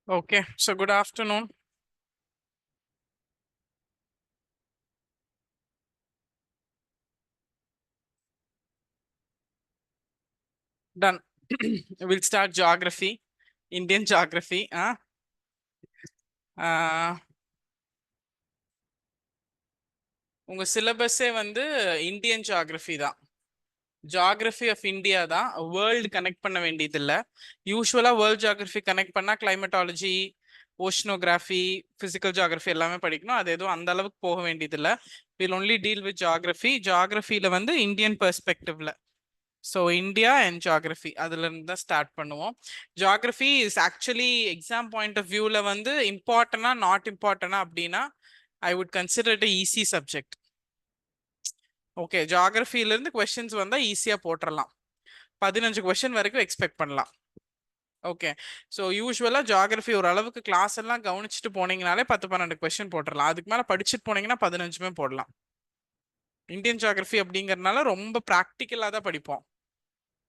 Okay, so good afternoon. Done. We'll start geography, Indian geography. உங்க சிலபஸே வந்து Indian geography தான். ஜியாகிரபி ஆஃப் இந்தியா தான். வேர்ல்டு கனெக்ட் பண்ண வேண்டியது இல்லை. யூஸ்வலா வேர்ல்ட் ஜியாகிரபி கனெக்ட் பண்ணா கிளைமேட்டாலஜி, ஓஷனோகிராஃபி, பிசிக்கல் ஜியாகிரபி எல்லாமே படிக்கணும். அது எதுவும் அந்த அளவுக்கு போக வேண்டியது இல்லை. Will only deal with geography. ஜியாகிரபியில வந்து இந்தியன் பெர்ஸ்பெக்டிவ்ல, ஸோ இந்தியா அண்ட் ஜியாகிரபி அதுல இருந்து தான் ஸ்டார்ட் பண்ணுவோம். Geography is actually exam point of வியூல வந்து இம்பார்ட்டனா நாட் இம்பார்ட்டனா அப்படின்னா I would consider it easy subject. Okay, ஜியாகிரபில இருந்து கொஸ்டின்ஸ் வந்தா ஈஸியா போட்டுடலாம். 15 கொஸ்டின் வரைக்கும் எக்ஸ்பெக்ட் பண்ணலாம். ஓகே, ஸோ யூஸ்வலா ஜியாகிரபி ஒரு அளவுக்கு கிளாஸ் எல்லாம் கவனிச்சுட்டு போனீங்கனாலே 10-12 கொஸ்டின் போட்டுடலாம். அதுக்கு மேல படிச்சுட்டு போனீங்கன்னா 15மே போடலாம். இந்தியன் ஜியாகிரபி அப்படிங்கறதுனால ரொம்ப ப்ராக்டிக்கலா தான் படிப்போம்.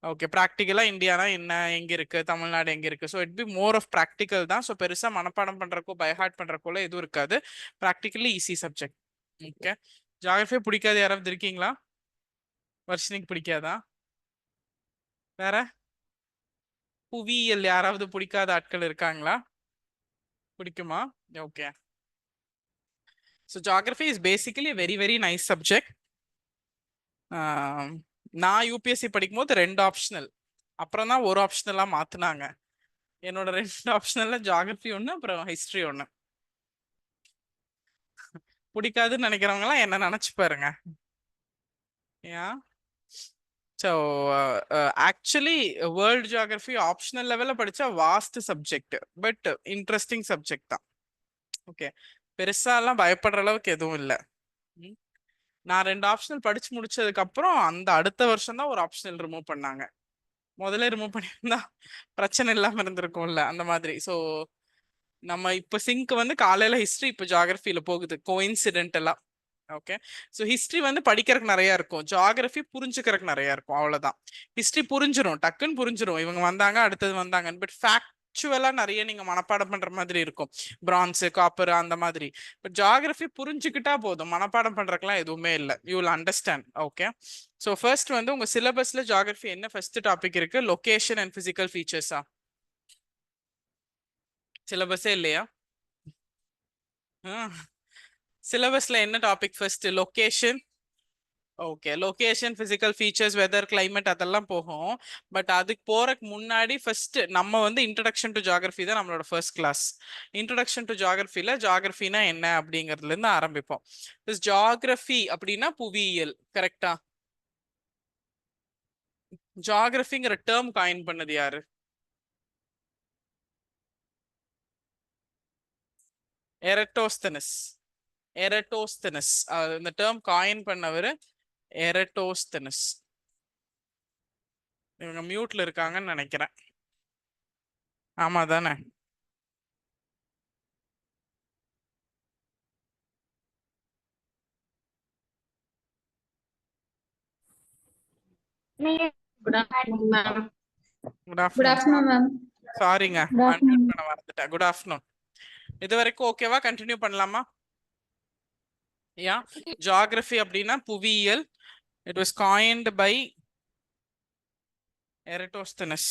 ஓகே, ப்ராக்டிக்கலா இந்தியானா என்ன, எங்க இருக்கு, தமிழ்நாடு எங்க இருக்கு, so it be more of practical தான். ஸோ பெருசா மனப்பாடம் பண்றக்கோ பைஹார்ட் பண்றக்கோல எதுவும் இருக்காது. Practically easy subject. Okay, geography பிடிக்காது யாராவது இருக்கீங்களா? வர்ஷினிக்கு பிடிக்காதா? வேற புவியியல் யாராவது பிடிக்காத ஆட்கள் இருக்காங்களா? பிடிக்குமா? Okay, so geography is basically very very nice subject. நான் யூபிஎஸ்சி படிக்கும் போது 2 ஆப்ஷனல், அப்புறம் தான் ஒரு ஆப்ஷனலா மாத்தினாங்க. என்னோட 2 ஆப்ஷனல்ல ஜியாகிரபி ஒன்று, அப்புறம் ஹிஸ்டரி ஒன்று. பிடிக்காதுன்னு நினைக்கிறவங்க எல்லாம் என்ன நினைச்சு பாருங்க. ஏன்? So actually world geography optional லெவலில் படித்தா vast subject, but interesting subject தான். ஓகே, பெருசாலாம் பயப்படுற அளவுக்கு எதுவும் இல்லை. நான் 2 ஆப்ஷனல் படிச்சு முடிச்சதுக்கு அப்புறம் அந்த அடுத்த வருஷம் தான் ஒரு ஆப்ஷனல் ரிமூவ் பண்ணாங்க. முதல்ல ரிமூவ் பண்ணியிருந்தா பிரச்சனை இல்லாம இருந்திருக்கும்ல, அந்த மாதிரி. ஸோ நம்ம இப்போ சிங்க் வந்து காலையில ஹிஸ்டரி, இப்போ ஜியாகிரபியில போகுது கோஇன்சிடென்டலா. ஓகே, ஸோ ஹிஸ்ட்ரி வந்து படிக்கிறதுக்கு நிறைய இருக்கும், ஜியாகிரபி புரிஞ்சுக்கிறதுக்கு நிறைய இருக்கும், அவ்வளவுதான். ஹிஸ்ட்ரி புரிஞ்சிடும், டக்குன்னு புரிஞ்சிடும், இவங்க வந்தாங்க அடுத்தது வந்தாங்க. பட் ஃபேக்சுவலா நிறைய நீங்க மனப்பாடம் பண்ற மாதிரி இருக்கும், பிரான்ஸ் காப்பர் அந்த மாதிரி. பட் ஜியாகிரபி புரிஞ்சுக்கிட்டா போதும், மனப்பாடம் பண்றதுக்குலாம் எதுவுமே இல்லை, you will understand. Okay, so first வந்து உங்க சிலபஸ்ல ஜியாகிரபி என்ன ஃபர்ஸ்ட் டாபிக் இருக்கு? லொகேஷன் அண்ட் பிசிக்கல் ஃபீச்சர்ஸா? சிலபஸே இல்லையா? சிலபஸ்ல என்ன topic first? Location. Okay, location, physical features, weather, climate அதெல்லாம் போகும். பட் அதுக்கு போறதுக்கு முன்னாடி ஃபர்ஸ்ட் நம்ம வந்து இன்ட்ரடக்ஷன் டு ஜியாகிரபி தான் நம்மளோட ஃபர்ஸ்ட் கிளாஸ். இன்ட்ரடக்ஷன் டு ஜியாகிரபில ஜியாகிரபினா என்ன அப்படிங்கிறதுல இருந்து ஆரம்பிப்போம். ஜியாகிரபி அப்படின்னா புவியியல், கரெக்டா? ஜியாகிரபிங்கிற டேர்ம் காயின் பண்ணது யாரு? எரட்டோஸ்தனஸ். எரட்டோஸ்தனஸ் இந்த டேர்ம் காயின் பண்ணவர் எரட்டோஸ்தனஸ். இவங்க மியூட்ல இருக்காங்கன்னு நினைக்கிறேன். ஆமா தானே? Good afternoon, ma'am. Good Good afternoon. afternoon, ma'am. சாரிங்க, Good afternoon. அன்மியூட் பண்ண மறந்துட்டேன். Good afternoon. இது வரைக்கும் ஓகேவா? கண்டினியூ பண்ணலாமா? யா, ஜியாகிரபி அப்படின்னா புவியியல். It was coined by Eratosthenes.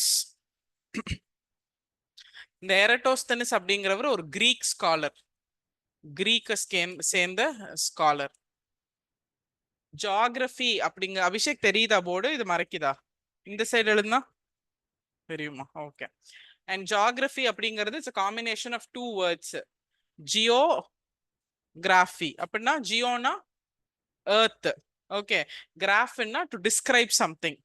இந்த எரட்டோஸ்தனஸ் அப்படிங்கிறவர் ஒரு கிரீக் ஸ்காலர், கிரீக்க சேர்ந்த ஸ்காலர். ஜியாகிரபி அப்படிங்க அபிஷேக் தெரியுதா? போர்டு இது மறைக்குதா? இந்த சைடு எழுதுனா தெரியுமா? ஓகே. அண்ட் ஜியாகிரபி அப்படிங்கிறது it's combination of 2 words. Geography அப்படின்னா ஜியோனா எர்த், ஓகே, கிராஃபின்னா டு டிஸ்கிரைப் சம்திங்,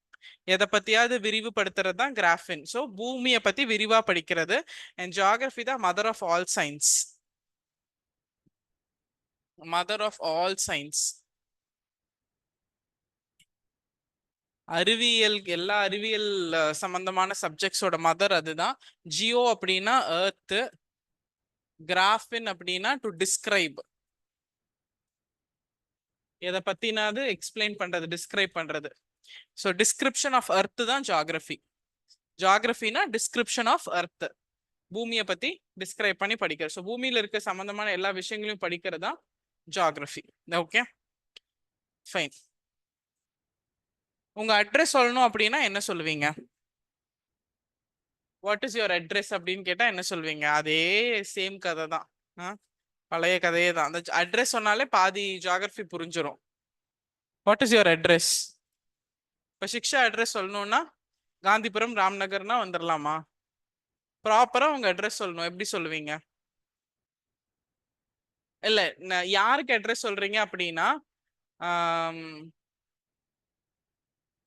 எதை பத்தியாவது விரிவுபடுத்துறது தான் கிராஃபின். ஸோ பூமியை பத்தி விரிவா படிக்கிறது. அண்ட் ஜியாகிரபி தான் mother of all science. Mother of all science. அறிவியல், எல்லா அறிவியல் சம்பந்தமான சப்ஜெக்ட்ஸோட மதர் அதுதான். ஜியோ அப்படின்னா எர்த், கிராஃபின் அப்படின்னா டு டிஸ்கிரைப், எதை பத்தினாது எக்ஸ்பிளைன் பண்றது, டிஸ்கிரைப் பண்றது. ஸோ டிஸ்கிரிப்ஷன் ஆஃப் எர்த் தான் ஜியாகிரபி. ஜியாகிரபினா டிஸ்கிரிப்ஷன் ஆஃப் எர்த். பூமியை பத்தி டிஸ்கிரைப் பண்ணி படிக்கிறது. ஸோ பூமியில இருக்க சம்பந்தமான எல்லா விஷயங்களையும் படிக்கிறது தான் ஜியாகிரபி. Okay fine. உங்க அட்ரஸ் சொல்லணும் அப்படின்னா என்ன சொல்லுவீங்க? வாட் இஸ் யுவர் அட்ரஸ் அப்படின்னு கேட்டா என்ன சொல்வீங்க? அதே சேம் கதை தான், பழைய கதையே தான். அந்த அட்ரஸ் சொன்னாலே பாதி ஜியாகிரபி புரிஞ்சிடும். What is your address? இப்போ சிக்ஷா அட்ரஸ் சொல்லணும்னா காந்திபுரம் ராம்நகர்னா வந்துடலாமா? ப்ராப்பரா உங்க அட்ரஸ் சொல்லணும். எப்படி சொல்லுவீங்க? இல்ல யாருக்கு அட்ரஸ் சொல்றீங்க அப்படின்னா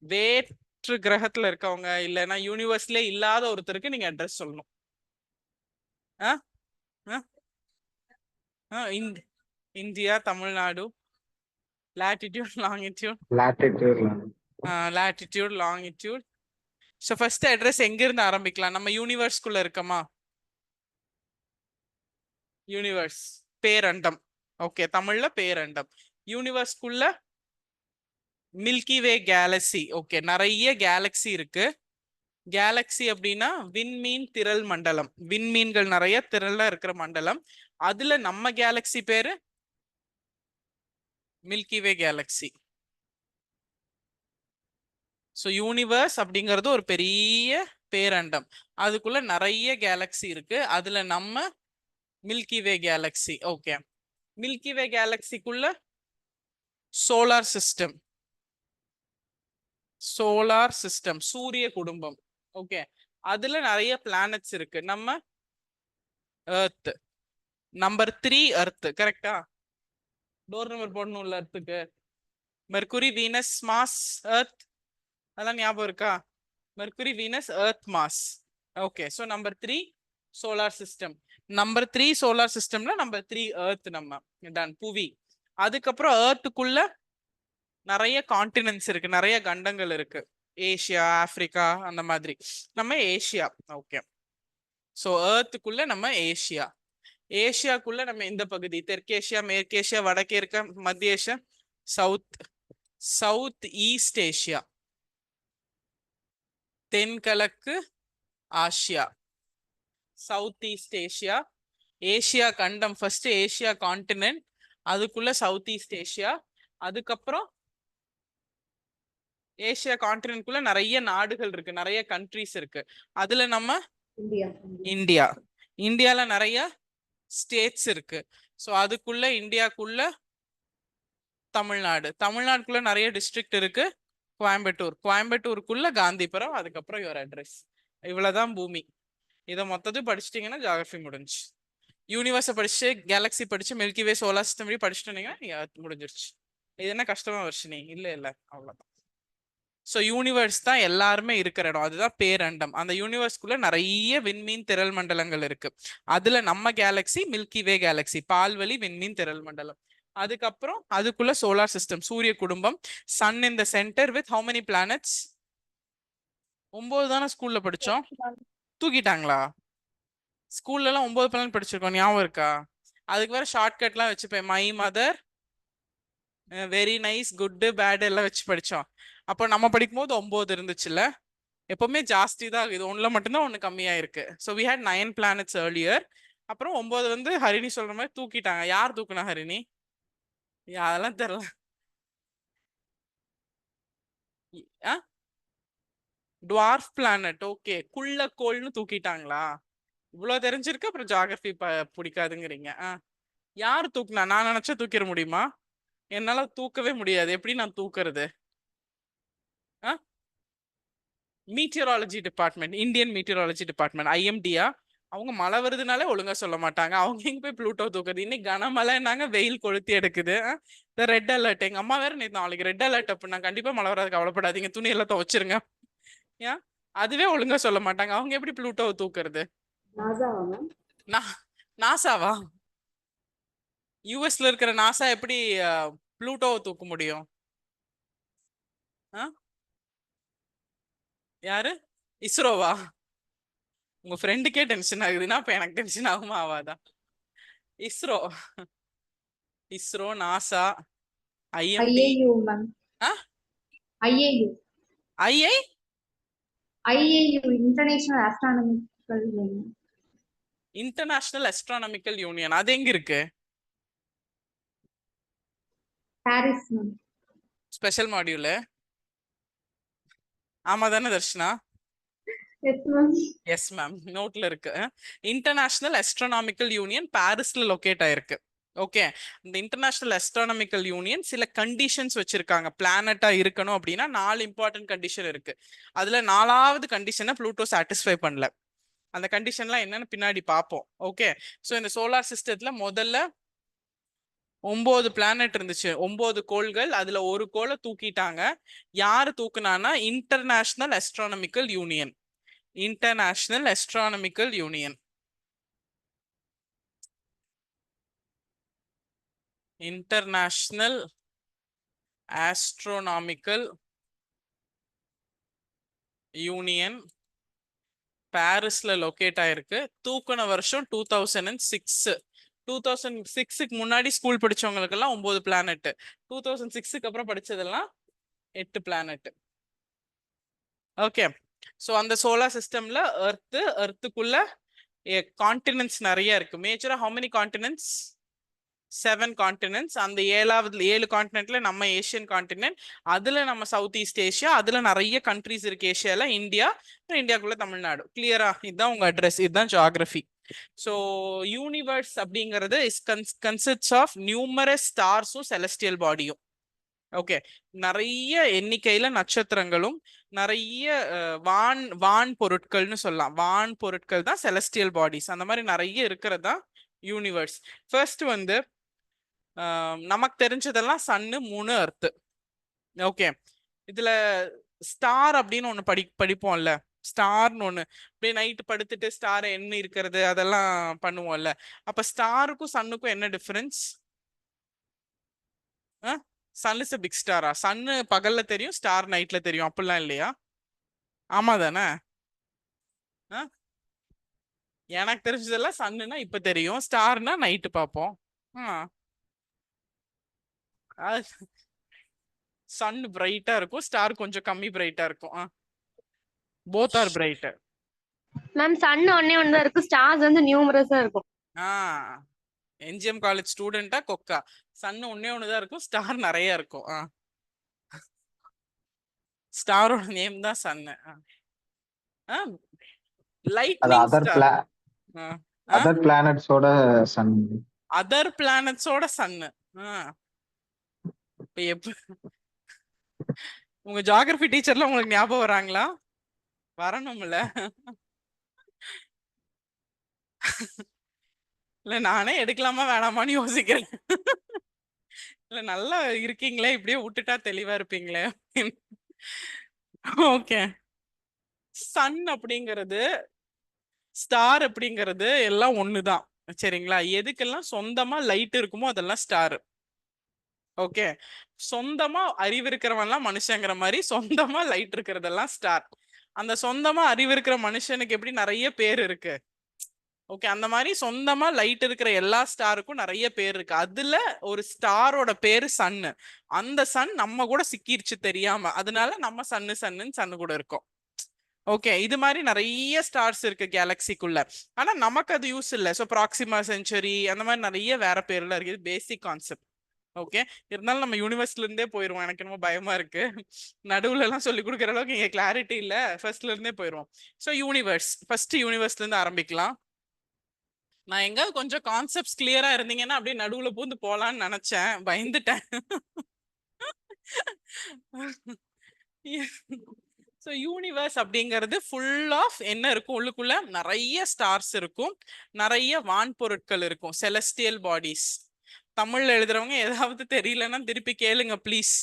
வேற்று கிரகத்துல இருக்கவங்க இல்லைன்னா யூனிவர்ஸ்ல இல்லாத ஒருத்தருக்கு நீங்க அட்ரஸ் சொல்லணும். India, Tamil Nadu, latitude, longitude, latitude, longitude. So first address எங்க இருந்து ஆரம்பிக்கலாம்? நம்ம யூனிவர்ஸ்குள்ள இருக்கமா? யூனிவர்ஸ் பேரண்டம். ஓகே, தமிழ்ல பேரண்டம். யூனிவர்ஸ்குள்ள மில்கி வே கேலக்சி. ஓகே, நிறைய கேலக்சி இருக்கு. கேலக்சி அப்படின்னா விண்மீன் திரள் மண்டலம். விண்மீன்கள் நிறைய திரளா இருக்கிற மண்டலம். அதுல நம்ம கேலக்சி பேரு மில்கி வே கேலக்சி. ஸோ யூனிவர்ஸ் அப்படிங்கிறது ஒரு பெரிய பேரண்டம். அதுக்குள்ள நிறைய கேலக்சி இருக்கு. அதுல நம்ம மில்கி வே கேலக்சி. ஓகே, மில்கி வே கேலக்சிக்குள்ள சோலார் சிஸ்டம். சோலார் சிஸ்டம் சூரிய குடும்பம். ஓகே, அதுல நிறைய பிளானட்ஸ் இருக்கு. நம்ம எர்த் நம்பர் 3 எர்த். கரெக்டா? டோர் நம்பர் போடணும்ல எர்த்துக்கு. மெர்குரி, வீனஸ், மாஸ், எர்த், அதெல்லாம் ஞாபகம் இருக்கா? Mercury, Venus, earth, Mars. Okay, so number 3 solar system. Number 3 solar சிஸ்டம்ல நம்பர் 3 எர்த். நம்ம டன் புவி. அதுக்கப்புறம் எர்த்துக்குள்ள நிறைய கான்டினென்ட்ஸ் இருக்கு, நிறைய கண்டங்கள் இருக்கு. ஏசியா, ஆப்பிரிக்கா, அந்த மாதிரி. நம்ம ஏசியா. ஓகே, ஸோ எர்த்துக்குள்ள நம்ம ஏசியா. ஏசியாக்குள்ள நம்ம இந்த பகுதி தெற்கேசியா, மேற்கேசியா, வடக்கேற்க, மத்திய ஏசியா, சவுத் ஈஸ்ட் ஏசியா, தென்கிழக்கு ஆசியா, சவுத் ஈஸ்ட் ஏசியா. ஏசியா கண்டம் ஃபர்ஸ்ட் ஏசியா கான்டினென்ட், அதுக்குள்ள சவுத் ஈஸ்ட் ஏசியா. அதுக்கப்புறம் ஏசியா கான்டினென்ட்குள்ள நிறைய நாடுகள் இருக்கு, நிறைய கண்ட்ரிஸ் இருக்கு. அதுல நம்ம இந்தியா. இந்தியால நிறைய ஸ்டேட்ஸ் இருக்கு. ஸோ அதுக்குள்ள இந்தியாக்குள்ள தமிழ்நாடு. தமிழ்நாட்டுக்குள்ள நிறைய டிஸ்ட்ரிக்ட் இருக்கு. கோயம்புத்தூர். கோயம்புத்தூருக்குள்ள காந்திபுரம். அதுக்கப்புறம் யுவர் அட்ரஸ். இவ்வளவுதான் பூமி. இதை மொத்தத்தையும் படிச்சிட்டிங்கன்னா ஜியாகிரபி முடிஞ்சு. யூனிவர்ஸை படிச்சு, கேலக்சி படிச்சு, மில்கி வே, சோலார் சிஸ்டம் படிச்சுட்டீங்கன்னா முடிஞ்சிருச்சு. இது என்ன கஷ்டமா வர்ஷினி? இல்ல இல்ல, அவ்வளவுதான். ஸோ யூனிவர்ஸ் தான் எல்லாருமே இருக்கிற இடம். அதுதான் பேரண்டம். அந்த யூனிவர்ஸ்குள்ள நிறைய விண்மீன் திரள் மண்டலங்கள் இருக்கு. அதுல நம்ம கேலக்சி மில்கி வே கேலக்சி, பால்வழி விண்மீன் திரள் மண்டலம். அதுக்கப்புறம் அதுக்குள்ள சோலார் சிஸ்டம், சூரிய குடும்பம், sun in the center with how many planets? 9 தானே ஸ்கூல்ல படிச்சோம். தூக்கிட்டாங்களா? ஸ்கூல்ல எல்லாம் 9 பிளானட் படிச்சிருக்கோம், ஞாபகம் இருக்கா? அதுக்கு வேற ஷார்ட்கட்லாம் வச்சுப்பேன். My mother, very nice, good, bad எல்லாம் வச்சு படிச்சோம். அப்போ நம்ம படிக்கும் போது 9 இருந்துச்சுல்ல. எப்பவுமே ஜாஸ்தி தான். இது ஒண்ணுல மட்டும்தான் ஒண்ணு கம்மியா இருக்கு. So we had 9 planets earlier. அப்புறம் 9 வந்து ஹரிணி சொல்ற மாதிரி தூக்கிட்டாங்க. யார் தூக்குனா ஹரிணி? அதெல்லாம் தெரியல. Dwarf planet. ஓகே, குள்ள கோள்னு தூக்கிட்டாங்களா? இவ்வளவு தெரிஞ்சிருக்கு, அப்புறம் ஜியாகிரபி பிடிக்காதுங்கிறீங்க. யாரு தூக்குனா? நான் நினைச்சா தூக்கிட முடியுமா? என்னால தூக்கவே முடியாது. எப்படி நான் தூக்குறது? Meteorology department, Indian meteorology department, ஐஎம்டியா. அவங்க மழை வருதுனாலே ஒழுங்கா சொல்ல மாட்டாங்க. அவங்க எங்க போய் ப்ளூட்டோ தூக்குறது? இன்னைக்கு கனமழைனாங்க, வெயில் கொளுத்தி எடுக்குது. இந்த ரெட் அலர்ட். எங்க அம்மா வேற நேற்று நாளைக்கு ரெட் அலர்ட் அப்படின்னா கண்டிப்பா மழை வராது, கவலைப்படாதீங்க, துணி எல்லாம் துவைச்சிருங்க. ஏன் அதுவே ஒழுங்கா சொல்ல மாட்டாங்க. அவங்க எப்படி ப்ளூட்டோவை தூக்குறது? நாசாவா? யூஎஸ்ல இருக்கிற நாசா எப்படி ப்ளூட்டோவை தூக்க முடியும்? யாரு? இஸ்ரோவா? உங்க ஃப்ரெண்டுக்கே டென்ஷன் ஆகுதுன்னா அப்ப எனக்கு டென்ஷன் ஆகுமா ஆகாதா? ISRO, ISRO, NASA, IMD, IAU ma'am. IAU. ஐஐ, IAU international astronomical union. International Astronomical union அது எங்க இருக்கு? Paris ma'am. Special module. ஆமா தானே Darshana? S ma'am. Yes ma'am, நோட்ல இருக்கு. இன்டர்நேஷனல் அஸ்ட்ரானமிக்கல் யூனியன் பாரிஸ்ல லொகேட் ஆயிருக்கு. ஓகே, இந்த இன்டர்நேஷனல் அஸ்ட்ரானமிக்கல் யூனியன் சில கண்டிஷன்ஸ் வச்சிருக்காங்க. பிளானட்டா இருக்கணும் அப்படின்னா 4 இம்பார்ட்டன்ட் கண்டிஷன் இருக்கு. அதுல 4வது கண்டிஷனை ப்ளூட்டோ சாட்டிஸ்ஃபை பண்ணல. அந்த கண்டிஷன்லாம் என்னன்னு பின்னாடி பார்ப்போம். ஓகே, ஸோ இந்த சோலார் சிஸ்டத்துல முதல்ல 9 பிளானட் இருந்துச்சு, 9 கோள்கள். அதுல ஒரு கோளை தூக்கிட்டாங்க. யாரு தூக்குனானா International Astronomical Union. International Astronomical Union. International Astronomical Union பாரிஸ்ல லொகேட் ஆயிருக்கு. தூக்குன வருஷம் 2006. 2006க்கு முன்னாடி ஸ்கூல் படிச்சவங்களுக்கெல்லாம் 9 பிளானட். 2006க்கு அப்புறம் படிச்சதெல்லாம் 8 பிளானட். ஓகே, ஸோ அந்த சோலார் சிஸ்டம்ல எர்த்துக்குள்ள கான்டினென்ட்ஸ் நிறைய இருக்கு. மேஜரா ஹவு மெனி கான்டினென்ட்ஸ்? 7 கான்டினென்ட்ஸ். அந்த 7 கான்டினென்ட்ல நம்ம ஏஷியன் கான்டினென்ட், அதுல நம்ம சவுத் ஈஸ்ட் ஏஷியா, அதுல நிறைய கண்ட்ரிஸ் இருக்கு. ஏஷியால இந்தியா, இந்தியாக்குள்ள தமிழ்நாடு. கிளியரா? இதுதான் உங்க அட்ரஸ், இதுதான் ஜியோகிராஃபி. ஸோ யூனிவர்ஸ் அப்படிங்கிறது கன்சிஸ்ட்ஸ் ஆஃப் நியூமரஸ் ஸ்டார்ஸும் செலஸ்டியல் பாடியும். ஓகே, நிறைய எண்ணிக்கையில நட்சத்திரங்களும் நிறைய வான் பொருட்கள்னு சொல்லலாம். வான் பொருட்கள் தான் செலஸ்டியல் பாடிஸ். அந்த மாதிரி நிறைய இருக்கிறது தான் யூனிவர்ஸ். ஃபர்ஸ்ட் வந்து நமக்கு தெரிஞ்சதெல்லாம் சன்னு, மூணு, எர்த்து. ஓகே, இதுல ஸ்டார் அப்படின்னு ஒண்ணு படிப்போம்ல. ஸ்டார்னு ஒண்ணு, அப்படியே நைட்டு படுத்துட்டு ஸ்டார் என்ன இருக்கிறது அதெல்லாம் பண்ணுவோம்ல. அப்ப ஸ்டாருக்கும் சன்னுக்கும் என்ன டிஃபரன்ஸ்? சன் இஸ் பிக் ஸ்டாரா? சன்னு பகல்ல தெரியும், ஸ்டார் நைட்ல தெரியும், அப்படிலாம் இல்லையா? ஆமா தானே? எனக்கு தெரிஞ்சதெல்லாம் சன்னுனா இப்ப தெரியும், ஸ்டார்னா நைட்டு பார்ப்போம். சன் பிரைட்டா இருக்கும், ஸ்டார் கொஞ்சம் கம்மி பிரைட்டா இருக்கும். Both are bright. Ma'am sun ஒண்ணே ஒண்ணு தான் இருக்கும், ஸ்டார்ஸ் வந்து நியூமரஸா இருக்கும். என்ஜிஎம் காலேஜ் ஸ்டூடெண்டா கொக்கா? சன் ஒண்ணே ஒண்ணுதான் இருக்கும், ஸ்டார் நிறைய இருக்கும். ஸ்டாரோட நேம் தான் சன்னு. Lightning star. அதர் பிளானட்ஸோட சன். அதர் பிளானட்ஸோட சன்னு. உங்க ஜியோகிராஃபி டீச்சர்ல உங்களுக்கு ஞாபகம் வராங்களா? வரணும்ல. இல்ல நானே எடுக்கலாமா வேணாமான்னு யோசிக்கிறேன். இல்ல நல்லா இருக்கீங்களே, இப்படியே விட்டுட்டா தெளிவா இருப்பீங்களே. ஓகே, சன் அப்படிங்கிறது ஸ்டார் அப்படிங்கிறது எல்லாம் ஒண்ணுதான். சரிங்களா? எதுக்கெல்லாம் சொந்தமா லைட் இருக்குமோ அதெல்லாம் ஸ்டார். ஓகே, சொந்தமா அறிவு இருக்கிறவன்லாம் மனுஷங்கிற மாதிரி சொந்தமா லைட் இருக்கிறதெல்லாம் ஸ்டார். அந்த சொந்தமா அறிவு இருக்கிற மனுஷனுக்கு எப்படி நிறைய பேர் இருக்கு. ஓகே, அந்த மாதிரி சொந்தமா லைட் இருக்கிற எல்லா ஸ்டாருக்கும் நிறைய பேர் இருக்கு. அதுல ஒரு ஸ்டாரோட பேரு சன்னு. அந்த சன் நம்ம கூட சிக்கிருச்சு தெரியாம, அதனால நம்ம சன்னு கூட இருக்கோம். ஓகே, இது மாதிரி நிறைய ஸ்டார்ஸ் இருக்கு கேலக்சிக்குள்ள. ஆனா நமக்கு அது யூஸ் இல்லை. ஸோ ப்ராக்சிமா சென்ச்சுரி அந்த மாதிரி நிறைய வேற பேர்ல இருக்கு. Basic concept. ஓகே, இருந்தாலும் நம்ம யூனிவர்ஸ்ல இருந்தே போயிருவோம். எனக்கு என்னமோ பயமா இருக்கு, நடுவுல எல்லாம் சொல்லி கொடுக்குற அளவுக்கு இங்க கிளாரிட்டி இல்ல. ஃபர்ஸ்ட்ல இருந்தே போயிருவோம். ஸோ யூனிவர்ஸ், ஃபர்ஸ்ட் யூனிவர்ஸ்ல இருந்து ஆரம்பிக்கலாம். நான் எங்க கொஞ்சம் கான்செப்ட்ஸ் கிளியரா இருந்தீங்கன்னா அப்படியே நடுவுல பூந்து போலான்னு நினைச்சேன், பயந்துட்டேன். ஸோ யூனிவர்ஸ் அப்படிங்கிறது ஃபுல் ஆஃப் என்ன இருக்கும்? உள்ளுக்குள்ள நிறைய ஸ்டார்ஸ் இருக்கும், நிறைய வான் பொருட்கள் இருக்கும், செலஸ்டியல் பாடிஸ். தமிழ்ல எழுதுறவங்க ஏதாவது தெரியலன்னா திருப்பி கேளுங்க ப்ளீஸ்.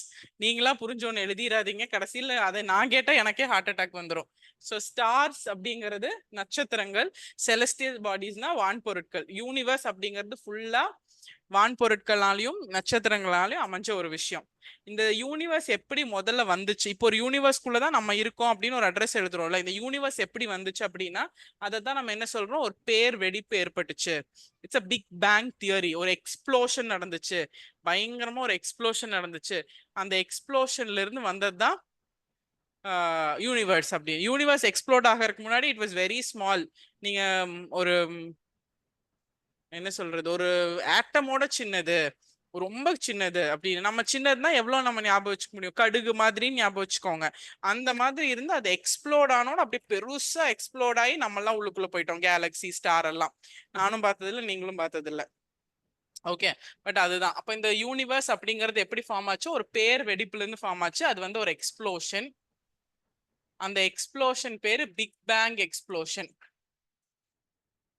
நீங்களா புரிஞ்சோன்னு எழுதிடாதீங்க, கடைசியில அதை நான் கேட்டா எனக்கே ஹார்ட் அட்டாக் வந்துடும். ஸோ ஸ்டார்ஸ் அப்படிங்கிறது நட்சத்திரங்கள், செலஸ்டியல் பாடிஸ்னா வான் பொருட்கள். யூனிவர்ஸ் அப்படிங்கிறது ஃபுல்லா வான் பொருட்களாலையும் நட்சத்திரங்களாலையும் அமைஞ்ச ஒரு விஷயம். இந்த யூனிவர்ஸ் எப்படி முதல்ல வந்துச்சு? இப்போ ஒரு யூனிவர்ஸ்குள்ளதான் நம்ம இருக்கோம் அப்படின்னு ஒரு அட்ரஸ் எழுதுறோம்ல. இந்த யூனிவர்ஸ் எப்படி வந்துச்சு அப்படின்னா அதை தான் நம்ம என்ன சொல்றோம்? ஒரு பேர் வெடிப்பு ஏற்பட்டுச்சு. It's a big bang theory. ஒரு எக்ஸ்ப்ளோஷன் நடந்துச்சு, பயங்கரமா ஒரு எக்ஸ்ப்ளோஷன் நடந்துச்சு. அந்த எக்ஸ்ப்ளோஷன்ல இருந்து வந்ததுதான் யூனிவர்ஸ். அப்படி யூனிவர்ஸ் எக்ஸ்ப்ளோர்ட் ஆகிறதுக்கு முன்னாடி இட் வாஸ் வெரி ஸ்மால். நீங்க ஒரு என்ன சொல்றது, ஒரு ஆட்டமோட சின்னது, ரொம்ப சின்னது. அப்படி நம்ம சின்னதுன்னா எவ்வளவு நம்ம ஞாபகம் வச்சுக்க முடியும், கடுகு மாதிரி ஞாபகம் வச்சுக்கோங்க. அந்த மாதிரி இருந்து அது எக்ஸ்ப்ளோர்ட் ஆனோட அப்படியே பெருசா எக்ஸ்ப்ளோர்ட் ஆகி நம்ம எல்லாம் உள்ளுக்குள்ள போயிட்டோம், கேலக்சி ஸ்டார் எல்லாம். நானும் பார்த்ததில்ல, நீங்களும் பார்த்ததில்ல. ஓகே, பட் அதுதான். அப்ப இந்த யூனிவர்ஸ் அப்படிங்கிறது எப்படி ஃபார்ம் ஆச்சு, ஒரு பேர் வெடிப்புல இருந்து ஃபார்ம் ஆச்சு. அது வந்து ஒரு எக்ஸ்ப்ளோஷன். அந்த எக்ஸ்ப்ளோஷன் பேரு big bang explosion.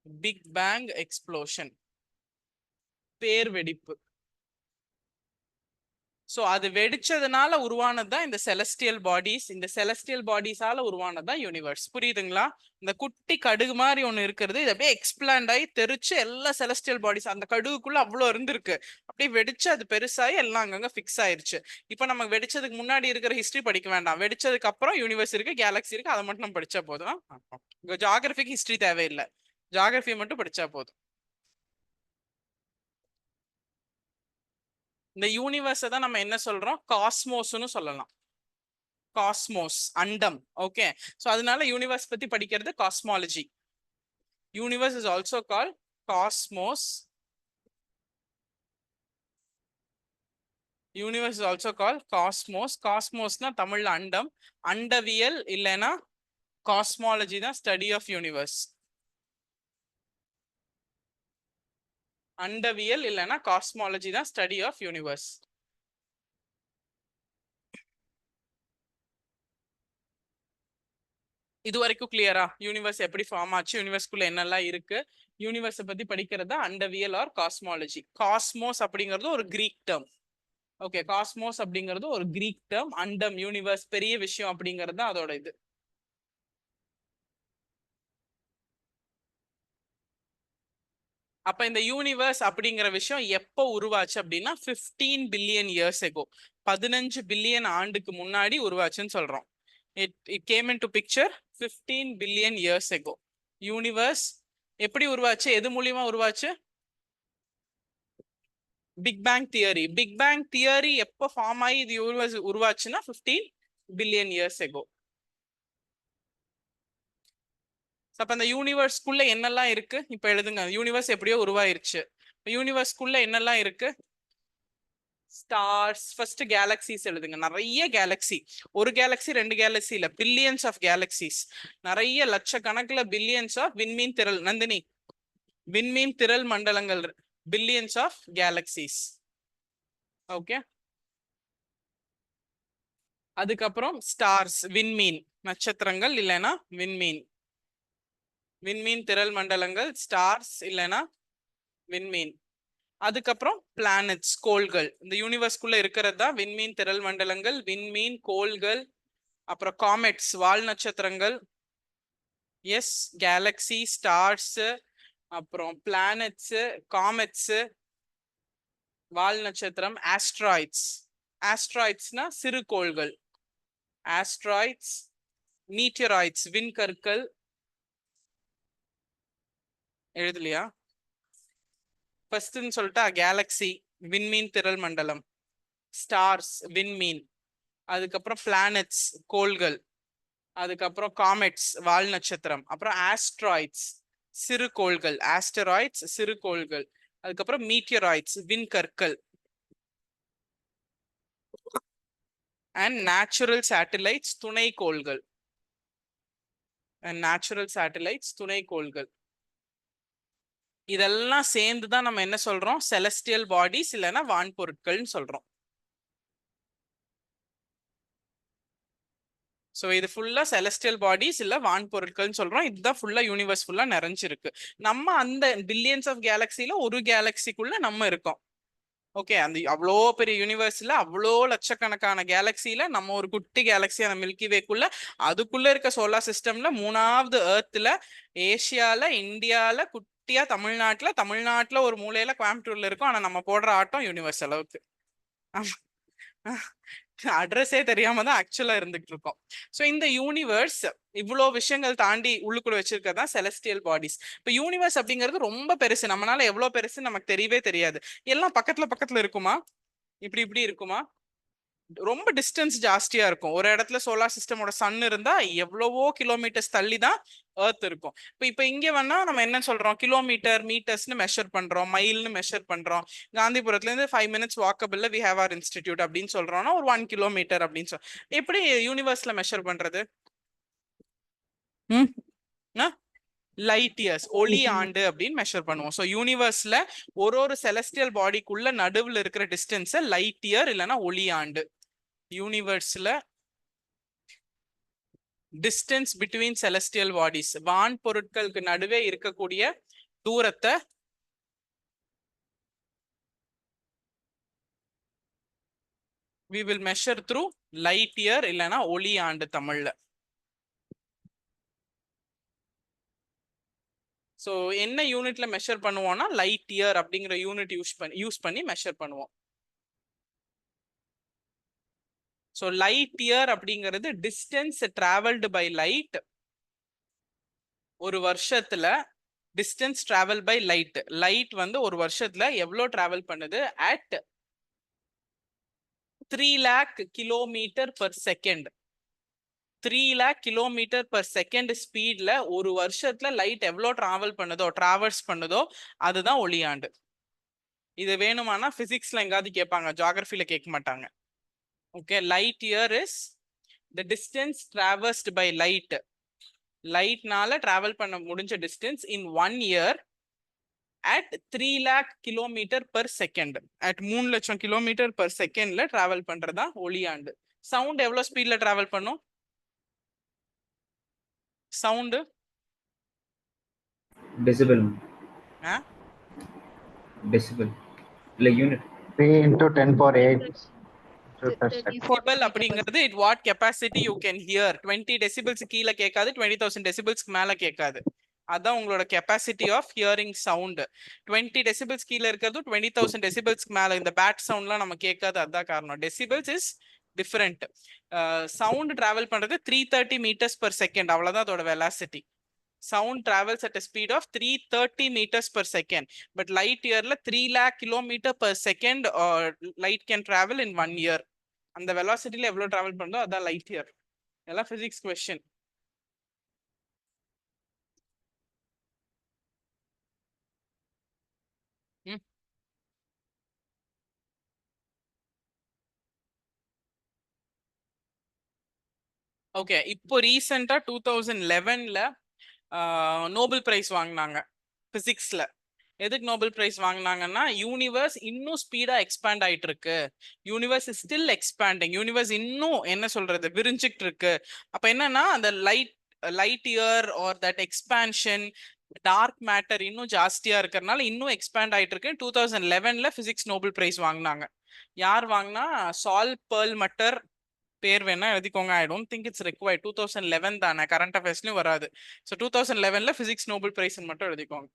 Big bang explosion, பேர் வெடிப்பு. சோ அது வெடிச்சதுனால உருவானதுதான் இந்த செலஸ்டியல் பாடிஸ். இந்த செலஸ்டியல் பாடிஸால உருவானதுதான் யூனிவர்ஸ். புரியுதுங்களா? இந்த குட்டி கடுகு மாதிரி ஒண்ணு இருக்கிறது, இது அப்படியே எக்ஸ்பிளாண்ட் ஆகி தெரிச்சு எல்லா செலஸ்டியல் பாடிஸ், அந்த கடுகுக்குள்ள அவ்வளவு இருந்திருக்கு, அப்படியே வெடிச்சு அது பெருசாகி எல்லாம் அங்கங்க ஃபிக்ஸ் ஆயிருச்சு. இப்ப நம்ம வெடிச்சதுக்கு முன்னாடி இருக்கிற ஹிஸ்டரி படிக்க வேண்டாம், வெடிச்சதுக்கு அப்புறம் யூனிவர்ஸ் இருக்கு, கேலக்சி இருக்கு, அதை மட்டும் நம்ம படிச்சா போதும். ஜியாகிரபிக்கு ஹிஸ்டரி தேவையில்லை, ஜியாகிரபியை மட்டும் படிச்சா போதும். இந்த யூனிவர்ஸை தான் நம்ம என்ன சொல்றோம், காஸ்மோஸ்னு சொல்லலாம். காஸ்மோஸ், அண்டம். ஓகே, சோ அதனால யூனிவர்ஸ் பத்தி படிக்கிறது cosmology. Universe is also called cosmos. Universe is also called cosmos. காஸ்மோஸ்னா தமிழ்ல அண்டம், அண்டவியல் இல்லைன்னா காஸ்மாலஜி தான் ஸ்டடி ஆஃப் யூனிவர்ஸ். அண்டவியல் இல்லைன்னா காஸ்மாலஜி தான் ஸ்டடி ஆஃப் யூனிவர்ஸ். இது வரைக்கும் கிளியரா? யூனிவர்ஸ் எப்படி ஃபார்ம் ஆச்சு, யூனிவர்ஸ்குள்ள என்னெல்லாம் இருக்கு, யூனிவர்ஸை பத்தி படிக்கிறது அண்டவியல் ஆர் காஸ்மாலஜி. காஸ்மோஸ் அப்படிங்கிறது ஒரு கிரீக் டேர்ம். ஓகே, காஸ்மோஸ் அப்படிங்கிறது ஒரு கிரீக் டேர்ம். அண்டம், யூனிவர்ஸ், பெரிய விஷயம் அப்படிங்கிறது தான் அதோட இது. அப்ப இந்த யூனிவர்ஸ் அப்படிங்கிற விஷயம் எப்போ உருவாச்சு அப்படின்னா 15 பில்லியன் இயர்ஸ் எகோ, 15 பில்லியன் ஆண்டுக்கு முன்னாடி உருவாச்சுன்னு சொல்றோம். It came into picture 15 billion years ago. Universe எப்படி உருவாச்சு, எது மூலியமா உருவாச்சு? Big bang theory. Big bang theory எப்போ ஃபார்ம் ஆகி இது யூனிவர்ஸ் உருவாச்சுன்னா 15 பில்லியன் இயர்ஸ் எகோ. அப்ப அந்த யூனிவர்ஸ்குள்ள என்னெல்லாம் இருக்கு இப்ப எழுதுங்க. யூனிவர்ஸ் எப்படியோ உருவாயிருச்சு, யூனிவர்ஸ்குள்ள என்னெல்லாம் இருக்கு? ஸ்டார்ஸ், ஃபர்ஸ்ட் கேலக்சிஸ் எழுதுங்க. நிறைய கேலக்சி, ஒரு கேலக்சி ரெண்டு கேலக்சி இல்ல, பில்லியன்ஸ் ஆஃப் கேலக்சிஸ். நிறைய லட்சக்கணக்கில் பில்லியன்ஸ் ஆஃப் விண்மீன் திரள், நந்தினி, விண்மீன் திரள் மண்டலங்கள், பில்லியன்ஸ் ஆஃப் கேலக்சிஸ். ஓகே, அதுக்கப்புறம் ஸ்டார்ஸ், விண்மீன், நட்சத்திரங்கள் இல்லைன்னா விண்மீன், விண்மீன் திரள் மண்டலங்கள், ஸ்டார்ஸ் இல்லைன்னா விண்மீன். அதுக்கப்புறம் பிளானட்ஸ், கோள்கள். இந்த யூனிவர்ஸ்குள்ள இருக்கிறது தான் விண்மீன் திரள் மண்டலங்கள், விண்மீன், கோள்கள், அப்புறம் காமெட்ஸ், வால் நட்சத்திரங்கள். எஸ், கேலக்சி, ஸ்டார்ஸ், அப்புறம் பிளானட்ஸ், காமெட்ஸ், வால் நட்சத்திரம், ஆஸ்ட்ராய்ட்ஸ். ஆஸ்ட்ராய்ட்ஸ்னா சிறு கோள்கள், ஆஸ்ட்ராய்ட்ஸ், மீட்டியராய்ட்ஸ், விண்கற்கள். எழுதலையா? ஃபர்ஸ்ட்னு சொல்லிட்டா கேலக்சி, விண்மீன் திரள் மண்டலம், ஸ்டார்ஸ், விண்மீன், அதுக்கப்புறம் பிளானட்ஸ், கோள்கள், அதுக்கப்புறம் காமெட்ஸ், வால் நட்சத்திரம், அப்புறம் ஆஸ்ட்ராய்ட்ஸ், சிறு கோள்கள், ஆஸ்டராய்ட்ஸ், சிறு கோள்கள், அதுக்கப்புறம் மீட்டியராய்ட்ஸ், விண்கற்கள், அண்ட் நேச்சுரல் சேட்டலைட்ஸ், துணை கோள்கள். நேச்சுரல் சேட்டலைட்ஸ், துணை கோள்கள். இதெல்லாம் சேர்ந்து தான் நம்ம என்ன சொல்றோம், செலஸ்டியல் பாடிஸ் இல்லைன்னா வான்பொருட்கள்னு சொல்றோம். ஸோ இது ஃபுல்லா செலஸ்டியல் பாடிஸ் இல்ல வான்பொருட்கள்னு சொல்றோம். இதுதான் ஃபுல்லா யூனிவர்ஸ் ஃபுல்லா நிறைஞ்சிருக்கு. நம்ம அந்த பில்லியன்ஸ் ஆஃப் கேலக்சில ஒரு கேலக்சிக்குள்ள நம்ம இருக்கோம். ஓகே, அந்த அவ்வளோ பெரிய யூனிவர்ஸ்ல அவ்வளோ லட்சக்கணக்கான கேலக்சில நம்ம ஒரு குட்டி கேலக்சி, அந்த மில்கி வேக்குள்ள, அதுக்குள்ள இருக்க சோலார் சிஸ்டம்ல 3வது எர்த்ல, ஏசியால, இந்தியால, குட்டியா தமிழ்நாட்டுல ஒரு மூலையில கோயம்புத்தூர்ல இருக்கும். ஆனா நம்ம போடுற ஆட்டம் யூனிவர்ஸ் அளவுக்கு. அட்ரஸே தெரியாம தான் ஆக்சுவலா இருந்துட்டு இருக்கோம். ஸோ இந்த யூனிவர்ஸ் இவ்வளோ விஷயங்கள் தாண்டி உள்ளுக்குள்ள வச்சிருக்கதா செலஸ்டியல் பாடிஸ். இப்போ யூனிவர்ஸ் அப்படிங்கிறது ரொம்ப பெருசு, நம்மளால எவ்வளவு பெருசு நமக்கு தெரியவே தெரியாது. எல்லாம் பக்கத்துல பக்கத்துல இருக்குமா, இப்படி இப்படி இருக்குமா? ரொம்ப டிஸ்டன்ஸ் ஜாஸ்தியா இருக்கும். ஒரு இடத்துல சோலார் சிஸ்டமோட சன் இருந்தா எவ்வளவோ கிலோமீட்டர்ஸ் தள்ளி தான் எர்த் இருக்கும். இப்ப இங்க வேணா நம்ம என்ன சொல்றோம், கிலோமீட்டர் மீட்டர்ஸ்னு மெஷர் பண்றோம், மைல்னு மெஷர் பண்றோம். காந்திபுரத்துல இருந்து 5 மினிட்ஸ் வாக்கபிள்ல வி ஹேவ் ஆர் இன்ஸ்டிடியூட் அப்படின்னு சொல்றோம்னா ஒரு 1 கிலோமீட்டர் அப்படின்னு எப்படி யூனிவர்ஸ்ல மெஷர் பண்றது? லைட் இயர்ஸ், ஒளி ஆண்டு அப்படின்னு மெஷர் பண்ணுவோம். ஸோ யூனிவர்ஸ்ல ஒரு செலஸ்டியல் பாடிக்குள்ள நடுவுல இருக்கிற டிஸ்டன்ஸ் லைட் இயர் இல்லைன்னா ஒளி ஆண்டு. யூனிவர்ஸ்ல டிஸ்டன்ஸ் பிட்வீன் செலஸ்டியல் பாடிஸ், வான் பொருட்களுக்கு நடுவே இருக்கக்கூடிய தூரத்தை we will measure through light year இல்லைன்னா ஒளி ஆண்டு தமிழ்ல. ஸோ என்ன யூனிட்ல மெஷர் பண்ணுவோம்னா லைட் இயர் அப்படிங்கிற யூனிட் யூஸ் பண்ணி மெஷர் பண்ணுவோம். ஸோ லைட் இயர் அப்படிங்கிறது டிஸ்டன்ஸ் டிராவல்டு பை லைட். ஒரு வருஷத்துல distance travel by light, light வந்து ஒரு வருஷத்துல எவ்வளோ டிராவல் பண்ணுது at 3 lakh kilometre per second. 3 lakh kilometre per second ஸ்பீட்ல ஒரு வருஷத்துல லைட் எவ்வளோ டிராவல்ஸ் பண்ணுதோ அதுதான் ஒளியாண்டு. இது வேணுமானா பிசிக்ஸ்ல எங்காவது கேட்பாங்க, ஜியோகிராஃபில கேட்க மாட்டாங்க. Okay, light year is the distance traversed by light. லைட்னால டிராவல் பண்ண முடிஞ்ச distance in 1 year at 3 lakh kilometre per second. At 3 லட்சம் கிலோமீட்டர் per செகண்ட்ல டிராவல் பண்றதா ஒளியாண்டு. சவுண்ட் எவ்வளவு ஸ்பீட்ல டிராவல் பண்ணும்? Sound decibel. டெசிபல் இல்ல யூனிட். 3 into 10 power 8 டெசிபல் அப்படிங்கிறது it what capacity you can hear. 20 decibels கீழ கேட்காது, 20,000 decibels மேல கேட்காது. அதான் உங்களோட capacity of hearing sound. 20 decibels கீழ இருக்கிறது 20,000 decibels மேல இந்த பேட் சவுண்ட்லாம் நம்ம கேட்காது. அதான் காரணம். Decibels is different. Sound travel பண்றது 330 meters per second, அவ்வளவுதான் அதோட velocity. Sound travels at a speed of 330 meters per second. But light yearல 3 lakh kilometer per second light can travel in 1 year. அந்த வெலாசிட்டில எவ்வளவு டிராவல் பண்ணுதோ அதான் லைட் இயர். எல்லாம் physics question. Okay, இப்போ ரீசெண்டா 2011ல நோபல் பிரைஸ் வாங்கினாங்க பிசிக்ஸ்ல. எதுக்கு நோபல் பிரைஸ் வாங்கினாங்கன்னா யூனிவர்ஸ் இன்னும் ஸ்பீடா எக்ஸ்பேண்ட் ஆயிட்டு இருக்கு, universe is still expanding, universe இன்னும் என்ன சொல்றது விரிஞ்சிட்டு இருக்கு. அப்ப என்னன்னா அந்த light year or that expansion dark matter இன்னும் ஜாஸ்தியா இருக்கிறதுனால இன்னும் எக்ஸ்பேண்ட் ஆயிட்டு இருக்கு. 2011ல பிசிக்ஸ் நோபல் பிரைஸ் வாங்கினாங்க. யார் வாங்கினா? சால் பெர்ல்மட்டர். பேர் வேணா எழுதிக்கோங்க. I don't think it's required. 2011 தானே, கரண்ட் அஃபேர்ஸ்லயும் வராது. ஸோ 2011ல பிசிக்ஸ் நோபல் பிரைஸ் மட்டும் எழுதிக்கோங்க.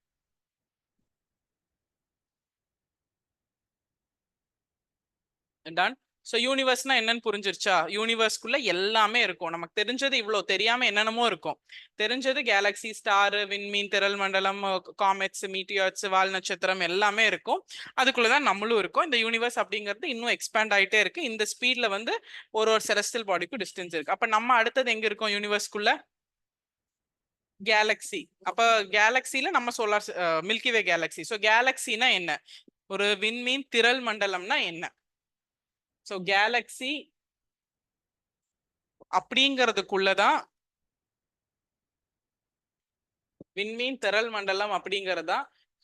டன். ஸோ யூனிவர்ஸ்னா என்னன்னு புரிஞ்சிருச்சா? யூனிவர்ஸ்குள்ள எல்லாமே இருக்கும். நமக்கு தெரிஞ்சது இவ்வளோ, தெரியாம என்னென்னமோ இருக்கும். தெரிஞ்சது கேலக்சி, ஸ்டார், விண்மீன், திரள் மண்டலம், காமெட்ஸ், மீட்டியார்ஸ், வால் நட்சத்திரம் எல்லாமே இருக்கும். அதுக்குள்ளதான் நம்மளும் இருக்கும். இந்த யூனிவர்ஸ் அப்படிங்கிறது இன்னும் எக்ஸ்பேண்ட் ஆயிட்டே இருக்கு. இந்த ஸ்பீட்ல வந்து ஒரு செலஸ்டியல் பாடிக்கும் டிஸ்டன்ஸ் இருக்கு. அப்ப நம்ம அடுத்தது எங்க இருக்கோம் யூனிவர்ஸ்குள்ள? கேலக்சி. அப்ப கேலக்சில நம்ம சோலார் மில்கிவே கேலக்சி. ஸோ கேலக்சினா என்ன? ஒரு விண்மீன் திரள் மண்டலம்னா என்ன? ஸோ கேலக்சி அப்படிங்கிறதுக்குள்ளதான் விண்மீன் திரள் மண்டலம் அப்படிங்கிறதா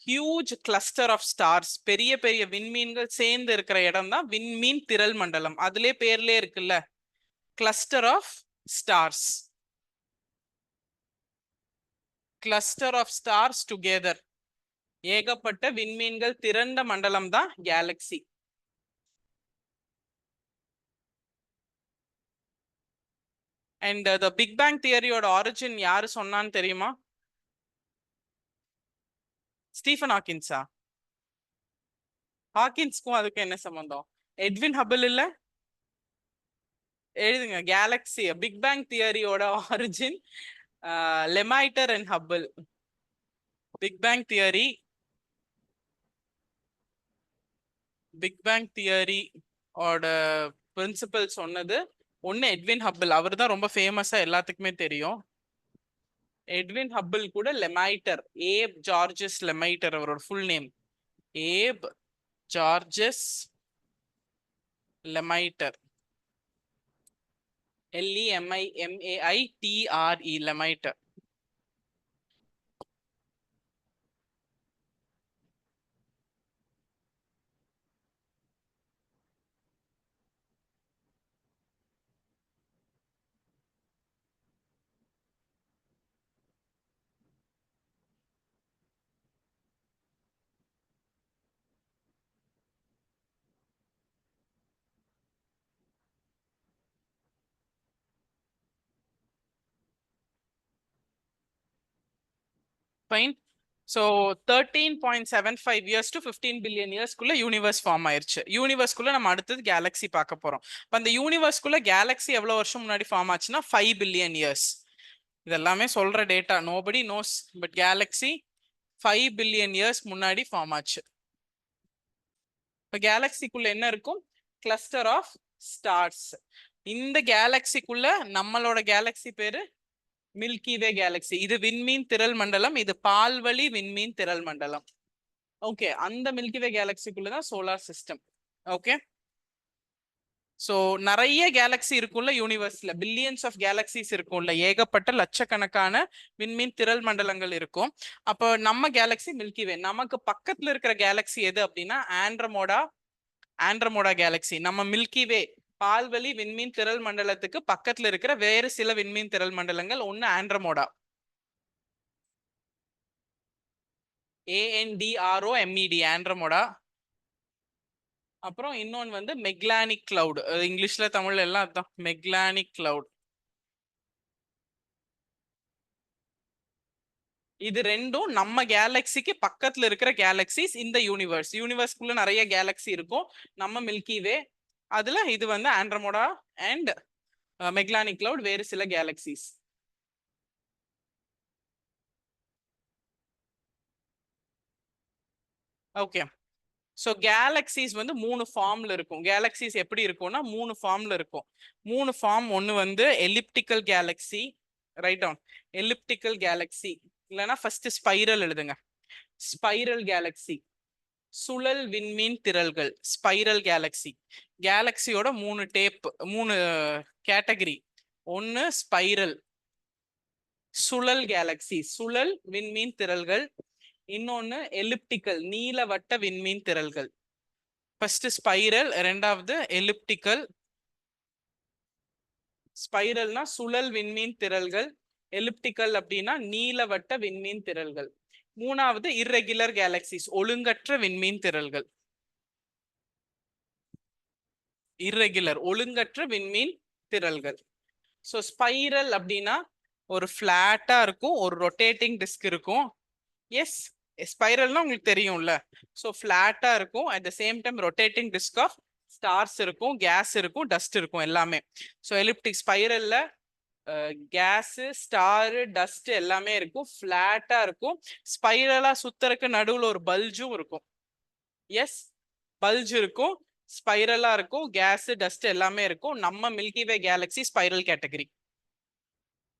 ஹியூஜ் கிளஸ்டர் ஆஃப் ஸ்டார்ஸ். பெரிய பெரிய விண்மீன்கள் சேர்ந்து இருக்கிற இடம் தான் விண்மீன் திரள் மண்டலம். அதுலயே பேர்லயே இருக்குல்ல, cluster of stars. Cluster of stars together, ஏகப்பட்ட விண்மீன்கள் திரண்ட மண்டலம் தான் galaxy. And the big bang தியரியோட ஆரிஜின் யாரு சொன்னான்னு தெரியுமா? ஸ்டீஃபன் ஹாக்கின்ஸா? ஹாக்கின்ஸ்க்கும் அதுக்கு என்ன சம்பந்தம்? எட்வின் ஹபிள் இல்ல? எழுதுங்க. கேலக்சி பிக் பேங் தியரியோட origin Lemaitre and Hubble. Big bang theory ஓட பிரின்சிபல் சொன்னது. ஒன்னு எட்வின் ஹப்பிள், அவர் தான் ரொம்ப ஃபேமஸா எல்லாத்துக்குமே தெரியும். எட்வின் ஹப்பிள் கூட லெமைட்டர், ஏப் ஜார்ஜஸ் லெமைட்டர் அவரோட full name. Abbe Georges Lemaitre, LEMIMAITRE, Lemaitre. Fine. So 13.75 years to 15 billion இயர்ஸ்க்குள்ள யூனிவர்ஸ் ஃபார்ம் ஆயிருச்சு. யூனிவர்ஸ்க்குள்ள நம்ம அடுத்தது கேலக்ஸி பார்க்க போறோம். இப்போ அந்த யூனிவர்ஸ்க்குள்ள கேலக்ஸி எவ்வளவு வருஷம் முன்னாடி ஃபார்ம் ஆச்சுன்னா 5 பில்லியன் இயர்ஸ். இதெல்லாமே சொல்ற data, nobody knows, but galaxy 5 billion years முன்னாடி ஃபார்ம் ஆச்சு. இப்போ கேலக்சிக்குள்ள என்ன இருக்கும்? Cluster of stars. இந்த கேலக்சிக்குள்ள நம்மளோட கேலக்சி பேரு மில்கி வே கேலக்சி. இது விண்மீன் திரள் மண்டலம், இது பால்வழி விண்மீன் திரள் மண்டலம். ஓகே, அந்த மில்கி வே கேலக்சிக்குள்ளதான் சோலார் சிஸ்டம். ஓகே, சோ நிறைய கேலக்சி இருக்கும்ல யூனிவர்ஸ்ல, பில்லியன்ஸ் ஆஃப் கேலக்சிஸ் இருக்கும்ல, ஏகப்பட்ட லட்சக்கணக்கான விண்மீன் திரள் மண்டலங்கள் இருக்கும். அப்போ நம்ம கேலக்சி மில்கி வே. நமக்கு பக்கத்துல இருக்கிற கேலக்சி எது அப்படின்னா ஆண்ட்ரோமேடா கேலக்சி. நம்ம மில்கி வே பால்வழி விண்மீன் திரள் மண்டலத்துக்கு பக்கத்துல இருக்கிற வேறு சில விண்மீன் திரள் மண்டலங்கள். ஒன்னு ஆண்ட்ரோமேடா, ANDROMED, ஆண்ட்ரோமேடா. அப்புறம் இன்னொன்னு வந்து மெக்லானிக் கிளவுட், இங்கிலீஷ்ல தமிழ்ல எல்லாம் அதான் மெக்லானிக் கிளவுட். இது ரெண்டும் நம்ம கேலக்சிக்கு பக்கத்துல இருக்கிற கேலக்சிஸ். இந்த யூனிவர்ஸ்க்குள்ள நிறைய கேலக்சி இருக்கும். நம்ம மில்கி வே அதுல இது வந்து ஆண்ட்ரோமேடா அண்ட் மெக்லானிக் கிளவுட், வேறு சில கேலக்சிஸ். ஓகே, ஸோ கேலக்சிஸ் வந்து 3 ஃபார்ம்ல இருக்கும். கேலக்சிஸ் எப்படி இருக்கும்னா 3 ஃபார்ம்ல இருக்கும். 3 ஃபார்ம். ஒன்னு வந்து elliptical galaxy, write down elliptical galaxy. இல்லைன்னா ஃபர்ஸ்ட் ஸ்பைரல் எழுதுங்க. ஸ்பைரல் கேலக்சி, சுழல் விண்மீன் திரள்கள், ஸ்பைரல் கேலக்சி. கேலக்சியோட 3 கேட்டகரி. ஒன்னு ஸ்பைரல், சுழல் கேலக்சி, சுழல் விண்மீன் திரள்கள். இன்னொன்னு எலிப்டிக்கல், நீலவட்ட விண்மீன் திரள்கள். ஃபர்ஸ்ட் ஸ்பைரல், ரெண்டாவது எலிப்டிக்கல். ஸ்பைரல்னா சுழல் விண்மீன் திரள்கள், எலிப்டிக்கல் அப்படின்னா நீலவட்ட விண்மீன் திரள்கள். மூணாவது இர்ரெகுலர் கேலக்சிஸ், ஒழுங்கற்ற விண்மீன் திரள்கள். இர்ரெகுலர், ஒழுங்கற்ற விண்மீன் திரள்கள். ஸோ ஸ்பைரல் அப்படின்னா ஒரு ஃபிளாட்டா இருக்கும், ஒரு ரொட்டேட்டிங் டிஸ்க் இருக்கும். எஸ், ஸ்பைரல்னா உங்களுக்கு தெரியும்ல. ஸோ ஃபிளாட்டா இருக்கும், at the same time rotating disc of stars இருக்கும், கேஸ் இருக்கும், டஸ்ட் இருக்கும், எல்லாமே. ஸோ எலிப்டிக் ஸ்பைரல்ல கேஸ், ஸ்டார், டஸ்ட் எல்லாமே இருக்கும், ஃபிளாட்டா இருக்கும். ஸ்பைரலா சுத்தறக்கு நடுவுல ஒரு பல்ஜும் இருக்கும். எஸ், பல்ஜ் இருக்கும், ஸ்பைரலா இருக்கும், கேஸ், டஸ்ட் எல்லாமே இருக்கும். நம்ம மில்கி வே கேலக்சி ஸ்பைரல் கேட்டகரி.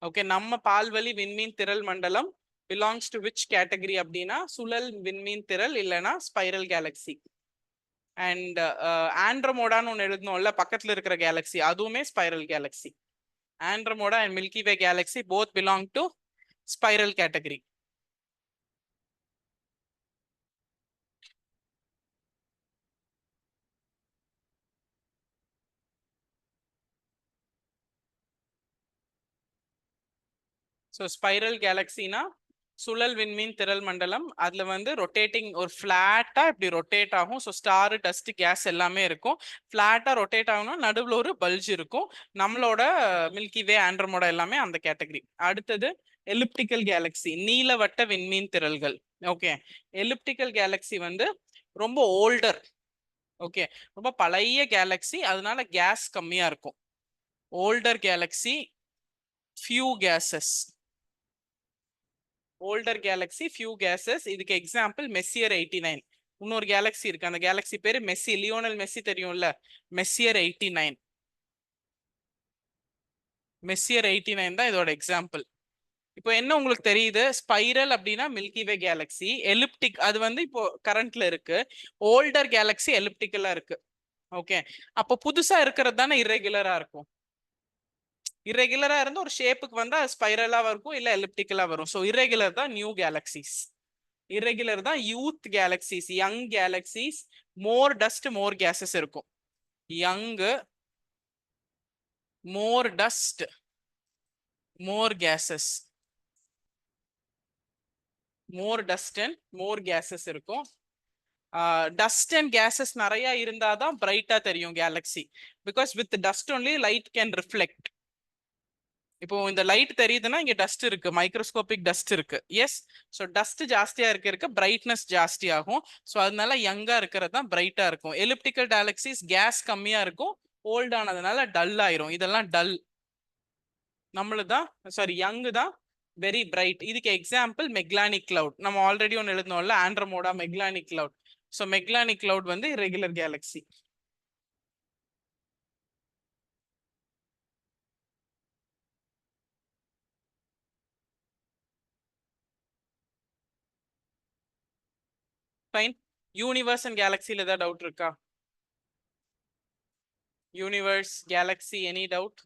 ஓகே, நம்ம பால்வழி விண்மீன் திரள் மண்டலம் பிலாங்ஸ் டு விச் கேட்டகரி அப்படின்னா சுழல் விண்மீன் திரள், இல்லைன்னா ஸ்பைரல் கேலக்சி. அண்ட் ஆண்ட்ரோமேடான்னு ஒன்று எழுதணும்ல பக்கத்துல இருக்கிற கேலக்சி, அதுவுமே spiral Galaxy. Andromeda and Milky Way galaxy both belong to spiral category. So spiral galaxy na சுழல் விண்மீன் திரள் மண்டலம். அதுல வந்து ரொட்டேட்டிங், ஒரு ஃபிளாட்டா இப்படி ரொட்டேட் ஆகும். ஸோ ஸ்டார், டஸ்ட், கேஸ் எல்லாமே இருக்கும். ஃபிளாட்டா ரொட்டேட் ஆகும்னா நடுவில் ஒரு பல்ஜ் இருக்கும். நம்மளோட மில்கி வே, ஆண்ட்ரோமேடா எல்லாமே அந்த கேட்டகரி. அடுத்தது எலிப்டிக்கல் கேலக்சி, நீலவட்ட விண்மீன் திரள்கள். ஓகே, எலிப்டிக்கல் கேலக்சி வந்து ரொம்ப ஓல்டர். ஓகே, ரொம்ப பழைய கேலக்சி, அதனால கேஸ் கம்மியா இருக்கும். Older Galaxy, few cases. Older Galaxy, few cases. இதுக்கு எக்ஸாம்பிள் மெஸ்ஸியர் 89. இன்னொரு கேலக்சி இருக்கு, அந்த கேலக்சி பேரு மெஸ்ஸி, லியோனல் மெஸ்ஸி தெரியும்ல, மெஸ்ஸியர் 89. மெஸ்ஸியர் 89 தான் இதோட எக்ஸாம்பிள். இப்போ என்ன உங்களுக்கு தெரியுது, ஸ்பைரல் அப்படின்னா மில்கி வே கேலக்ஸி, எலிப்டிக் அது வந்து இப்போ கரண்ட்ல இருக்கு, ஓல்டர் கேலக்ஸி எலிப்டிக்கலா இருக்கு. ஓகே, அப்போ புதுசா இருக்கிறது தானே இர்ரெகுலரா இருக்கும். இர்ரெகுலரா இருந்து ஒரு ஷேப்புக்கு வந்தா ஸ்பைரலா இருக்கும், இல்ல எலிப்டிக்கலா வரும். ஸோ இர்ரெகுலர் தான் நியூ கேலக்சிஸ், இர்ரெகுலர் தான் யூத் கேலக்சிஸ், யங் கேலக்சிஸ், மோர் டஸ்ட் மோர் கேசஸ் இருக்கும். Young, more dust more cases, more dust and more cases இருக்கும். டஸ்ட் அண்ட் கேசஸ் நிறைய இருந்தாதான் பிரைட்டா தெரியும் Galaxy. Because with dust only light can reflect. இப்போ இந்த லைட் தெரியுதுன்னா இங்க டஸ்ட் இருக்கு, மைக்ரோஸ்கோபிக் டஸ்ட் இருக்கு. எஸ், ஸோ டஸ்ட் ஜாஸ்தியா இருக்க பிரைட்னஸ் ஜாஸ்தி ஆகும். ஸோ அதனால யங்கா இருக்கிறது தான் பிரைட்டா இருக்கும். எலிப்டிக்கல் கேலக்சிஸ் கேஸ் கம்மியா இருக்கும், ஓல்ட் ஆனதுனால டல் ஆயிரும். இதெல்லாம் டல். நம்மளுதான் சாரி யங் தான் வெரி பிரைட். இதுக்கு எக்ஸாம்பிள் மெக்லானிக் கிளவுட். நம்ம ஆல்ரெடி ஒன்று எழுதணும்ல, Andromeda Magellanic cloud. So Magellanic cloud வந்து regular galaxy. Fine. Universe and கேலக்சியில் ஏதாவது டவுட் இருக்கா? Universe, galaxy, any doubt?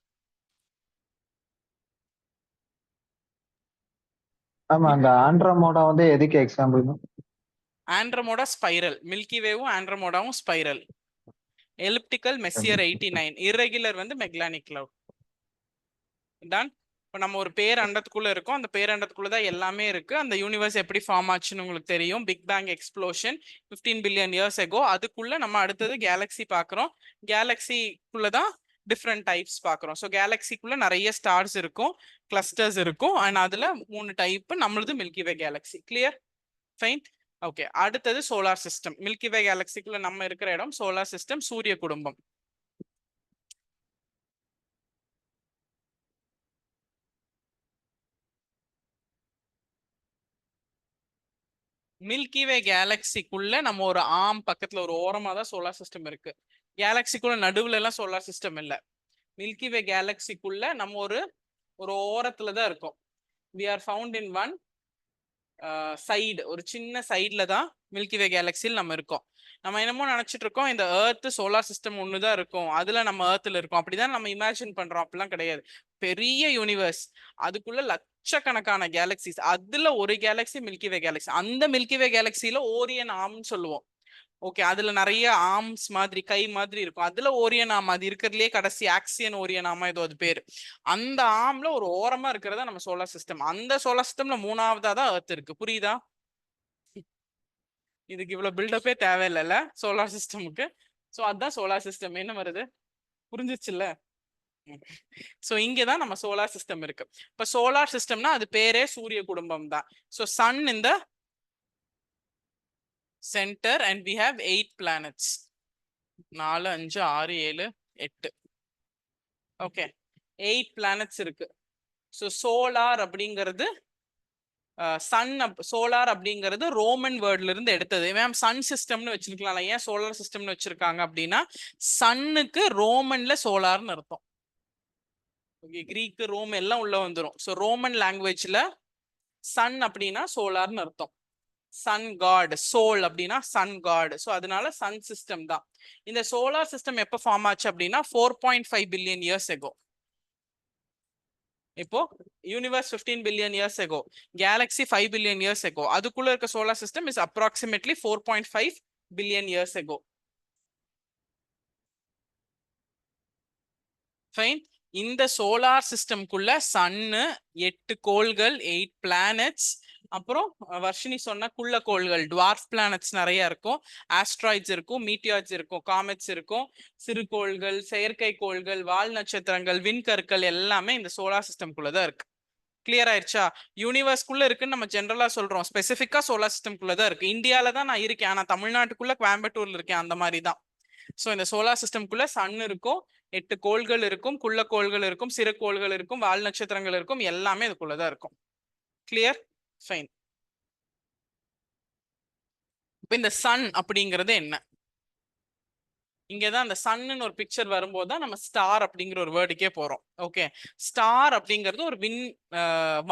ஆமா, அந்த ஆண்ட்ரோமோடா வந்து எதுக்கு எக்ஸாம்பிள்? ஆண்ட்ரோமோடா ஸ்பைரல், மில்கி வேவும் ஆண்ட்ரோமோடாவும் ஸ்பைரல். எலிப்டிக்கல் மெஸ்ஸியர் 89, இர்ரெகுலர் வந்து மெக்லானிக் கிளவுட். டன். இப்போ நம்ம ஒரு பேரண்டத்துக்குள்ள இருக்கோம், அந்த பேரண்டத்துக்குள்ள தான் எல்லாமே இருக்கு. அந்த யூனிவர்ஸ் எப்படி ஃபார்ம் ஆச்சுன்னு உங்களுக்கு தெரியும், big bang explosion 15 billion years ago. அதுக்குள்ள நம்ம அடுத்தது கேலக்ஸி பார்க்குறோம். கேலக்ஸிக்குள்ள தான் டிஃப்ரெண்ட் டைப்ஸ் பார்க்குறோம். ஸோ கேலக்ஸிக்குள்ள நிறைய ஸ்டார்ஸ் இருக்கும், கிளஸ்டர்ஸ் இருக்கும், அண்ட் அதுல 3 டைப். நம்மளது மில்கி வே கேலக்ஸி. கிளியர்? ஃபைன். ஓகே, அடுத்தது சோலார் சிஸ்டம். மில்கி வே கேலக்சிக்குள்ள நம்ம இருக்கிற இடம் சோலார் சிஸ்டம், சூரிய குடும்பம். மில்கி வே கேலக்சிக்குள்ள நம்ம ஒரு பக்கத்துல ஒரு ஓரமா தான் சோலார் சிஸ்டம் இருக்கு. கேலக்சிக்குள்ள நடுவுல எல்லாம் சோலார் சிஸ்டம் இல்ல. மில்கி வே கேலக்சிக்குள்ள நம்ம ஒரு ஓரத்துல தான் இருக்கோம். We are found in one side, ஒரு சின்ன சைட்ல தான் மில்கி வே கேலக்சியில் நம்ம இருக்கோம். நம்ம என்னமோ நினைச்சிட்டு இருக்கோம் இந்த எர்த் சோலார் சிஸ்டம் ஒண்ணுதான் இருக்கும், அதுல நம்ம எர்த்ல இருக்கோம், அப்படிதான் நம்ம இமேஜின் பண்றோம். அப்படிலாம் கிடையாது. பெரிய யூனிவர்ஸ், அதுக்குள்ள லட்சக்கணக்கான கேலக்சிஸ், அதுல ஒரு கேலக்சி மில்கி வே கேலக்சி. அந்த மில்கி வே கேலக்சியில ஓரியன் ஆம்னு சொல்லுவோம். ஓகே, அதுல நிறைய ஆர்ம்ஸ் மாதிரி, கை மாதிரி இருக்கும். அதுல ஓரியன் ஆம், அது இருக்கிறதுலே கடைசி ஆக்சியன் ஓரியன் ஆமா ஏதோ அது பேரு. அந்த ஆம்ல ஒரு ஓரமா இருக்கிறதா நம்ம சோலார் சிஸ்டம். அந்த சோலார் சிஸ்டம்ல 3ஆவதா தான் எர்த் இருக்கு. புரியுதா? இதுக்கு இவ்வளவு பில்டப்பே தேவையில்லைல்ல சோலார் சிஸ்டமுக்கு. ஸோ அதுதான் சோலார் சிஸ்டம். என்ன வருது? புரிஞ்சிச்சுல்ல? ஸோ இங்கதான் நம்ம சோலார் சிஸ்டம் இருக்கு. இப்ப சோலார் சிஸ்டம்னா அது பேரே சூரிய குடும்பம் தான். ஸோ சன் இந்த center and we have 8 planets. 4 5 6 7 8. Okay, 8 planets இருக்கு. ஸோ சோலார் அப்படிங்கிறது சன், சோலார் அப்படிங்கிறது ரோமன் வேர்ட்ல இருந்து எடுத்தது. மேம் சன் சிஸ்டம்னு வச்சிருக்கலாம், ஏன் சோலார் சிஸ்டம்னு வச்சிருக்காங்க அப்படின்னா சன்னுக்கு ரோமன்ல சோலார்னு அர்த்தம். ஓகே, கிரீக் ரோம் எல்லாம் உள்ள வந்துடும். ஸோ ரோமன் லாங்குவேஜ்ல சன் அப்படின்னா சோலார்னு அர்த்தம். சன் காட், சோல் அப்படின்னா சன் காட். ஸோ அதனால சன் சிஸ்டம் தான். இந்த சோலார் சிஸ்டம் எப்போ ஃபார்ம் ஆச்சு அப்படின்னா 4.5 பில்லியன் இயர்ஸ் எகோ. இப்போ universe 15 billion years echo, Galaxy 5 billion years ago, அதுக்குள்ள இருக்க solar system is approximately 4.5 billion years echo. Fine. இந்த சோலார் சிஸ்டம்குள்ள சன்னு, 8 கோள்கள், 8 பிளானட்ஸ், அப்புறம் வர்ஷினி சொன்ன குள்ள கோள்கள், டுவார்ஃப் பிளானட்ஸ் நிறைய இருக்கும், ஆஸ்ட்ராய்ட்ஸ் இருக்கும், மீட்டியாய்ட்ஸ் இருக்கும், காமெட்ஸ் இருக்கும், சிறு கோள்கள், செயற்கை கோள்கள், வால் நட்சத்திரங்கள், விண்கற்கள் எல்லாமே இந்த சோலார் சிஸ்டம்குள்ளதான் இருக்கு. கிளியர் ஆயிடுச்சா? யூனிவர்ஸ்குள்ள இருக்குன்னு நம்ம ஜென்ரலா சொல்றோம், ஸ்பெசிஃபிக்கா சோலார் சிஸ்டம்குள்ளதான் இருக்கு. இந்தியால தான் நான் இருக்கேன், ஆனா தமிழ்நாட்டுக்குள்ள கோயம்புத்தூர்ல இருக்கேன், அந்த மாதிரி தான். ஸோ இந்த சோலார் சிஸ்டம்குள்ள சன் இருக்கும், 8 கோள்கள் இருக்கும், குள்ள கோள்கள் இருக்கும், சிறு கோள்கள் இருக்கும், வால் நட்சத்திரங்கள் இருக்கும், எல்லாமே இதுக்குள்ளதான் இருக்கும். கிளியர்? ஃபைன். இப்ப இந்த சன் அப்படிங்கிறது என்ன? இங்கதான் அந்த சன்னு ஒரு பிக்சர் வரும்போது தான் நம்ம ஸ்டார் அப்படிங்கிற ஒரு வேர்டுக்கே போறோம். ஓகே, ஸ்டார் அப்படிங்கிறது ஒரு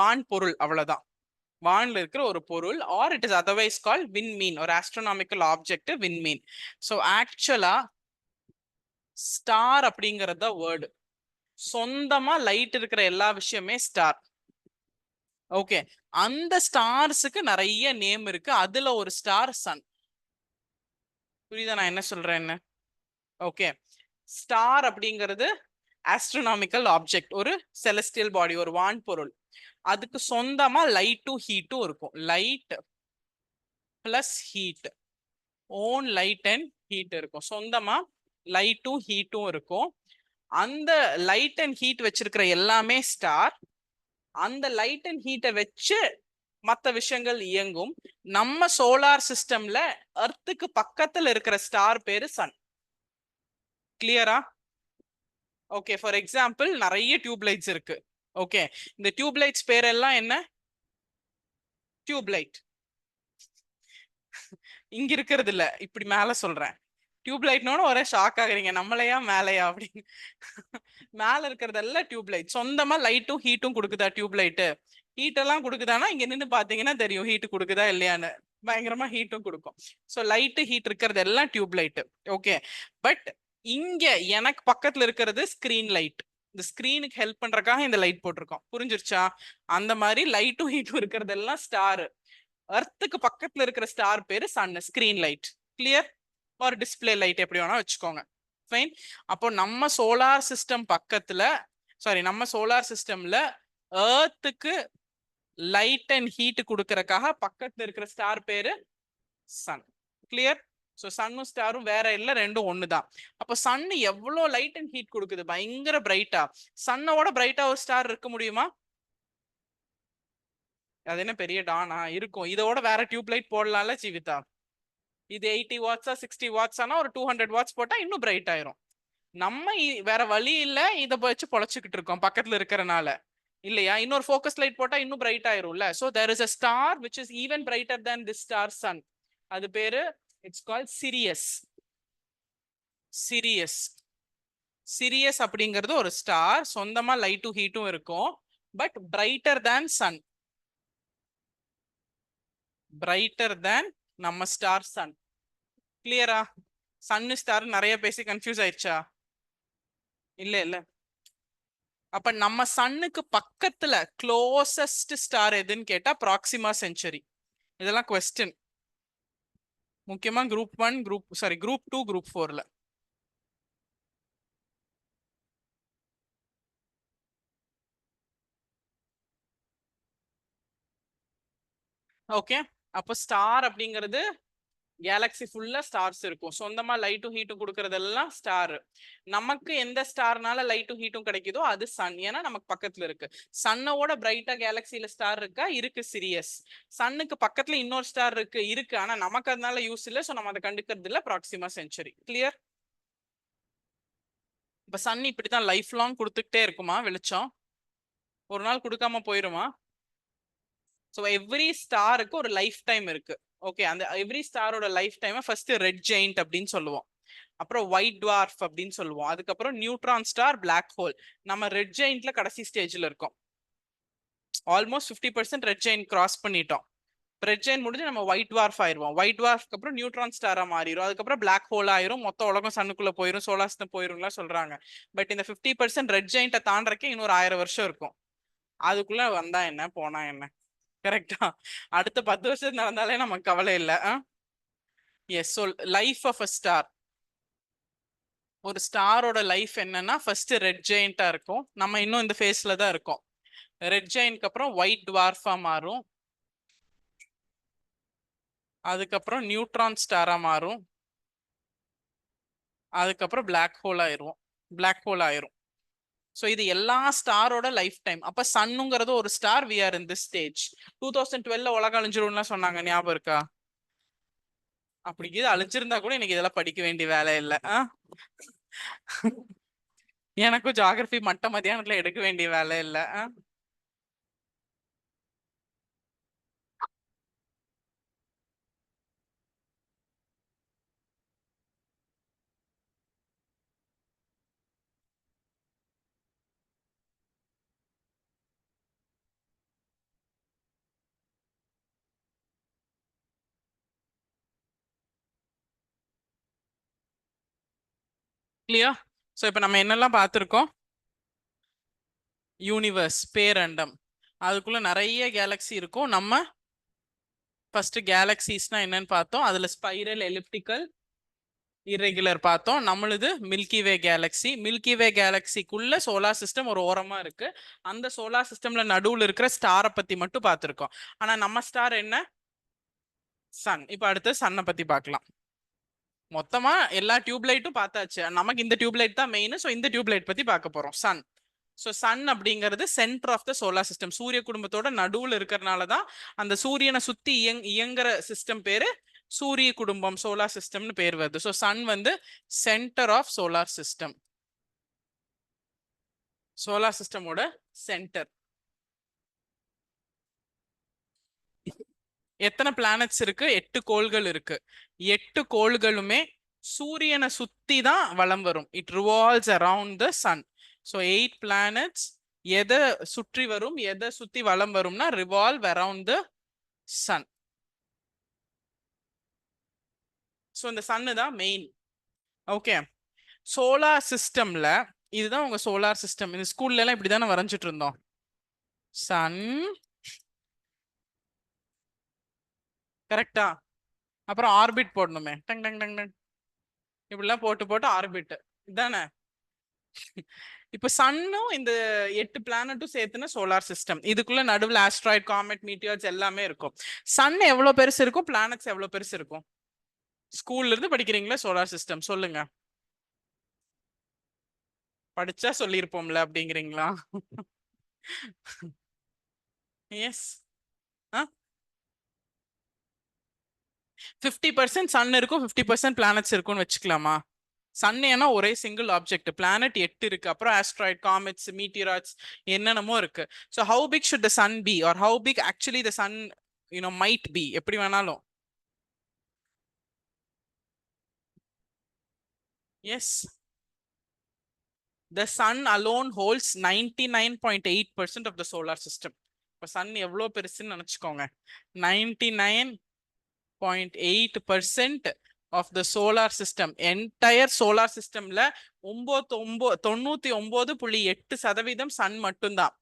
வான் பொருள், அவ்வளவுதான். வான்ல இருக்கிற ஒரு பொருள், ஆர் இட் இஸ் அதர்வைஸ் கால் விண்மீன், ஒரு ஆஸ்ட்ரோனாமிக்கல் ஆப்ஜெக்ட் விண்மீன். ஸோ ஆக்சுவலா ஸ்டார் அப்படிங்கறது வேர்டு. சொந்தமா லைட் இருக்கிற எல்லா விஷயமே ஸ்டார். ஓகே, அந்த ஸ்டார்ஸுக்கு நிறைய நேம் இருக்கு. அதுல ஒரு ஸ்டார் சன். புரியுதா நான் என்ன சொல்றேன்னு? ஓகே, ஸ்டார் அப்படிங்கிறது ஆஸ்ட்ரோனாமிக்கல் ஆப்ஜெக்ட், ஒரு செலஸ்டியல் பாடி, ஒரு வான் பொருள். அதுக்கு சொந்தமா லைட்டும் ஹீட்டும் இருக்கும். Light plus heat, own light and heat இருக்கும். சொந்தமா லைட்டும் ஹீட்டும் இருக்கும். அந்த லைட் அண்ட் ஹீட் வச்சிருக்கிற எல்லாமே ஸ்டார். அந்த லைட் அண்ட் ஹீட்டை வச்சு மற்ற விஷயங்கள் இயங்கும். நம்ம சோலார் சிஸ்டம்ல எர்த்துக்கு பக்கத்துல இருக்கிற ஸ்டார் பேரு சன். கிளியரா? ஓகே, ஃபார் எக்ஸாம்பிள் நிறைய டியூப் லைட்ஸ் இருக்கு. ஓகே, இந்த டியூப் லைட்ஸ் பேரெல்லாம் என்ன? Tube light. இங்க இருக்கிறது இல்ல, இப்படி மேல சொல்றேன். டியூப் லைட்னோட ஒரே ஷாக் ஆகுறீங்க, நம்மளையா மேலையா அப்படின்னு. மேல இருக்கிறதெல்லாம் டியூப் லைட். சொந்தமா லைட்டும் ஹீட்டும் கொடுக்குதா டியூப் லைட்டு? ஹீட் எல்லாம் கொடுக்குதானா? இங்க நின்று பாத்தீங்கன்னா தெரியும் ஹீட் கொடுக்குதா இல்லையான்னு. பயங்கரமா ஹீட்டும் கொடுக்கும். ஸோ லைட்டு ஹீட் இருக்கிறது எல்லாம் டியூப் லைட்டு. ஓகே, பட் இங்க எனக்கு பக்கத்துல இருக்கிறது ஸ்கிரீன் லைட். இந்த ஸ்கிரீனுக்கு ஹெல்ப் பண்றதுக்காக இந்த லைட் போட்டிருக்கோம். புரிஞ்சிருச்சா? அந்த மாதிரி லைட்டும் ஹீட்டும் இருக்கிறது எல்லாம் ஸ்டார். எர்த்துக்கு பக்கத்துல இருக்கிற ஸ்டார் பேரு சன், ஸ்கிரீன் லைட். கிளியர்? ஒரு டிஸ்பிளே லைட் எப்படி வேணா வச்சுக்கோங்க. ஃபைன். அப்போ நம்ம சோலார் சிஸ்டம் பக்கத்துல, நம்ம சோலார் சிஸ்டம்ல எர்த்துக்கு லைட் அண்ட் ஹீட் கொடுக்கறதுக்காக பக்கத்துல இருக்கிற ஸ்டார் பேரு சன். கிளியர்? ஸோ சன்னும் ஸ்டாரும் வேற இல்லை, ரெண்டும் ஒண்ணுதான். அப்போ சன் எவ்வளோ லைட் அண்ட் ஹீட் கொடுக்குது, பயங்கர பிரைட்டா. சன்னோட பிரைட்டா ஒரு ஸ்டார் இருக்க முடியுமா? அது என்ன பெரிய டானா இருக்கும்? இதோட வேற டியூப் லைட் போடலாம்ல ஜீவிதா. இது 80 வாட்ஸா 60 வாட்ஸானா ஒரு 200 வாட்ஸ் போட்டா இன்னும் பிரைட் ஆயிரும். நம்ம வேற வழி இல்ல, இதை வச்சு பொழைச்சிக்கிட்டு இருக்கோம் பக்கத்துல இருக்கிறனால, இல்லையா? இன்னொரு ஃபோக்கஸ் லைட் போட்டா இன்னும் பிரைட் ஆயிரும்ல. So there is a star which is even brighter than this star sun. அது பேரு it's called Sirius. Sirius Sirius அப்படிங்கிறது ஒரு ஸ்டார். சொந்தமா லைட்டும் ஹீட்டும் இருக்கும், but brighter than sun. Brighter than நம்ம ஸ்டார் சன். கிளியரா? சன்னு ஸ்டார் நிறைய பேசி கன்ஃபியூஸ் ஆயிடுச்சா? இல்ல இல்ல. அப்ப நம்ம சன்னுக்கு பக்கத்துல க்ளோசஸ்ட் ஸ்டார் எதுன்னு கேட்டா ப்ராக்சிமா சென்ச்சுரி. இதெல்லாம் கொஸ்டின் முக்கியமா குரூப் 1, குரூப் 2, குரூப் 4ல. ஓகே, அப்போ ஸ்டார் அப்படிங்கிறது கேலக்சி ஃபுல்லா ஸ்டார்ஸ் இருக்கும். சொந்தமா லைட்டும் ஹீட்டும் கொடுக்கறதெல்லாம் ஸ்டார். நமக்கு எந்த ஸ்டார்னால லைட்டும் ஹீட்டும் கிடைக்குதோ அது சன், ஏன்னா நமக்கு பக்கத்துல இருக்கு. சன்னோட பிரைட்டா கேலக்சியில ஸ்டார் இருக்கா? இருக்கு, சிரியஸ். சன்னுக்கு பக்கத்துல இன்னொரு ஸ்டார் இருக்கு, ஆனா நமக்கு அதனால யூஸ் இல்லை. ஸோ நம்ம அதை கண்டுக்கிறது இல்லை, ப்ராக்சிமா சென்ச்சுரி. கிளியர்? இப்ப சன் இப்படித்தான் லைஃப் லாங் கொடுத்துக்கிட்டே இருக்குமா வெளிச்சம்? ஒரு நாள் கொடுக்காம போயிருமா? ஸோ எவ்ரி ஸ்டாருக்கு ஒரு லைஃப் டைம் இருக்கு. ஓகே, அந்த எவ்ரி ஸ்டாரோட லைஃப் டைமை ஃபர்ஸ்ட் ரெட் ஜெயிண்ட் அப்படின்னு சொல்லுவோம், அப்புறம் ஒயிட் டுவார்ஃப் அப்படின்னு சொல்லுவோம், அதுக்கப்புறம் நியூட்ரான் ஸ்டார், பிளாக் ஹோல். நம்ம ரெட் ஜெயிண்ட்ல கடைசி ஸ்டேஜ்ல இருக்கோம். ஆல்மோஸ்ட் 50% ரெட் ஜெயிண்ட் கிராஸ் பண்ணிட்டோம். ரெட் ஜெயிண்ட் முடிஞ்சு நம்ம ஒயிட் டுவார்ஃப் ஆயிருவோம். ஒயிட் டுவார்ஃப்க்கு அப்புறம் நியூட்ரான் ஸ்டாரா மாறிடும். அதுக்கப்புறம் பிளாக் ஹோல் ஆயிரும். மொத்த உலகம் சன்னுக்குள்ள போயிரும், சோலார் சிஸ்டம் போயிரும்லாம் சொல்றாங்க. பட் இந்த 50% ரெட் ஜெயிண்ட்டை தாண்டறக்கே இன்னொரு 1000 வருஷம் இருக்கும். அதுக்குள்ள வந்தா என்ன போனா என்ன? கரெக்டா? அடுத்த 10 வருஷம் நடந்தாலே நமக்கு கவலை இல்லை. Yes. So life of a star, ஒரு ஸ்டாரோட லைஃப் என்னன்னா ஃபர்ஸ்ட் ரெட் ஜெயிண்டா இருக்கும். நம்ம இன்னும் இந்த ஃபேஸ்ல தான் இருக்கோம். ரெட் ஜெயின்ட்க்கு அப்புறம் ஒயிட் டுவார்ஃபா மாறும், அதுக்கப்புறம் நியூட்ரான் ஸ்டாரா மாறும், அதுக்கப்புறம் பிளாக் ஹோல் ஆயிரும். ஸோ இது எல்லா ஸ்டாரோட லைஃப் டைம். அப்ப சன்னுங்கிறது ஒரு star. We are in this stage. 2012 உலகம் அழிஞ்சிரும்லாம் சொன்னாங்க, ஞாபகம் இருக்கா? அப்படி இது அழிஞ்சிருந்தா கூட இன்னைக்கு இதெல்லாம் படிக்க வேண்டிய வேலை இல்லை. எனக்கும் ஜியாகிரபி மட்ட மத்தியானத்துல எடுக்க வேண்டிய வேலை இல்லை. கிளியர்? ஸோ இப்போ நம்ம என்னெல்லாம் பார்த்துருக்கோம்? யூனிவர்ஸ், பேரண்டம், அதுக்குள்ள நிறைய கேலக்ஸி இருக்கும். நம்ம ஃபர்ஸ்ட் கேலக்சிஸ்னா என்னன்னு பார்த்தோம். அதுல ஸ்பைரல், எலிப்டிக்கல், இரெகுலர் பார்த்தோம். நம்மளுது மில்கி வே கேலக்ஸி. மில்கி வே கேலக்சிக்குள்ள சோலார் சிஸ்டம் ஒரு ஓரமா இருக்கு. அந்த சோலார் சிஸ்டம்ல நடுவுல இருக்கிற ஸ்டாரை பத்தி மட்டும் பார்த்துருக்கோம். ஆனா நம்ம ஸ்டார் என்ன? சன். இப்போ அடுத்து சன்னை பத்தி பார்க்கலாம். மொத்தமா எல்லா டியூப்லைட்டும் பார்த்தாச்சு. நமக்கு இந்த டியூப்லைட் தான் மெயின். ஸோ இந்த டியூப்லைட் பத்தி பார்க்க போறோம். சன். ஸோ சன் அப்படிங்கிறது center of the solar system. சூரிய குடும்பத்தோட நடுவுல இருக்கிறனால தான் அந்த சூரியனை சுத்தி இயங்குற சிஸ்டம் பேரு சூரிய குடும்பம், சோலார் சிஸ்டம்னு பேர் வருது. ஸோ சன் வந்து centre of solar system, solar சிஸ்டமோட சென்டர். எத்தனை பிளானட்ஸ் இருக்கு? 8 கோள்கள் இருக்கு. 8 கோள்களுமே சூரியனை சுத்தி தான் வலம் வரும். It revolves around the sun. So 8 planets எதை சுற்றி வரும், எதை சுத்தி வலம் வரும்னா revolve around the sun. So இந்த சன்னு தான் மெயின். ஓகே, சோலார் சிஸ்டம்ல இதுதான் உங்க சோலார் சிஸ்டம். இந்த ஸ்கூல்ல எல்லாம் இப்படிதானே வரைஞ்சிட்டு இருந்தோம். சன், கரெக்டா? அப்புறம் ஆர்பிட் போடணுமே, டங் டங் டங் டங், இப்படிலாம் போட்டு போட்டு ஆர்பிட் இதானே. இப்ப சன்னும் இந்த 8 பிளானட்டும் சேர்த்துன சோலார் சிஸ்டம். இதுக்குள்ள நடுவில் ஆஸ்ட்ராய்ட், காமெட், மீட்டியர்ஸ் எல்லாமே இருக்கும். சன் எவ்வளவு பெருசு இருக்கும், பிளானட்ஸ் எவ்வளவு பெருசு இருக்கும்? ஸ்கூல்ல இருந்து படிக்கிறீங்களா சோலார் சிஸ்டம்? சொல்லுங்க. படிச்சா சொல்லியிருப்போம்ல அப்படிங்கிறீங்களா? எஸ். 50% சன் இருக்கும், 50% பிளானட்ஸ் இருக்கும்னு வச்சுக்கலாமா? சன் ஏன்னா ஒரே சிங்கிள் ஆப்ஜெக்ட். பிளானட் 8 இருக்கு. அப்புறம் ஆஸ்ட்ராய்ட், காமெட்ஸ், மீட்டியராய்ட்ஸ் என்னென்னமோ இருக்கு. So how big should the sun be, or how big actually the sun might be, எப்படி வேணாலும். Yes, the sun alone holds 99.8% of the solar system. இப்போ Sun எவ்வளோ பெருசுன்னு நினச்சிக்கோங்க. 99.8% of the solar system, entire solar systemல 99.8% sun மட்டும்தான்.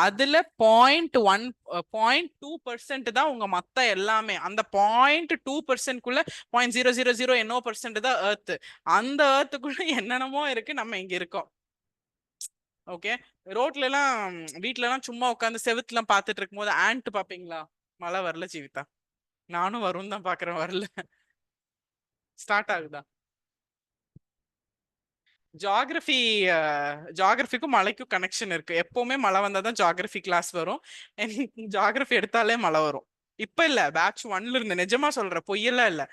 அதுல 0.2% தான் உங்க மத்த எல்லாமே. அந்த 0.2%குள்ள 0.000 என்னோ % தான் எர்த். அந்த எர்த்துக்குள்ள என்னென்னமோ இருக்கு, நம்ம இங்க இருக்கோம். ஓகே, ரோட்ல எல்லாம் வீட்ல எல்லாம் சும்மா உட்காந்து செவுத்துலாம் பார்த்துட்டு இருக்கும் போது ஆண்ட் பாப்பீங்களா? மழை வரல ஜீவிதா, நானும் வரும் தான் பாக்குறேன், வரல. ஸ்டார்ட் ஆகுதா? ஜியாகிரபிக்கும் மழைக்கும் கனெக்ஷன் இருக்கு. எப்பவுமே மழை வந்தாதான் ஜியாகிரபி கிளாஸ் வரும். ஜியாகிரபி எடுத்தாலே மழை வரும். இப்ப இல்ல, பேட்ச் 1ல இருந்து, நிஜமா சொல்றேன், பொய்யெல்லாம் இல்ல.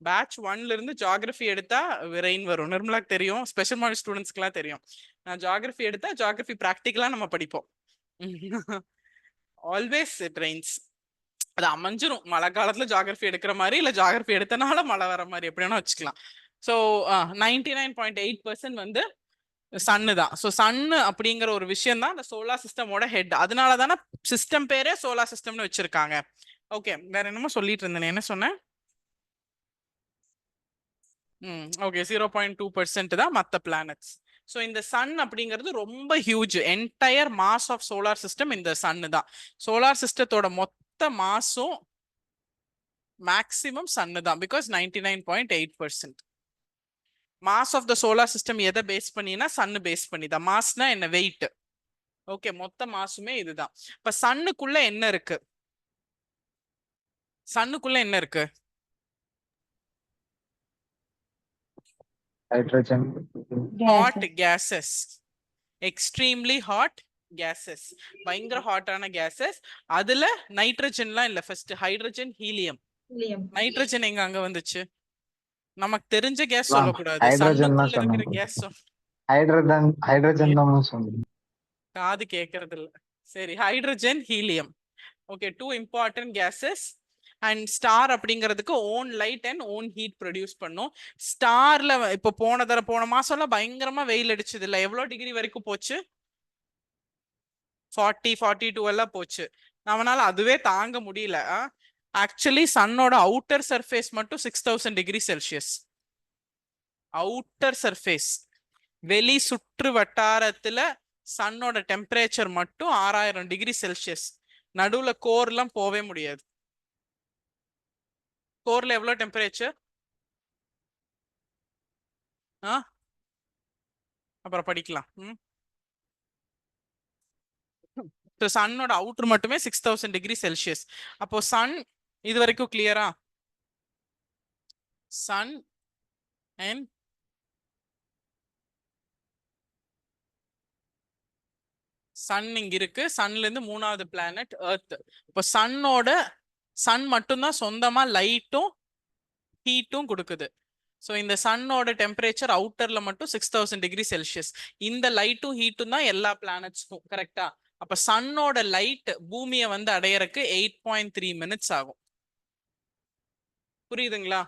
பேட்ச் 1ல இருந்து ஜியாகிரபி எடுத்தா ரெயின் வரும். நிர்மலாக்கு தெரியும், ஸ்பெஷல் மாடல் ஸ்டூடெண்ட்ஸ்க்குலாம் தெரியும். நான் ஜியாகிரபி எடுத்தா ஜியாகிரபி பிராக்டிக்கலா நம்ம படிப்போம். Always it Reigns. அது அமைஞ்சிரும். மழை காலத்துல ஜியாகிரபி எடுக்கிற மாதிரி, இல்ல ஜியாகிரபி எடுத்தனால மழை வர மாதிரி, எப்படி வேணா வச்சுக்கலாம். ஸோ 99.8% வந்து சன்னு தான். ஸோ சன்னு அப்படிங்கிற ஒரு விஷயம் தான் இந்த சோலார் சிஸ்டமோட ஹெட். அதனால தானே சிஸ்டம் பேரே சோலார் சிஸ்டம்னு வச்சிருக்காங்க. ஓகே, வேற என்னமோ சொல்லிட்டு இருந்தேன், என்ன சொன்னேன்? ஓகே, 0.2% தான் மற்ற பிளானட்ஸ். ஸோ இந்த சன் அப்படிங்கிறது ரொம்ப huge. Entire mass of solar system இந்த சன்னு தான். சோலார் சிஸ்டத்தோட மொத்த மாஸும் மேக்சிமம் சன்னு தான். Because 99.8%. Mass of the solar system எதை பேஸ் பண்ணினா சன்னு பேஸ் பண்ணி தான். மாஸ்னா என்ன? வெயிட். ஓகே, மொத்த மாசுமே இதுதான். இப்ப சன்னுக்குள்ள என்ன இருக்கு? சன்னுக்குள்ள என்ன இருக்கு? Hydrogen, hot cases, extremely hot cases, பயங்கர ஹாட்டான கேசஸ். அதுல நைட்ரஜன்லாம் இல்ல. First hydrogen, helium. நைட்ரஜன் எங்க அங்க வந்துச்சு? நமக்கு தெரிஞ்ச கேஸ் சொல்லக்கூடாது. ஹைட்ரஜன் தான் சன்னுக்குள்ள இருக்கிற சொன்னேன். கேஸ் ஹைட்ரஜன் தான் சொன்னேன். காது கேட்கறது இல்ல. சரி, hydrogen, helium. Okay, 2 important gases. And star அப்படிங்கிறதுக்கு own light and own heat produce பண்ணும். ஸ்டார்ல இப்போ போன மாசம்லாம் பயங்கரமா வெயில் அடிச்சது இல்ல? எவ்வளவு டிகிரி வரைக்கும் போச்சு? 40, 42 எல்லாம் போச்சு. நம்மளால அதுவே தாங்க முடியல. ஆக்சுவலி சன்னோட அவுட்டர் சர்ஃபேஸ் மட்டும் 6000 டிகிரி செல்சியஸ். அவுட்டர் சர்ஃபேஸ் வெளி சுற்று வட்டாரத்துல சன்னோட டெம்பரேச்சர் மட்டும் 6000 டிகிரி செல்சியஸ். நடுவுல கோர்லாம் போவே முடியாது. கோர்ல எவ்வளவு டெம்பரேச்சர்? அப்புறம் படிக்கலாம். சன்னோட அவுட்டர் மட்டுமே 6000 டிகிரி செல்சியஸ். அப்போ சன் இது வரைக்கும் கிளியரா? சன் அண்ட் சன் இங்க இருக்கு. சன்ல இருந்து மூணாவது பிளானட் எர்த். இப்போ சன் மட்டும்தான் சொந்தமா லைட்டும் ஹீட்டும் கொடுக்குது. ஸோ இந்த சன்னோட டெம்பரேச்சர் அவுட்டர்ல மட்டும் 6000 டிகிரி செல்சியஸ். இந்த லைட்டும் ஹீட்டும் தான் எல்லா பிளானட்ஸ்க்கும். கரெக்டா? அப்ப சன்னோட லைட் பூமியை வந்து அடையறக்கு 8.3 மினிட்ஸ் ஆகும். புரியுதுங்களா?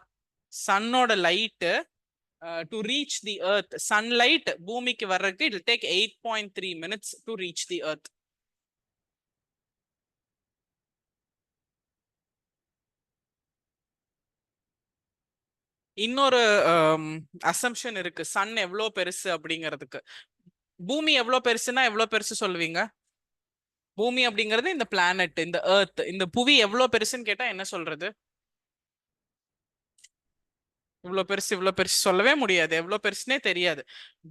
சன்னோட light to reach the earth, sunlight பூமிக்கு வர்றதுக்கு it take 8.3 minutes to reach the earth. இன்னொரு அசம்ஷன் இருக்கு சன் எவ்வளோ பெருசு அப்படிங்கிறதுக்கு. பூமி எவ்வளோ பெருசுன்னா எவ்வளோ பெருசு சொல்லுவீங்க? பூமி அப்படிங்கிறது இந்த பிளானட், இந்த எர்த், இந்த புவி எவ்வளோ பெருசுன்னு கேட்டா என்ன சொல்றது? இவ்வளோ பெருசு இவ்வளோ பெருசு சொல்லவே முடியாது. எவ்வளோ பெருசுனே தெரியாது.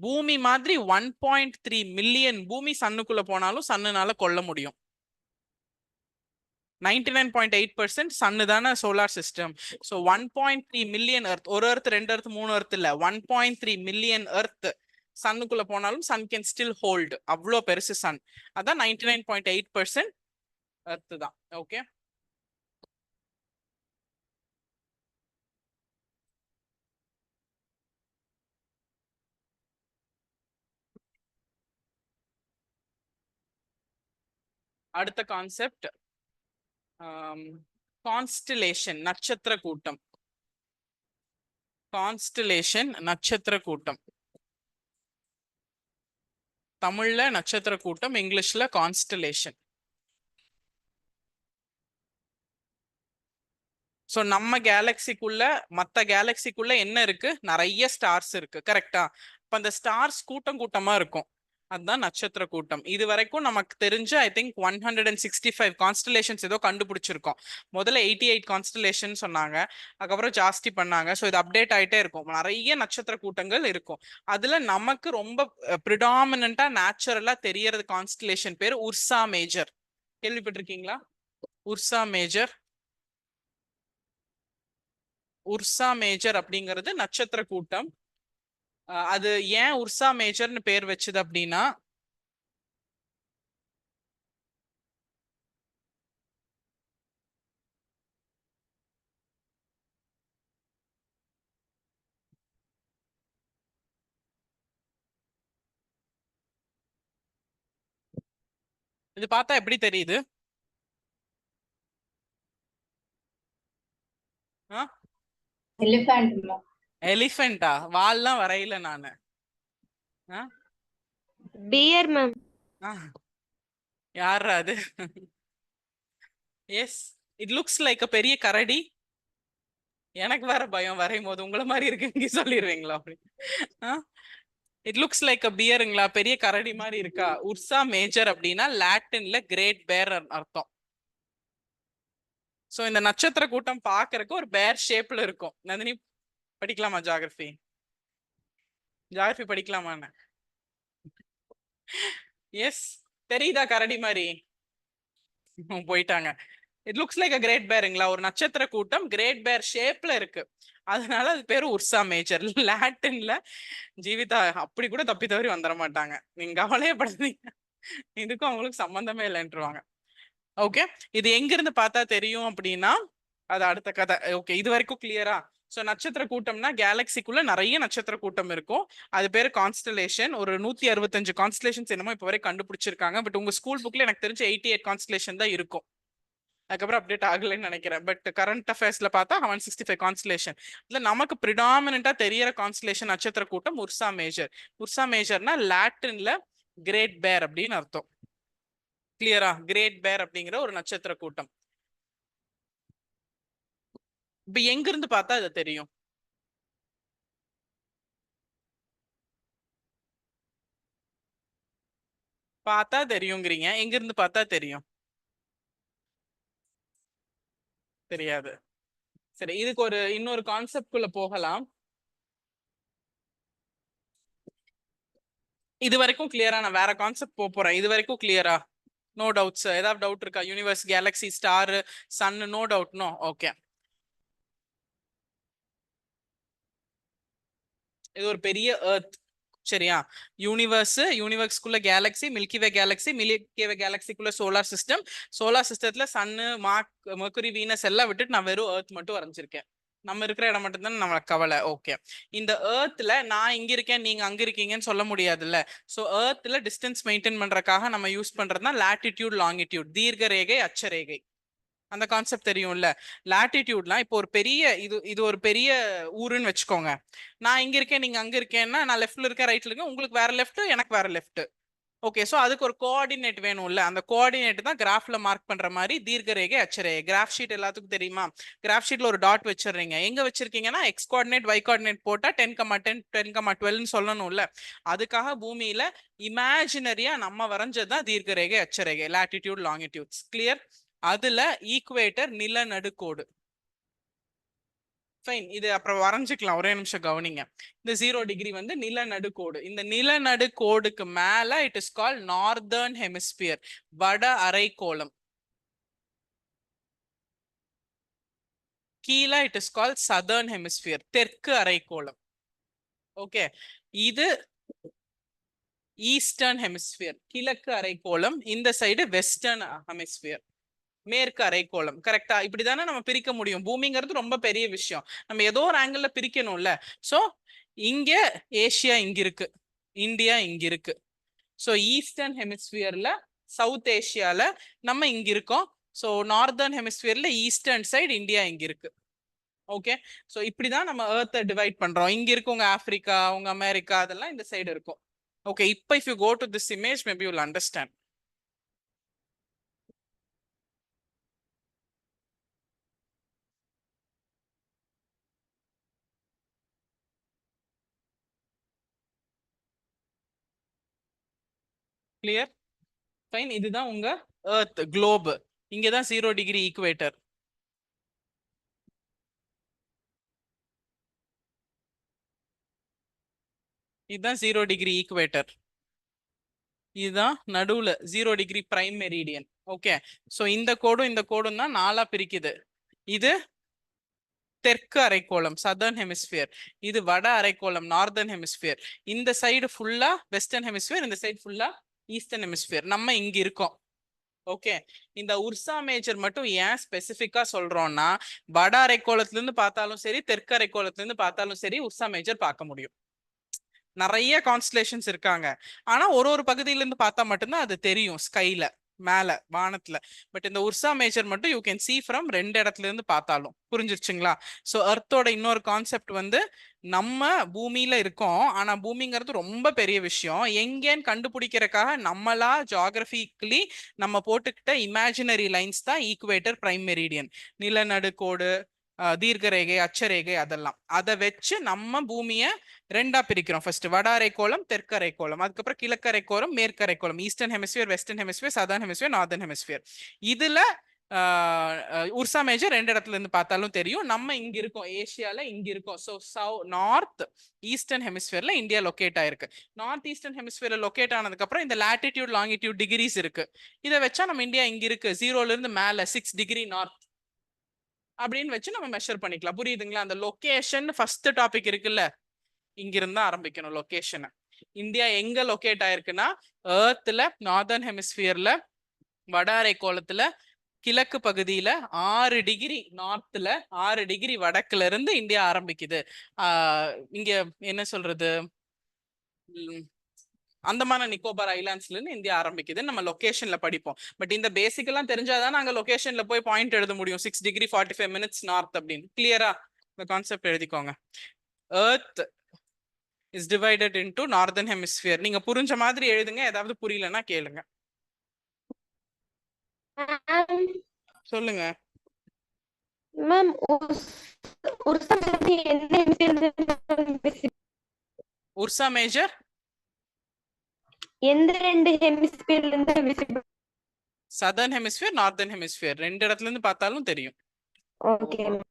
பூமி மாதிரி 1.3 மில்லியன் பூமி சன்னுக்குள்ள போனாலும் சன்னுனால கொல்ல முடியும். 99.8% சன்னு தானே solar system. So 1.3 million earth, ஒரு எர்த் ரெண்டு எர்த் மூணு எர்த் இல்ல, 1.3 மில்லியன் எர்த் சன்னுக்குள்ள போனாலும் சன் கேன் ஸ்டில் ஹோல்டு. அவ்வளோ பெருசு சன். அதான் 99.8% எர்த் தான். ஓகே, அடுத்த கான்செப்ட் கான்ஸ்டிலேஷன், நட்சத்திர கூட்டம். கான்ஸ்டிலேஷன் நட்சத்திர கூட்டம். தமிழ்ல நட்சத்திர கூட்டம், இங்கிலீஷ்ல கான்ஸ்டிலேஷன். ஸோ நம்ம கேலக்சிக்குள்ள மற்ற கேலக்சிக்குள்ள என்ன இருக்கு? நிறைய ஸ்டார்ஸ் இருக்கு. கரெக்டா? இப்போ அந்த ஸ்டார்ஸ் கூட்டம் கூட்டமா இருக்கும். அதுதான் நட்சத்திர கூட்டம். இது வரைக்கும் நமக்கு தெரிஞ்ச ஐ திங்க் 165 கான்ஸ்டலேஷன்ஸ் ஏதோ கண்டுபிடிச்சிருக்கோம். முதல்ல 88 கான்ஸ்டலேஷன் சொன்னாங்க, அதுக்கப்புறம் ஜாஸ்தி பண்ணாங்க. ஸோ இது அப்டேட் ஆகிட்டே இருக்கும். நிறைய நட்சத்திர கூட்டங்கள் இருக்கும். அதுல நமக்கு ரொம்ப ப்ரிடாமினண்டா நேச்சுரலா தெரியறது கான்ஸ்டலேஷன் பேர் உர்சா மேஜர். கேள்விப்பட்டிருக்கீங்களா? Ursa major. உர்சா மேஜர் அப்படிங்கிறது நட்சத்திர கூட்டம். அது ஏன் உர்சா மேஜர்னு பேர் வச்சது அப்படின்னா, இது பார்த்தா எப்படி தெரியுது? எலிஃபண்ட். எலிஃபென்டா? வால்லாம் வரையில நானு. Bear ma'am. யாரா அது? Yes, it looks like a பெரிய கரடி. எனக்கு வேற பயம் வரையும் போது உங்களை மாதிரி இருக்கு சொல்லிடுவீங்களா அப்படி? இட் லுக்ஸ் லைக் அ பியருங்களா? பெரிய கரடி மாதிரி இருக்கா? உர்சா மேஜர் அப்படின்னா லாட்டின்ல கிரேட் பேர் அர்த்தம். சோ இந்த நட்சத்திர கூட்டம் பாக்குறதுக்கு ஒரு பேர் ஷேப்ல இருக்கும். நந்தினி படிக்கலாமா ஜியோகிராஃபி? ஜியோகிராஃபி படிக்கலாமா? எஸ், தெரியுதா கரடி மாதிரி? போயிட்டாங்க. It looks like a great பேருங்களா? ஒரு நட்சத்திர கூட்டம் கிரேட் பேர் ஷேப்ல இருக்கு, அதனால அது பேரு உர்சா மேஜர். லாட்டின்ல ஜீவிதா அப்படி கூட தப்பி தவறி வந்துட மாட்டாங்க, நீங்க கவலையே படாதீங்க. இதுக்கும் அவங்களுக்கு சம்பந்தமே இல்லைன்றுவாங்க. ஓகே, இது எங்க இருந்து பார்த்தா தெரியும் அப்படின்னா அது அடுத்த கதை. ஓகே, இது வரைக்கும் கிளியரா? ஸோ நட்சத்திர கூட்டம்னா கேலக்சிக்குள்ள நிறைய நட்சத்திர கூட்டம் இருக்கும். அது பேர் கான்ஸ்டலேஷன். ஒரு 165 கான்ஸ்டலேஷன்ஸ் என்னமோ இப்போ வரை கண்டுபிடிச்சிருக்காங்க. பட் உங்க ஸ்கூல் புக்ல எனக்கு தெரிஞ்ச 88 கான்ஸ்டலேஷன் தான் இருக்கும். அதுக்கப்புறம் அப்டேட் ஆகலைன்னு நினைக்கிறேன். பட் கரண்ட் அஃபேர்ஸ்ல பார்த்தா 165 கான்ஸ்டலேஷன். இதுல நமக்கு ப்ரிடாமினண்டா தெரியற கான்ஸ்டலேஷன் நட்சத்திர கூட்டம் உர்சா மேஜர். உர்சா மேஜர்னா லாட்டின்ல கிரேட் பேர் அப்படின்னு அர்த்தம். கிளியரா? கிரேட் பேர் அப்படிங்கிற ஒரு நட்சத்திர கூட்டம். இப்ப எங்க இருந்து பார்த்தா அது தெரியும்? பார்த்தா தெரியுங்கிறீங்க, எங்க இருந்து பார்த்தா தெரியும்? தெரியாது. சரி, இதுக்கு ஒரு இன்னொரு கான்செப்ட் குள்ள போகலாம். இது வரைக்கும் கிளியரா? நான் வேற கான்செப்ட் போறேன். இது வரைக்கும் கிளியரா? No doubts? ஏதாவது டவுட் இருக்கா? Universe, galaxy, star, sun, no doubt? No, okay. இது ஒரு பெரிய எர்த், சரியா? யூனிவர்ஸ்க்குள்ள கேலக்ஸி, மில்கி வே கேலக்சிக்குள்ள சோலார் சிஸ்டத்துல சன்னு, மெர்க்குரி, வீனஸ் எல்லாம் விட்டுட்டு நான் வெறும் எர்த் மட்டும் வரைஞ்சிருக்கேன். நம்ம இருக்கிற இடம் மட்டும் தான் நம்மளுக்கு கவலை. ஓகே, இந்த எர்த்ல நான் இங்க இருக்கேன், நீங்க அங்க இருக்கீங்கன்னு சொல்ல முடியாதுல்ல. ஸோ எர்த்ல டிஸ்டன்ஸ் மெயின்டைன் பண்றதுக்காக நம்ம யூஸ் பண்றதுனா லாட்டிடியூட், லாங்கிடியூட், தீர்க்க ரேகை, அட்சரேகை. அந்த கான்செப்ட் தெரியும்ல? லாட்டிடியூட்லாம் இப்போ ஒரு பெரிய இது ஒரு பெரிய ஊருன்னு வச்சுக்கோங்க. நான் இங்க இருக்கேன், நீங்க அங்க இருக்கேன்னா, நான் லெஃப்ட்ல இருக்கேன், ரைட்ல இருக்கேன், உங்களுக்கு வேற லெஃப்ட், எனக்கு வேற லெஃப்ட். ஓகே, ஸோ அதுக்கு ஒரு கோஆர்டினேட் வேணும்ல. அந்த கோஆர்டினேட் தான் கிராஃப்ல மார்க் பண்ற மாதிரி தீர்க்க ரேகை, அட்சரேகை. கிராஃப் ஷீட் எல்லாத்துக்கும் தெரியுமா? கிராஃப் ஷீட்ல ஒரு டாட் வச்சிடுறீங்க. எங்க வச்சிருக்கீங்கன்னா எக்ஸ் கோஆர்டினேட், ஒய் கோஆர்டினேட் போட்டா 10,10 10,12ன்னு சொல்லணும்ல. அதுக்காக பூமியில இமேஜினரியா நம்ம வரைஞ்சது தான் தீர்க்க ரேகை, அட்சரேகை, லாட்டிடியூட், லாங்கிடியூட்ஸ். கிளியர்? அதுல ஈக்குவேட்டர், நிலநடுக்கோடு. ஃபைன், இது அப்புறம் வரைஞ்சிக்கலாம், ஒரே நிமிஷம் கவனிங்க. இந்த 0 டிகிரி வந்து நிலநடுக்கோடு. இந்த நிலநடுக்கோடுக்கு மேல it is called northern hemisphere, வட அரைக்கோளம். கீழே it is called southern hemisphere, தெற்கு அரைக்கோளம். ஓகே, இது ஈஸ்டர்ன் ஹெமிஸ்பியர், கிழக்கு அரைக்கோளம். இந்த சைடு வெஸ்டர்ன் ஹெமிஸ்பியர், மேற்கு அரைக்கோளம். கரெக்டா? இப்படிதானே நம்ம பிரிக்க முடியும். பூமிங்கிறது ரொம்ப பெரிய விஷயம், நம்ம ஏதோ ஒரு ஆங்கிள் பிரிக்கணும்ல. சோ இங்க ஏசியா இங்க இருக்கு, இந்தியா இங்க இருக்கு. சோ ஈஸ்டர்ன் ஹெமிஸ்பியர்ல, சவுத் ஏசியால நம்ம இங்க இருக்கோம். சோ நார்தர்ன் ஹெமிஸ்பியர்ல ஈஸ்டர்ன் சைடு இந்தியா இங்க இருக்கு. ஓகே, சோ இப்படிதான் நம்ம எர்த்தை டிவைட் பண்றோம். இங்க இருக்கு உங்க ஆப்பிரிக்கா, உங்க அமெரிக்கா, அதெல்லாம் இந்த சைடு இருக்கும். ஓகே, இப்போ if you go to this image maybe you will understand. Clear? Fine, இதுதான் உங்க எர்த் குளோப். இங்கதான் 0 டிகிரி ஈக்குவேட்டர். இதுதான் 0 டிகிரி ஈக்குவேட்டர். இதுதான் நடுவுல 0 degree prime meridian. Okay, so இந்த கோடும் தான் 4ஆ பிரிக்குது. இது தெற்கு அரைக்கோளம், சதர்ன் ஹெமிஸ்பியர். இது வட அரைக்கோளம், நார்தர்ன் ஹெமிஸ்பியர். இந்த சைடு ஃபுல்லா வெஸ்டர்ன் ஹெமிஸ்பியர், இந்த சைடு ஃபுல்லா ஈஸ்டர்ன் ஹெமிஸ்பியர். நம்ம இங்க இருக்கோம். ஓகே, இந்த உர்சா மேஜர் மட்டும் ஏன் ஸ்பெசிபிக்கா சொல்றோம்னா, வட அரைக்கோளத்துல இருந்து பார்த்தாலும் சரி, தெற்கு அரைக்கோளத்துல இருந்து பார்த்தாலும் சரி, உர்சா மேஜர் பார்க்க முடியும். நிறைய கான்ஸ்டலேஷன்ஸ் இருக்காங்க, ஆனா ஒரு பகுதியில இருந்து பார்த்தா மட்டும்தான் அது தெரியும் ஸ்கைல, மேல வானத்துல. பட் இந்த உர்சா மேஜர் மட்டும் யூ கேன் see from 2 இடத்துல இருந்து பார்த்தாலும். புரிஞ்சிருச்சுங்களா? சோ எர்த்தோட இன்னொரு கான்செப்ட் வந்து, நம்ம பூமியில இருக்கோம், ஆனா பூமிங்கிறது ரொம்ப பெரிய விஷயம். எங்கேன்னு கண்டுபிடிக்கிறதுக்காக நம்மளா ஜியோகிராபிக்கலி நம்ம போட்டுக்கிட்ட இமேஜினரி லைன்ஸ் தான் ஈக்குவேட்டர், பிரைம் மெரிடியன், நிலநடுக்கோடு, தீர்க்க ரேகை, அட்சரேகை, அதெல்லாம். அதை வச்சு நம்ம பூமிய 2ஆ பிரிக்கிறோம். ஃபர்ஸ்ட் வட அரைக்கோளம், தெற்கு அரைக்கோளம், அதுக்கப்புறம் கிழக்கு அரைக்கோளம், மேற்கு அரைக்கோளம், eastern hemisphere, western hemisphere, southern hemisphere, northern hemisphere. இதுல உர்சா மேஜர் 2 இடத்துல இருந்து பார்த்தாலும் தெரியும். நம்ம இங்க இருக்கோம், ஏசியால இங்க இருக்கோம். ஸோ நார்த் ஈஸ்டர்ன் ஹெமிஸ்பியர்ல இந்தியா லொக்கேட் ஆயிருக்கு. நார்த் ஈஸ்டர்ன் ஹெமிஸ்பியர்ல லொக்கேட் ஆனதுக்கு அப்புறம் இந்த லாட்டிடியூட், லாங்கிடியூட் டிகிரிஸ் இருக்கு. இதை வச்சா நம்ம இந்தியா இங்க இருக்கு, 0ல இருந்து மேல 6 டிகிரி நார்த் அப்படின்னு வச்சு நம்ம மெஷர் பண்ணிக்கலாம். புரியுதுங்களா? அந்த லொகேஷன் ஃபர்ஸ்ட் டாபிக் இருக்குல்ல, இங்க இருந்தா ஆரம்பிக்கணும் லொகேஷன். இந்தியா எங்க லொகேட் ஆயிருக்குன்னா, எர்த்ல நார்தர்ன் ஹெமிஸ்பியர்ல, வட அரைக்கோளத்துல, கிழக்கு பகுதியில 6 டிகிரி நார்த்ல, 6 டிகிரி வடக்குல இருந்து இந்தியா ஆரம்பிக்குது. இங்க என்ன சொல்றது, அந்தமான நிக்கோபார் ஐலாண்ட்ஸ்ல இருந்து இந்தியா ஆரம்பிக்குது. நம்ம லொகேஷன்ல படிப்போம். பட் இந்த பேசிக் எல்லாம் தெரிஞ்சாதான் நாங்க லொகேஷன்ல போய் பாயிண்ட் எழுத முடியும். 6 டிகிரி 45 மினிட்ஸ் நார்த் அப்படின்னு. கிளியரா? இந்த கான்செப்ட் எழுதிக்கோங்க. Earth is divided into northern hemisphere. நீங்க புரிஞ்ச மாதிரி எழுதுங்க, ஏதாவது புரியலன்னா கேளுங்க. சொல்லுங்க மேம். உர்சா மேஜர் எந்த ரெண்டு ஹெமிஸ்பியர்ல இருந்து visible? Southern hemisphere, northern hemisphere ரெண்டு இடத்துல இருந்து பார்த்தாலும் தெரியும். Okay ma'am.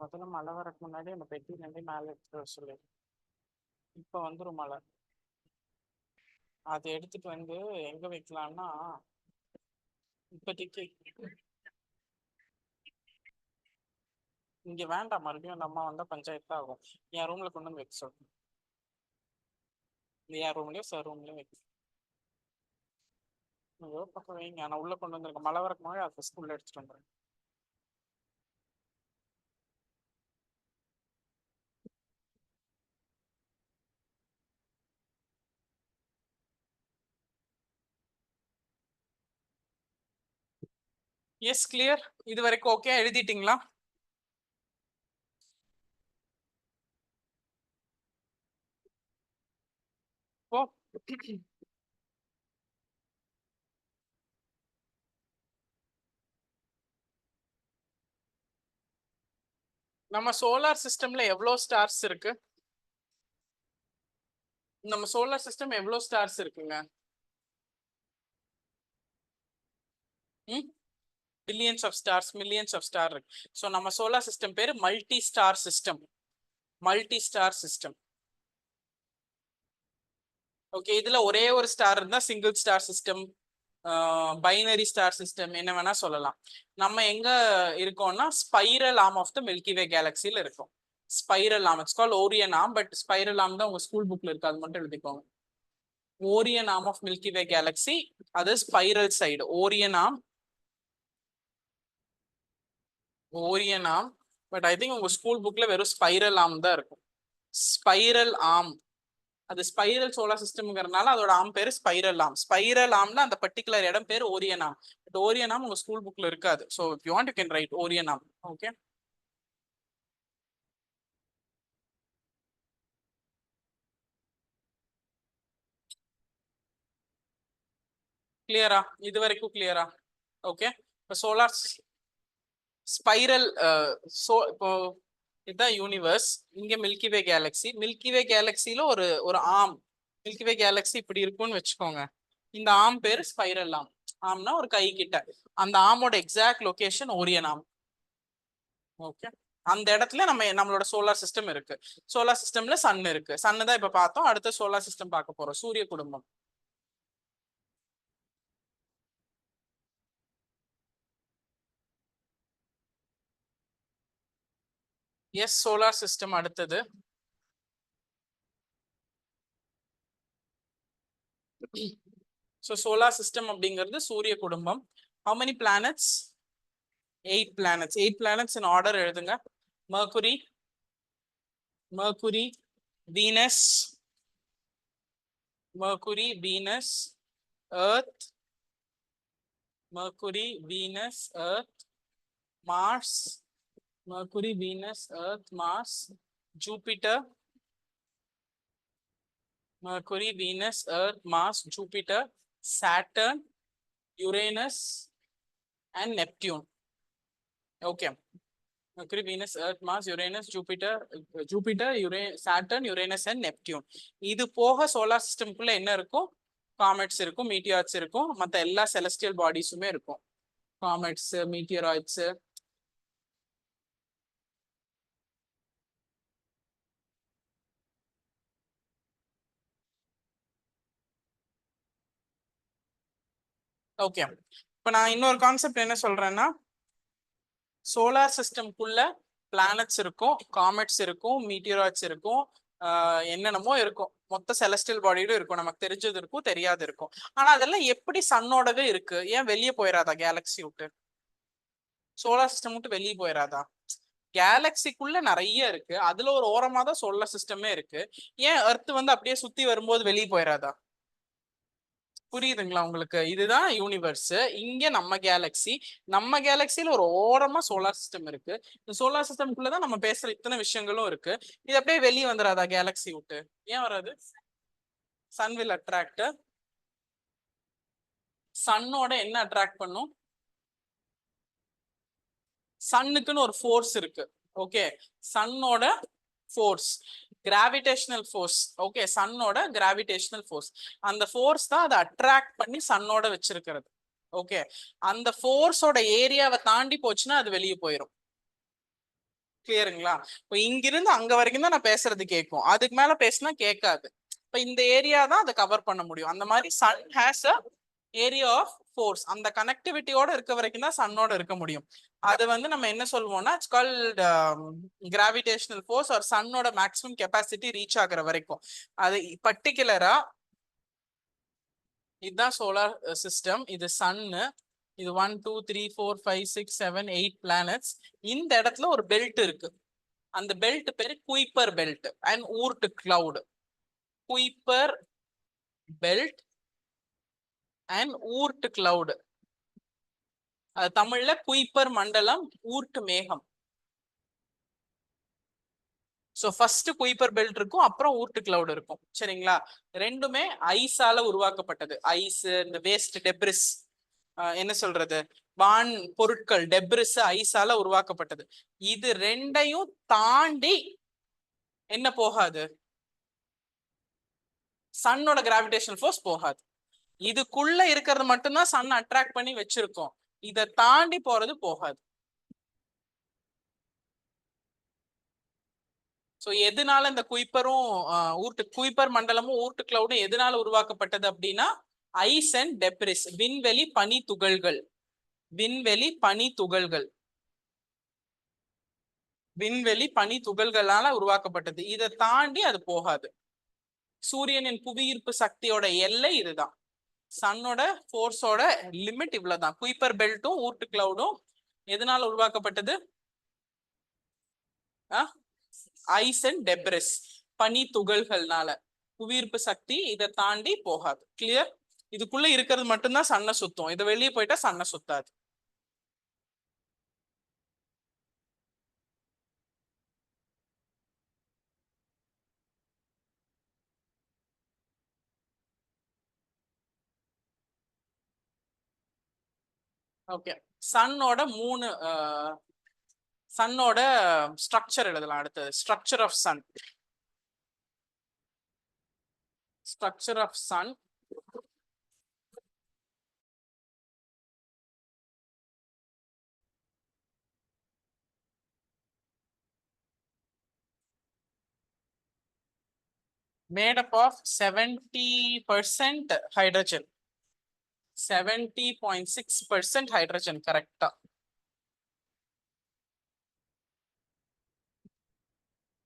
முதல்ல மழை வரக்கு முன்னாடி அந்த பெட்டில இருந்து மேல எடுத்துட்டு வர சொல்லு. இப்ப வந்துரும் மழை. அதை எடுத்துட்டு வந்து எங்க வைக்கலாம்னா இப்போதைக்கு இங்க வேண்டாம், மறுபடியும் நம்ம வந்தா பஞ்சாயத்து ஆகும். என் ரூம்ல கொண்டு வந்து வைக்க சொல்றேன். என் ரூம்லயோ சார் ரூம்லயோ வைக்க பக்கம் வைங்க. நான் உள்ள கொண்டு வந்திருக்கேன். மழை வரக்கு முன்னாடி அதை ஃபர்ஸ்ட் உள்ள எடுத்துட்டு வந்துடுறேன். Yes clear. இது வரைக்கும் ஓகே. எழுதிட்டீங்களா? ஓ நம்ம சோலார் சிஸ்டம்ல எவ்வளவு ஸ்டார்ஸ் இருக்கு? நம்ம சோலார் சிஸ்டம் எவ்வளவு ஸ்டார்ஸ் இருக்குங்க? Billions of stars, millions of star இருக்கு. ஸோ நம்ம சோலார் சிஸ்டம் பேரு multi star system. Multi star system. Okay, இதுல ஒரே ஒரு ஸ்டார் இருந்தா single star system, binary star system, என்ன வேணா சொல்லலாம். நம்ம எங்க இருக்கோம்னா spiral arm of the Milky Way கேலக்சில இருக்கோம். Spiral arm, it's called Orion arm, but spiral arm தான் உங்க ஸ்கூல் புக்ல இருக்கு, அது மட்டும் எழுதிக்கோங்க. ஓரியன் arm of Milky way galaxy, அது spiral side. Orion arm, Orion arm. But I think உங்க ஸ்கூல் புக்ல வெறும் ஸ்பைரல் ஆர்ம் தான் இருக்கும். ஸ்பைரல் ஆர்ம், அது ஸ்பைரல் சோலார் சிஸ்டம்ங்கிறதுனால அதோட ஆம் பேரு ஸ்பைரல் ஆர்ம். ஸ்பைரல் ஆர்ம்ல அந்த பர்டிகுலர் இடம் பேர் Orion arm. But Orion arm உங்க ஸ்கூல் புக்ல இருக்காது. So if you want you can write Orion arm. Okay, கிளியரா? இது வரைக்கும் கிளியரா? ஓகே, இப்போ சோலார் ஸ்பைரல், இப்போ இதுதான் யூனிவர்ஸ். இங்க மில்கி வே கேலக்சி. மில்கி வே கேலக்சில ஒரு ஒரு ஆர்ம், மில்கி வே கேலக்சி இப்படி இருக்கும்னு வச்சுக்கோங்க. இந்த ஆர்ம் பேரு ஸ்பைரல் ஆர்ம். ஆர்ம்னா ஒரு கை கிட்ட. அந்த ஆர்மோட எக்ஸாக்ட் லொகேஷன் ஓரியன் ஆர்ம். ஓகே, அந்த இடத்துல நம்மளோட சோலார் சிஸ்டம் இருக்கு. சோலார் சிஸ்டம்ல சன் இருக்கு. சன் தான் இப்ப பார்த்தோம். அடுத்த சோலார் சிஸ்டம் பார்க்க போறோம், சூரிய குடும்பம். எஸ், சோலார் சிஸ்டம் அடுத்தது. ஸோ சோலார் சிஸ்டம் அப்படிங்கிறது சூரிய குடும்பம். How many planets? 8 planets. 8 planets in order எழுதுங்க. Mercury, Mercury, Venus, Mercury, Venus, Earth, Mercury, Venus, Earth, Mars, Mercury, Venus, Earth, Mars, Jupiter, Mercury, Venus, Earth, Mars, Jupiter, Saturn, Uranus, and Neptune. Okay. Mercury, Venus, Earth, Mars, Uranus, Jupiter, Saturn, Uranus and Neptune. இது போக solar சிஸ்டம்குள்ள என்ன இருக்கும்? Comets இருக்கும், மீட்டியாய்ட்ஸ் இருக்கும், மற்ற எல்லா celestial பாடிஸுமே இருக்கும். Comets, மீட்டியராய்ட்ஸ். Okay, இப்போ நான் இன்னொரு கான்செப்ட் என்ன சொல்றேன்னா, சோலார் சிஸ்டம்குள்ள பிளானட்ஸ் இருக்கும், காமெட்ஸ் இருக்கும், மீட்டியராய்ட்ஸ் இருக்கும், என்னென்னமோ இருக்கும். மொத்த செலஸ்டியல் பாடியிலும் இருக்கும். நமக்கு தெரிஞ்சது இருக்கும், தெரியாது இருக்கும். ஆனா அதெல்லாம் எப்படி சன்னோடவே இருக்கு? ஏன் வெளியே போயிடாதா கேலக்சி விட்டு? சோலார் சிஸ்டம் விட்டு வெளியே போயிடாதா? கேலக்சிக்குள்ள நிறைய இருக்கு, அதுல ஒரு ஓரமா தான் சோலார் சிஸ்டமே இருக்கு. ஏன் எர்த் வந்து அப்படியே சுத்தி வரும்போது வெளியே போயிடாதா? புரியுதுங்களா உங்களுக்கு? இதுதான் யூனிவர்ஸ். இங்க நம்ம கேலக்சில ஒரு ஓரமா சோலார் சிஸ்டம் இருக்கு. இந்த சோலார் சிஸ்டம்குள்ளதான் நம்ம பேசுற இத்தனை விஷயங்களும் இருக்கு. இது அப்படியே வெளியே வந்துடாதா கேலக்சி விட்டு? ஏன் வராது? Sun will attract. சன்னோட என்ன அட்ராக்ட் பண்ணும்? சன்னுக்குன்னு ஒரு ஃபோர்ஸ் இருக்கு. ஓகே, சன்னோட ஃபோர்ஸ் கிராவிடேஷனல் ஃபோர்ஸ். ஓகே, சன்னோட கிராவிடேஷனல் ஃபோர்ஸ், அந்த ஃபோர்ஸ் தான் அதை அட்ராக்ட் பண்ணி சன்னோட வச்சிருக்கிறது. ஓகே, அந்த ஃபோர்ஸோட ஏரியாவை தாண்டி போச்சுன்னா அது வெளியே போயிடும். கிளியருங்களா? இப்போ இங்கிருந்து அங்க வரைக்கும் தான் நான் பேசுறது கேட்கும், அதுக்கு மேல பேசினா கேட்காது. இப்போ இந்த ஏரியா தான் அதை கவர் பண்ண முடியும். அந்த மாதிரி sun has a area of force. அந்த கனெக்டிவிட்டியோட இருக்க வரைக்கும் தான் சன்னோட இருக்க முடியும். அது வந்து நம்ம என்ன சொல்லுவோம்னா it's called gravitational force or சன்னோட மேக்ஸிமம் கெப்பாசிட்டி ரீச் ஆகுற வரைக்கும். அது பர்டிகுலரா இதுதான் சோலார் சிஸ்டம். இது சன்னு. இது 1 2 3 4 5 6 7 8 பிளானட்ஸ். இந்த இடத்துல ஒரு பெல்ட் இருக்கு. அந்த பெல்ட் பேரு Kuiper belt and Oort cloud. Kuiper belt and Oort cloud. அது தமிழ்ல குயிப்பர் மண்டலம், ஊர்ட் மேகம். சோ ஃபர்ஸ்ட் குயிப்பர் பெல்ட் இருக்கும், அப்புறம் ஊர்ட் கிளவுட் இருக்கும். சரிங்களா? ரெண்டுமே ஐஸால உருவாக்கப்பட்டது. ஐஸ், இந்த வேஸ்ட் டெப்ரிஸ், என்ன சொல்றது, வான் பொருட்கள் டெப்ரிஸ் ஐஸால உருவாக்கப்பட்டது. இது ரெண்டையும் தாண்டி என்ன போகாது? சன்னோட கிராவிடேஷனல் ஃபோர்ஸ் போகாது. இதுக்குள்ள இருக்கிறது மட்டும்தான் சன் அட்ராக்ட் பண்ணி வச்சிருக்கோம். இதை தாண்டி போறது போகாது. சோ எதனால இந்த குயிப்பரும் குயிப்பர் மண்டலமும் ஊர்ட் கிளவுடும் எதனால உருவாக்கப்பட்டது அப்படின்னா ஐஸ் அண்ட் டெப்ரிஸ், விண்வெளி பனி துகள்கள். விண்வெளி பனி துகள்கள், விண்வெளி பனி துகள்களால உருவாக்கப்பட்டது. இதை தாண்டி அது போகாது. சூரியனின் புவியீர்ப்பு சக்தியோட எல்லை இதுதான். சன்னோட ஃபோர்ஸோட லிமிட் இவ்வளவுதான். குயிப்பர் பெல்ட்டும் ஊர்ட் கிளவுடும் எதனால உருவாக்கப்பட்டது? ஐஸ் அண்ட் டெப்ரிஸ், பனி துகள்கள்னால. புவியீர்ப்பு சக்தி இதை தாண்டி போகாது. கிளியர்? இதுக்குள்ள இருக்கிறது மட்டும்தான் சன்னை சுத்தும், இது வெளியே போயிட்டா சன்னை சுத்தாது. ஓகே, சன்னோட சன்னோட ஸ்ட்ரக்சர் எழுதலாம். அடுத்தது structure of sun. Structure of sun. made up of 70% hydrogen. 70.6% hydrogen, correct.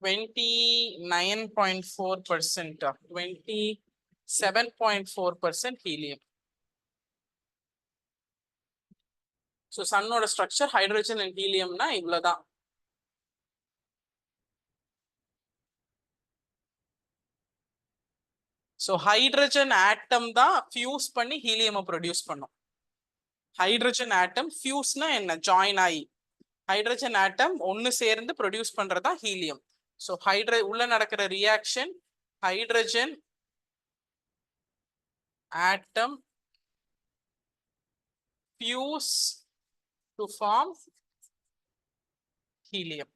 29.4%, 27.4% helium. So சன்னோட ஸ்ட்ரக்சர் ஹைட்ரஜன் அண்ட் ஹீலியம்னா இவ்வளவுதான். ஸோ ஹைட்ரஜன் ஆட்டம் தான் ஃபியூஸ் பண்ணி ஹீலியமை ப்ரொடியூஸ் பண்ணும். ஹைட்ரஜன் ஆட்டம் ஃபியூஸ்னா என்ன? ஜாயின் ஆகி ஹைட்ரஜன் ஆட்டம் ஒன்னு சேர்ந்து ப்ரொடியூஸ் பண்றதா ஹீலியம். ஸோ உள்ள நடக்கிற reaction hydrogen atom fuse to form helium.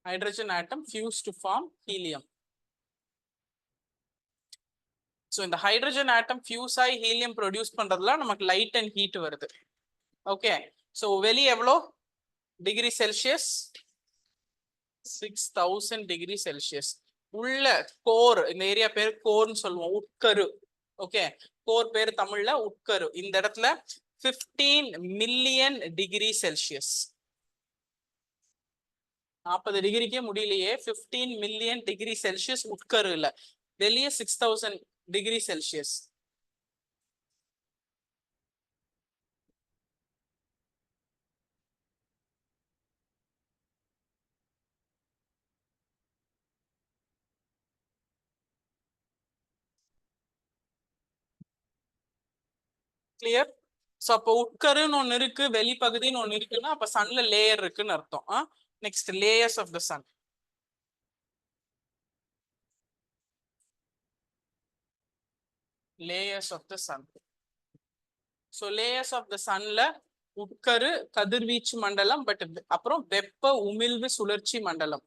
Hydrogen atom fused to form helium. So இந்த ஹைட்ரஜன் ஆட்டம் ஃபியூஸ் ஆகி ஹீலியம் ப்ரொடியூஸ் பண்றதுல நமக்கு லைட் அண்ட் ஹீட் வருது. ஓகே, ஸோ வெளியே எவ்வளோ டிகிரி செல்சியஸ்? 6000 degree Celsius. உள்ள கோர், இந்த ஏரியா பேர் கோர்னு சொல்லுவோம், உட்கரு. ஓகே, கோர் பேர் தமிழ்ல உட்கரு. இந்த இடத்துல 15 மில்லியன் டிகிரி செல்சியஸ். 40 டிகிரிக்கே முடியலையே, 15 மில்லியன் டிகிரி செல்சியஸ் உட்கரு இல்ல, வெளியே 6000 டிகிரி செல்சியஸ். கிளியர். ஸோ அப்போ உட்கருன்னு ஒன்று இருக்கு, வெளிப்பகுதின்னு ஒன்று இருக்குன்னா அப்போ சன்ல லேயர் இருக்குன்னு அர்த்தம். Next layers of the sun. Layers of the sun. So layers of the சன்ல உட்கரு கதிர்வீச்சு மண்டலம், பட் அப்புறம் வெப்ப உமிழ்வு சுழற்சி மண்டலம்.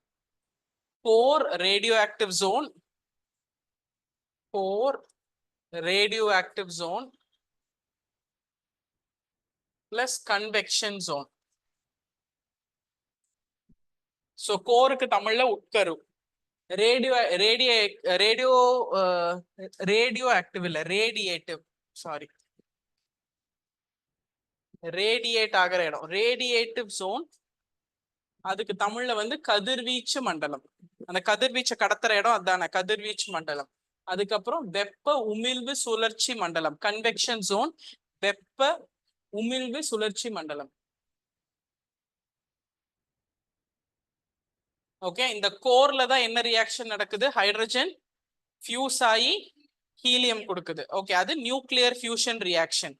Core radioactive zone, core radioactive zone plus convection zone. So கோருக்கு தமிழ்ல உட்கரு, radio radio radio radioactive இல்ல ரேடியேட்டிவ், சாரி ரேடியேட் ஆகிற இடம் ரேடியேட்டிவ் ஜோன். அதுக்கு தமிழ்ல வந்து கதிர்வீச்சு மண்டலம். அந்த கதிர்வீச்சை கடத்துற இடம் அதான கதிர்வீச்சு மண்டலம். அதுக்கப்புறம் வெப்ப உமிழ்வு சுழற்சி மண்டலம், கன்வெக்ஷன் ஜோன், வெப்ப உமிழ்வு சுழற்சி மண்டலம். ஓகே, இந்த கோர்ல தான் என்ன ரியாக்ஷன் நடக்குது? ஹைட்ரஜன் ஃபியூஸ் ஆகி ஹீலியம் கொடுக்குது. ஓகே, அது நியூக்ளியர் ஃபியூஷன் ரியாக்ஷன்.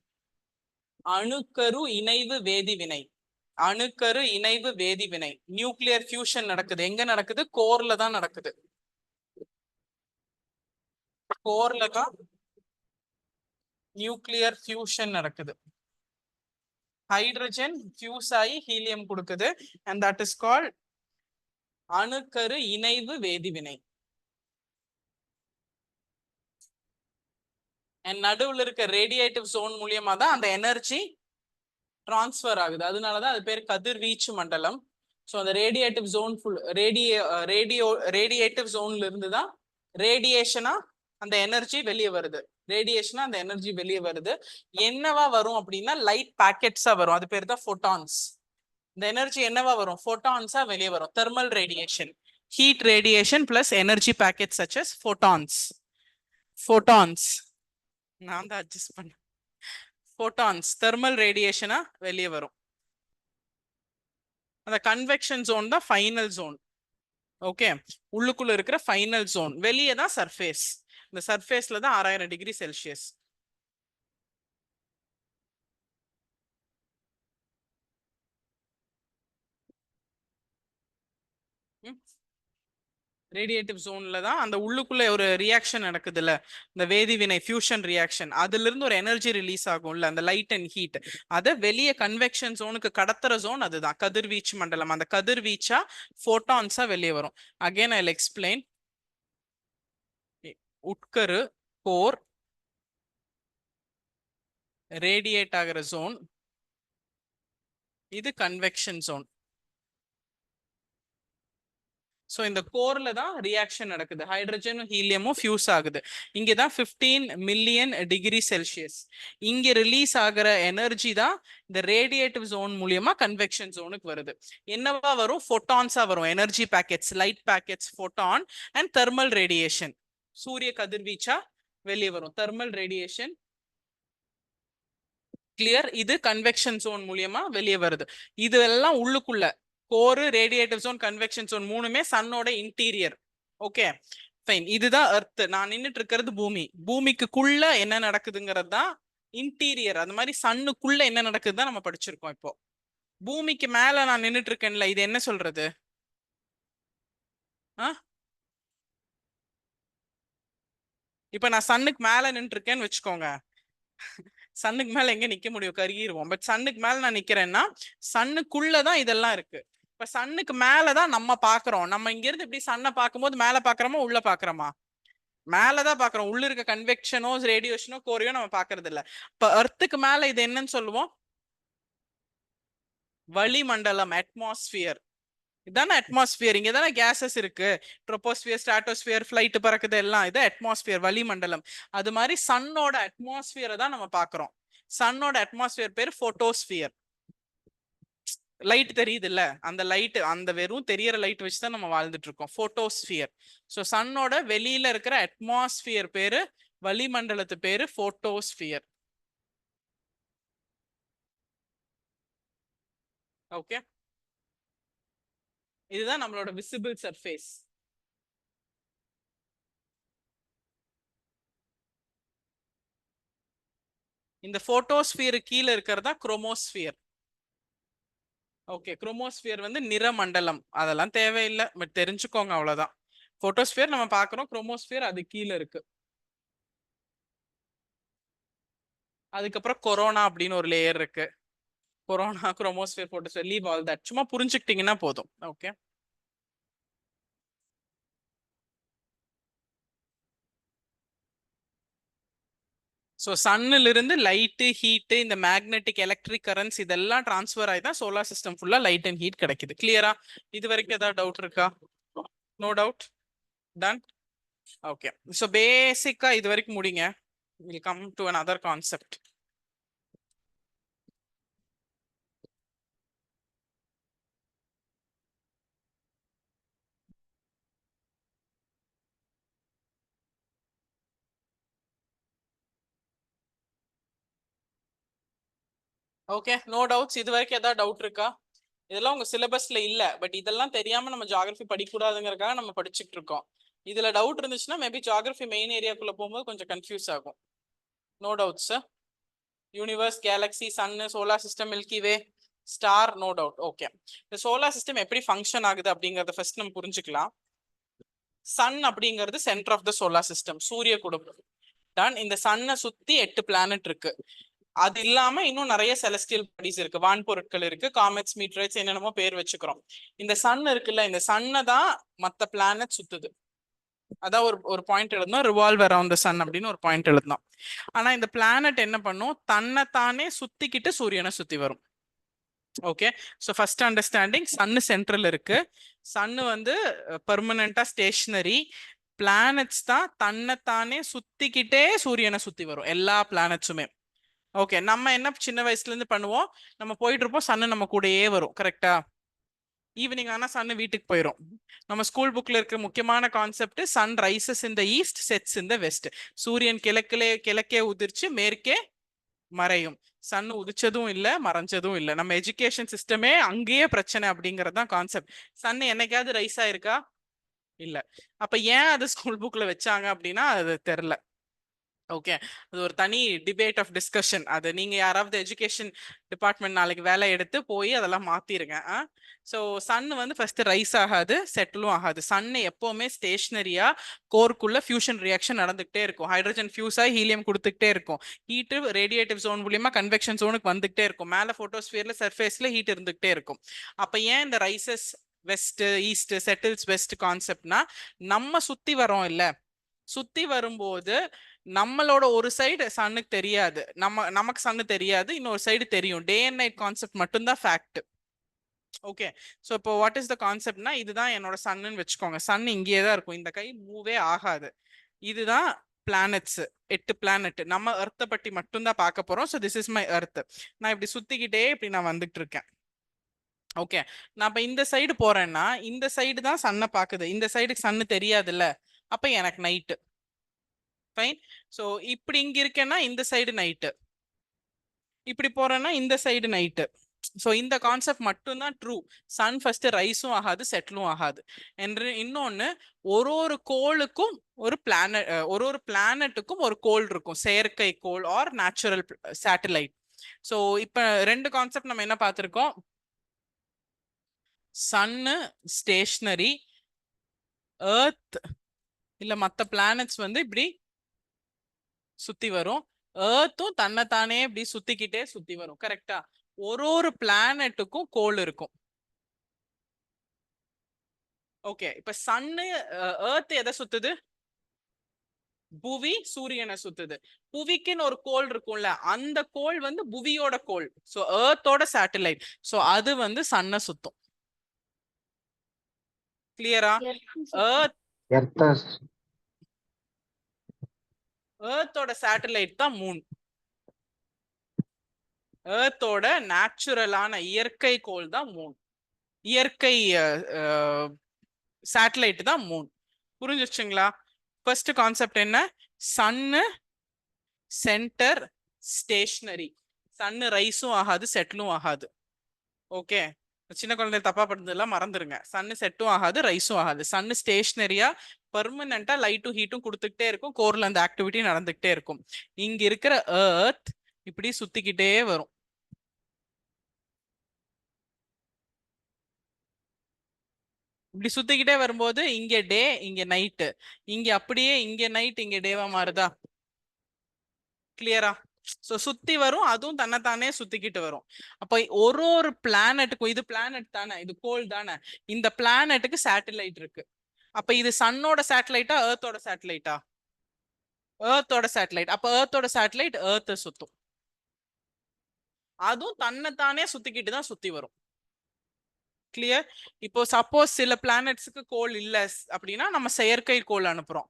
அணுக்கரு இணைவு வேதிவினை, அணுக்கரு இணைவு வேதிவினை, நியூக்ளியர் ஃபியூஷன் நடக்குது. எங்க நடக்குது? கோர்ல தான் நடக்குது. கோர்ல தான் நியூக்ளியர் ஃபியூஷன் நடக்குது. ஹைட்ரஜன் ஃபியூஸ் ஆகி ஹீலியம் கொடுக்குது, and that is called அணுக்கரு இணைவு வேதிவினை. நடுவில் இருக்க ரேடியேட்டிவ் ஜோன் மூலியமா தான் அந்த எனர்ஜி டிரான்ஸ்ஃபர் ஆகுது. அதனாலதான் அது பேர் கதிர்வீச்சு மண்டலம். ஸோ அந்த ரேடியேட்டிவ் ஜோன் ஃபுல் ரேடியேட்டிவ் ஜோன்ல இருந்து தான் ரேடியேஷனா அந்த எனர்ஜி வெளியே வருது. ரேடியேஷனா அந்த எனர்ஜி வெளியே வருது. என்னவா வரும் அப்படின்னா லைட் பாக்கெட்ஸா வரும். அது பேர் தான் ஃபோட்டான்ஸ். இந்த எனர்ஜி என்னவா வரும்? ஃபோட்டான்ஸா வெளியே வரும். Thermal radiation, heat radiation plus energy packet such as photons. Photons நான் தான் அட்ஜஸ்ட் பண்ணேன். ஃபோட்டான்ஸ் தெர்மல் ரேடியேஷனா வெளியே வரும். அந்த கன்வெக்ஷன் ஜோன் தான் ஃபைனல் ஜோன். ஓகே, உள்ளுக்குள்ள இருக்கிற ஃபைனல் ஜோன். வெளியே தான் சர்ஃபேஸ். இந்த சர்ஃபேஸ்ல தான் 6000 டிகிரி செல்சியஸ். ரேடியேட்டிவ் ஜோன்ல தான் அந்த உள்ளுக்குள்ள ஒரு ரியாக்ஷன் நடக்குதுல்ல, இந்த வேதிவினை ஃபியூஷன் ரியாக்ஷன், அதுல இருந்து ஒரு எனர்ஜி ரிலீஸ் ஆகும்ல, அந்த லைட் அண்ட் ஹீட். அதை வெளியே கன்வெக்ஷன் ஜோனுக்கு கடத்துற ஜோன் அதுதான் கதிர்வீச்சு மண்டலம். அந்த கதிர்வீச்சா ஃபோட்டான்ஸா வெளியே வரும். Again I will explain. உட்கரு கோர் ரேடியேட் ஆகிற ஜோன், இது கன்வெக்ஷன் ஜோன். ஸோ இந்த கோர்ல தான் ரியாக்ஷன் நடக்குது. ஹைட்ரஜனும் ஹீலியமும் ஃபியூஸ் ஆகுது. இங்கே தான் 15 மில்லியன் டிகிரி செல்சியஸ். இங்கே ரிலீஸ் ஆகிற எனர்ஜி தான் இந்த ரேடியேட்டிவ் ஜோன் மூலியமா கன்வெக்ஷன் ஜோனுக்கு வருது. என்னவா வரும்? ஃபோட்டான்ஸா வரும். Energy packets, light packets, photon and thermal radiation, சூரிய கதிர்வீச்சா வெளியே வரும். Thermal radiation clear. இது கன்வெக்ஷன் ஜோன் மூலியமா வெளியே வருது. இது எல்லாம் உள்ளுக்குள்ள core, radiative zone, convection zone மூணுமே சன்னோட இன்டீரியர். Okay fine. இதுதான் எர்த். நான் நின்றுட்டு இருக்கிறது பூமி. பூமிக்குள்ள என்ன நடக்குதுங்கிறது தான் இன்டீரியர். அந்த மாதிரி சன்னுக்குள்ள என்ன நடக்குது தான் நம்ம படிச்சிருக்கோம். இப்போ பூமிக்கு மேல நான் நின்றுட்டு இருக்கேன்ல, இது என்ன சொல்றது? இப்ப நான் சன்னுக்கு மேல நின்று இருக்கேன்னு வச்சுக்கோங்க. சன்னுக்கு மேல எங்க நிக்க முடியும்? கருகிருவோம். பட் சன்னுக்கு மேல நான் நிக்கிறேன்னா சன்னுக்குள்ளதான் இதெல்லாம் இருக்கு. இப்ப சன்னுக்கு மேலதான் நம்ம பாக்குறோம். நம்ம இங்க இருந்து இப்படி சன்னை பார்க்கும்போது மேல பாக்குறோமா உள்ள பாக்குறோமா? மேலதான் பாக்குறோம். உள்ள இருக்க கன்வெக்ஷனோ ரேடியேஷனோ கோரையோ நம்ம பாக்குறது இல்ல. இப்ப எர்த்துக்கு மேல இது என்னன்னு சொல்லுவோம்? வளிமண்டலம், அட்மாஸ்பியர். இதான அட்மாஸ்பியர். இங்க தானே கேசஸ் இருக்கு. ட்ரோபோஸ்பியர், ஸ்ட்ராட்டோஸ்பியர், ஃபிளைட் பறக்குது எல்லாம். இது அட்மாஸ்பியர், வளிமண்டலம். அது மாதிரி சன்னோட அட்மாஸ்பியரை தான் நம்ம பாக்குறோம். சன்னோட அட்மாஸ்பியர் பேர் போட்டோஸ்பியர். லைட் தெரியுது இல்ல, அந்த லைட், அந்த வெறும் தெரியற லைட் வச்சுதான் நம்ம வாழ்ந்துட்டு இருக்கோம். போட்டோஸ்பியர். ஸோ சன்னோட வெளியில இருக்கிற அட்மாஸ்பியர் பேரு, வளிமண்டலத்து பேரு போட்டோஸ்பியர். ஓகே, இதுதான் நம்மளோட விசிபிள் சர்ஃபேஸ். இந்த போட்டோஸ்பியர் கீழே இருக்கிறதா குரோமோஸ்பியர். ஓகே, குரோமோஸ்பியர் வந்து நிறமண்டலம், அதெல்லாம் தேவையில்லை, பட் தெரிஞ்சுக்கோங்க அவ்வளவுதான். போட்டோஸ்பியர் நம்ம பார்க்குறோம், குரோமோஸ்பியர் அது கீழே இருக்கு. அதுக்கப்புறம் கொரோனா அப்படின்னு ஒரு லேயர் இருக்கு. Corona, chromosphere, photosphere, leave all that. சும்மா புரிஞ்சுக்கிட்டீங்கன்னா போதும். ஓகே, ஸோ சன்னில் இருந்து லைட்டு, ஹீட்டு, இந்த மேக்னெட்டிக் எலக்ட்ரிக் கரண்ட்ஸ் இதெல்லாம் டிரான்ஸ்ஃபர் ஆகி தான் சோலார் சிஸ்டம் ஃபுல்லா லைட் அண்ட் ஹீட் கிடைக்குது. கிளியரா? இது வரைக்கும் ஏதாவது டவுட் இருக்கா? No doubt? Done? Okay, so பேசிக்கா இது வரைக்கும் முடிங்க. Will come to another concept. Okay, no doubts? இது வரைக்கும் ஏதாவது டவுட் இருக்கா? இதெல்லாம் உங்க சிலபஸ்ல இல்ல, பட் இதெல்லாம் தெரியாம நம்ம ஜியாகிரபி படிக்கூடாதுங்கிறதுக்காக நம்ம படிச்சுட்டு இருக்கோம். இதுல டவுட் இருந்துச்சுன்னா மேபி ஜியாகிரபி மெயின் ஏரியாக்குள்ள போகும்போது கொஞ்சம் கன்ஃபியூஸ் ஆகும். No doubts? Universe, galaxy, sun, solar system, milky way, star, no doubt. Okay, இந்த சோலார் சிஸ்டம் எப்படி ஃபங்க்ஷன் ஆகுது அப்படிங்கறத ஃபர்ஸ்ட் நம்ம புரிஞ்சுக்கலாம். சன் அப்படிங்கிறது center of the solar system, சூரிய குடும்பம். டன். இந்த சன்னை சுத்தி 8 பிளானட் இருக்கு. அது இல்லாம இன்னும் நிறைய செலஸ்டியல் பாடிஸ் இருக்கு, வான்பொருட்கள் இருக்கு, காமெட்ஸ், மீட்டரைட்ஸ், என்னென்னமோ பேர் வச்சுக்கிறோம். இந்த சன் இருக்குல்ல, இந்த சன்னை தான் மத்த பிளானட் சுத்துது. அதான் ஒரு பாயிண்ட் எழுதணும், ரிவால்வ் அரவுண்ட் த சன் அப்படின்னு ஒரு பாயிண்ட் எழுதணும். ஆனா இந்த பிளானட் என்ன பண்ணும், தன்னைத்தானே சுத்திக்கிட்டு சூரியனை சுத்தி வரும். ஓகே, ஸோ ஃபர்ஸ்ட் அண்டர்ஸ்டாண்டிங், சன்னு சென்ட்ரல் இருக்கு. சன்னு வந்து பெர்மனண்டா ஸ்டேஷனரி. பிளானட்ஸ் தான் தன்னைத்தானே சுத்திக்கிட்டே சூரியனை சுத்தி வரும், எல்லா பிளானட்ஸுமே. ஓகே, நம்ம என்ன சின்ன வயசுல இருந்து பண்ணுவோம், நம்ம போயிட்டு இருப்போம், சன்னு நம்ம கூடயே வரும். கரெக்டா? ஈவினிங் ஆனா சன்னு வீட்டுக்கு போயிடும். நம்ம ஸ்கூல் புக்ல இருக்கிற முக்கியமான concept, sun rises in the east, sets in the west. சூரியன் கிழக்கே உதிர்ச்சு மேற்கே மறையும். சன் உதிச்சதும் இல்ல, மறைஞ்சதும் இல்ல. நம்ம எஜுகேஷன் சிஸ்டமே அங்கேயே பிரச்சனை அப்படிங்கறது தான் கான்செப்ட். சன் என்னைக்காவது ரைஸ் ஆயிருக்கா? இல்ல. அப்ப ஏன் அது ஸ்கூல் புக்ல வச்சாங்க அப்படின்னா அது தெரியல. ஓகே, அது ஒரு தனி டிபேட் ஆஃப் டிஸ்கஷன். அது நீங்க யாராவது எஜுகேஷன் டிபார்ட்மெண்ட் நாளைக்கு வேலை எடுத்து போய் அதெல்லாம் மாத்திருங்க. ஸோ சன் வந்து ஃபர்ஸ்ட் ரைஸ் ஆகாது, செட்டிலும் ஆகாது. சன் எப்பவுமே ஸ்டேஷனரியா கோருக்குள்ள ஃபியூஷன் ரியாக்ஷன் நடந்துகிட்டே இருக்கும். ஹைட்ரஜன் ஃபியூஸ் ஆகி ஹீலியம் கொடுத்துக்கிட்டே இருக்கும். ஹீட்டு ரேடியேட்டிவ் ஜோன் மூலியமா கன்வெக்ஷன் ஜோனுக்கு வந்துகிட்டே இருக்கும். மேல போட்டோஸ்பியர்ல சர்ஃபேஸ்ல ஹீட் இருந்துகிட்டே இருக்கும். அப்ப ஏன் இந்த rises west, east, settles west கான்செப்ட்னா, நம்ம சுத்தி வரோம் இல்ல, சுத்தி வரும்போது நம்மளோட ஒரு சைடு சன்னுக்கு தெரியாது, நமக்கு சன்னு தெரியாது, இன்னொரு சைடு தெரியும். டே அண்ட் நைட் கான்செப்ட் மட்டும்தான் ஃபேக்ட். ஓகே, ஸோ இப்போ வாட் இஸ் த கான்செப்ட்னா, இதுதான் என்னோட சன்னு வச்சுக்கோங்க. சன் இங்கேயே தான் இருக்கும், இந்த கை மூவே ஆகாது. இதுதான் பிளானட்ஸ், 8 பிளானட். நம்ம எர்த்தை பற்றி மட்டும்தான் பார்க்க போறோம். So this is my earth. நான் இப்படி சுத்திக்கிட்டே இப்படி நான் வந்துட்டு இருக்கேன். ஓகே, நான் இப்ப இந்த சைடு போறேன்னா இந்த சைடு தான் சன்னை பாக்குது, இந்த சைடுக்கு சன்னு தெரியாதுல்ல, அப்ப எனக்கு நைட்டு. ஃபைன். ஸோ இப்படி இங்க இருக்கேன்னா இந்த சைடு நைட்டு, இப்படி போறேன்னா இந்த சைடு நைட்டு. ஸோ இந்த கான்செப்ட் மட்டும்தான் ட்ரூ. சன் ஃபர்ஸ்ட் ரைஸும் ஆகாது, செட்டிலும் ஆகாது. என்று இன்னொன்னு, ஒரு கோளுக்கும் ஒரு பிளானட், ஒரு பிளானட்டுக்கும் ஒரு கோள் இருக்கும், செயற்கை கோள் ஆர் நேச்சுரல் சேட்டலைட். ஸோ இப்ப 2 கான்செப்ட் நம்ம என்ன பார்த்திருக்கோம், சன்னு ஸ்டேஷனரி, எர்த் இல்ல மற்ற பிளானட்ஸ் வந்து இப்படி சுத்தி வரும், எர்த்தும் தன்னைத்தானே இப்படி சுத்திக்கிட்டே சுத்தி வரும். கரெக்டா? ஒரு பிளானட்டுக்கும் கோள் இருக்கும். ஓகே, இப்ப சன்னு எர்த் எதை சுத்துது, புவி சூரியனை சுத்துது. புவிக்குன்னு ஒரு கோள் இருக்கும்ல, அந்த கோள் வந்து புவியோட கோள், சோ எர்த்தோட சேட்டலைட். சோ அது வந்து சன்னை சுத்தும். கிளியரா? எர்த்தோட சேட்டலைட் தான் மூன். எர்த்தோட நேச்சுரலான இயற்கை கோள் தான் மூன், இயற்கை சேட்டலைட் தான் மூன். புரிஞ்சிருச்சுங்களா? ஃபர்ஸ்ட் கான்செப்ட் என்ன, சன்னு சென்டர் ஸ்டேஷனரி. சன்னு ரைஸும் ஆகாது, செட்டிலும் ஆகாது. ஓகே, சின்ன குழந்தை தப்பா பண்ணதெல்லாம் மறந்துருங்க. சன்னு செட்டும் ஆகாது, ரைஸும் ஆகாது. சன்னு ஸ்டேஷனரியா பெர்மனண்டா லைட்டும் ஹீட்டும் கொடுத்துக்கிட்டே இருக்கும், கோர்ல அந்த ஆக்டிவிட்டி நடந்துகிட்டே இருக்கும். இங்க இருக்கிற எர்த் இப்படி சுத்திக்கிட்டே வரும். இப்படி சுத்திக்கிட்டே வரும்போது இங்க டே இங்க நைட்டு, இங்க அப்படியே இங்க நைட் இங்க டேவா மாறுதா? கிளியரா? சோ சுத்தி வரும், அதுவும் தன்னைத்தானே சுத்திக்கிட்டு வரும். அப்ப ஒரு ஒரு பிளானட்டுக்கும், இது பிளானட் தானே, இது கோள் தானே, இந்த பிளானட்டுக்கு சேட்டலைட் இருக்கு. அப்ப இது சன்னோட சேட்டலைட்டா எர்த்தோட சேட்டலைட்டா? எர்த்தோட சேட்டலைட். அப்ப எர்த்தோட சேட்டலைட் எர்த்த சுத்தும், அதுவும் தன்னைத்தானே சுத்திக்கிட்டு தான் சுத்தி வரும். கிளியர்? இப்போ சப்போஸ் சில பிளானட்ஸுக்கு கோள் இல்ல அப்படின்னா நம்ம செயற்கை கோள் அனுப்புறோம்.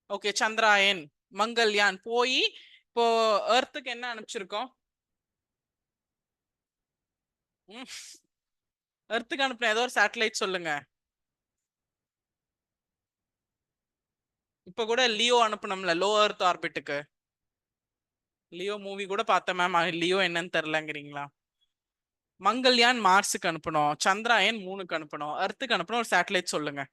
ஓகே, சந்திராயன், மங்கள்யான் போய் இப்போ எர்த்துக்கு என்ன அனுப்பிச்சிருக்கோம்? எர்த்துக்கு அனுப்புன ஏதோ ஒரு சேட்டலைட் சொல்லுங்க. இப்ப கூட லியோ அனுப்புனோம்ல, லோ எர்த் ஆர்பிட்டுக்கு. லியோ மூவி கூட பார்த்தேன் மேம், லியோ என்னன்னு தெரியலங்கிறீங்களா? மங்கள்யான் மார்ஸுக்கு அனுப்பணும், சந்திராயன் மூணுக்கு அனுப்பணும், எர்த்துக்கு அனுப்பணும் ஒரு சேட்டலைட் சொல்லுங்க.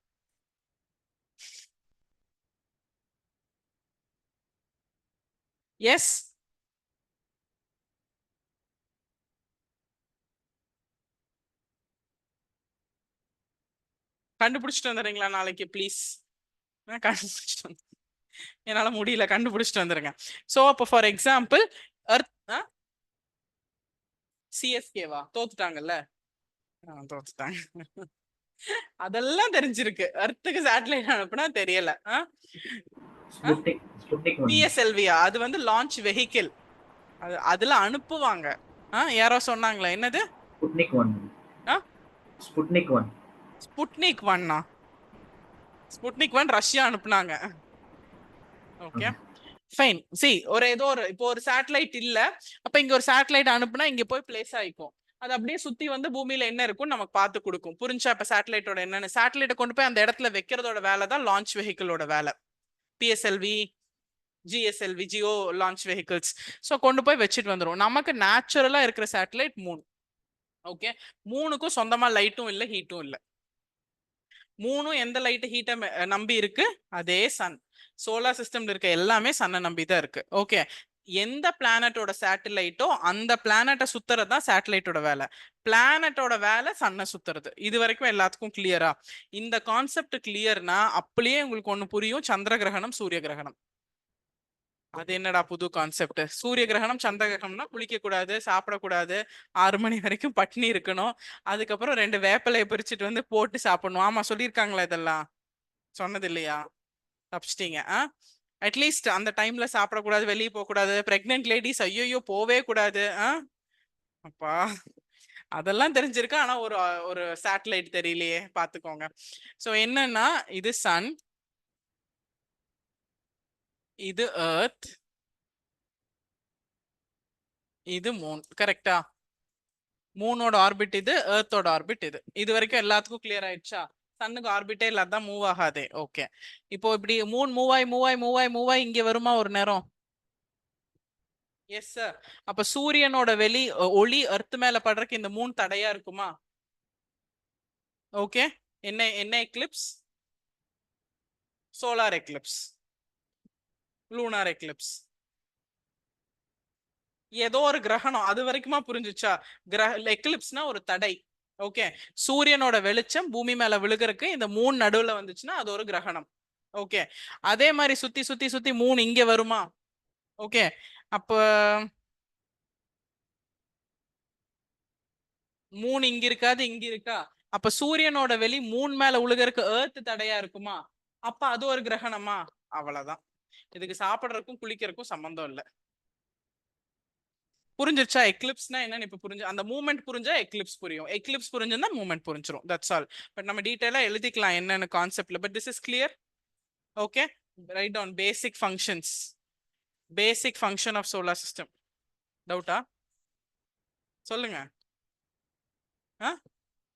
எஸ், கண்டுபிடிச்சிட்டு வந்துடுறீங்களா நாளைக்கு ப்ளீஸ்? கண்டுபிடிச்சிட்டு வந்து, என்னால முடியல, கண்டுபிடிச்சிட்டு வந்துருங்க. சோ அப்போ ஃபார் எக்ஸாம்பிள் எர்த் சிஎஸ்கேவா தோத்துட்டாங்கல்ல, தோத்துட்டாங்க. அதெல்லாம் தெரிஞ்சிருக்கு, எர்த்துக்கு சேட்டலைட் அனுப்புனா தெரியல. Sputnik 1. பிஎஸ்எல்வியா அது வந்து லான்ச் வெஹிக்கிள், அதுல அனுப்புவாங்க. யாரோ சொன்னாங்களா என்னது? Sputnik 1. Sputnik 1. Sputnik 1. Sputnik 1 Russia அனுப்புனாங்க. Okay fine. சி ஒரு ஏதோ ஒரு இப்போ ஒரு சேட்டலைட் இல்ல, அப்ப இங்க ஒரு சேட்டலைட் அனுப்புனா இங்க போய் பிளேஸ் ஆயிக்கும், அது அப்படியே சுத்தி வந்து பூமியில என்ன இருக்கும் நமக்கு பார்த்து கொடுக்கும். புரிஞ்சா? இப்ப சேட்டலைட்டோட என்னன்னு, சேட்டலைட்டை கொண்டு போய் அந்த இடத்துல வைக்கிறதோட வேலை தான் லான்ச் வெஹிக்கிளோட வேலை. PSLV, GSLV, Jio launch vehicles. So கொண்டு போய் வச்சுட்டு வந்துடும். நமக்கு நேச்சுரலா இருக்கிற சேட்டலைட் மூணு. ஓகே, மூணுக்கும் சொந்தமா லைட்டும் இல்லை, ஹீட்டும் இல்லை. மூணும் எந்த லைட் ஹீட்டை நம்பி இருக்கு? அதே சன். சோலார் சிஸ்டம்ல இருக்க எல்லாமே சன்னை நம்பி தான் இருக்கு. ஓகே, எந்த பிளானட்டோட சேட்டலைட்டோ அந்த பிளானட்டை சுத்துறது தான் சேட்டலைட்டோட வேலை. பிளானட்டோட வேலை சன்னை சுத்துறது. இது வரைக்கும் எல்லாத்துக்கும் கிளியரா? இந்த கான்செப்ட் கிளியர்னா அப்படியே உங்களுக்கு ஒண்ணு புரியும், சந்திர கிரகணம் சூரிய கிரகணம். அது என்னடா புது கான்செப்ட்? சூரிய கிரகணம் சந்திர கிரகணம்னா குளிக்க கூடாது, சாப்பிடக்கூடாது, 6 மணி வரைக்கும் பட்னி இருக்கணும், அதுக்கப்புறம் 2 வேப்பிலையை பிரிச்சுட்டு வந்து போட்டு சாப்பிடணும். ஆமா சொல்லியிருக்காங்களா? இதெல்லாம் சொன்னது இல்லையா? தப்பிச்சிட்டீங்க. அட்லீஸ்ட் அந்த டைம்ல சாப்பிடக்கூடாது, வெளியே போக கூடாது, பிரெக்னென்ட் லேடிஸ் ஐயோ போவே கூடாது. அப்பா அதெல்லாம் தெரிஞ்சிருக்கு, ஆனா ஒரு ஒரு சேட்டலைட் தெரியலையே, பாத்துக்கோங்க. சோ என்னன்னா இது சன், இது எர்த், இது மூன். கரெக்டா? மூனோட ஆர்பிட் இது, எர்த்தோட ஆர்பிட் இது. இது வரைக்கும் எல்லாத்துக்கும் கிளியர் ஆயிடுச்சா? சன்னுக்கு ஆர்பிட்டே இல்லாதான் மூவ் ஆகாதே. ஓகே, இப்போ இப்படி மூன் மூவ் ஆகி மூவ் ஆகி மூவ் ஆகி மூவ் ஆகி இங்க வருமா ஒரு நேரம்? Yes sir. அப்ப சூரியனோட ஒளி எர்த் மேல படுறதுக்கு இந்த மூன் தடையா இருக்குமா? ஓகே, என்ன என்ன Eclipse? Solar Eclipse, lunar Eclipse, ஏதோ ஒரு கிரகணம். அது வரைக்குமா புரிஞ்சுச்சா? எக்லிப்ஸ்னா ஒரு தடை. ஓகே, சூரியனோட வெளிச்சம் பூமி மேல விழுகிறதுக்கு இந்த மூணு நடுவுல வந்துச்சுன்னா அது ஒரு கிரகணம். ஓகே, அதே மாதிரி சுத்தி சுத்தி சுத்தி மூணு இங்க வருமா? ஓகே, அப்ப மூணு இங்க இருக்காது, இங்க இருக்கா? அப்ப சூரியனோட வெளி மூணு மேல விழுகிறதுக்கு எர்த் தடையா இருக்குமா? அப்ப அது ஒரு கிரகணமா? அவ்வளவுதான். இதுக்கு சாப்பிடறதுக்கும் குளிக்கிறதுக்கும் சம்பந்தம் இல்லை. புரிஞ்சிருச்சா? எக்லிப்ஸ்னா என்னன்னு இப்ப புரிஞ்சு, அந்த மூவ்மெண்ட் புரிஞ்சா எக்லிப்ஸ் புரியும், எக்லிப்ஸ் புரிஞ்சுன்னா மூவ்மெண்ட் புரிஞ்சிரும். That's all. பட் நம்ம டீடைலா எழுதிக்கலாம் என்னன்னு கான்செப்ட்ல. But this is clear. Okay, write down basic functions, basic function of solar system. டவுட்டா? சொல்லுங்க.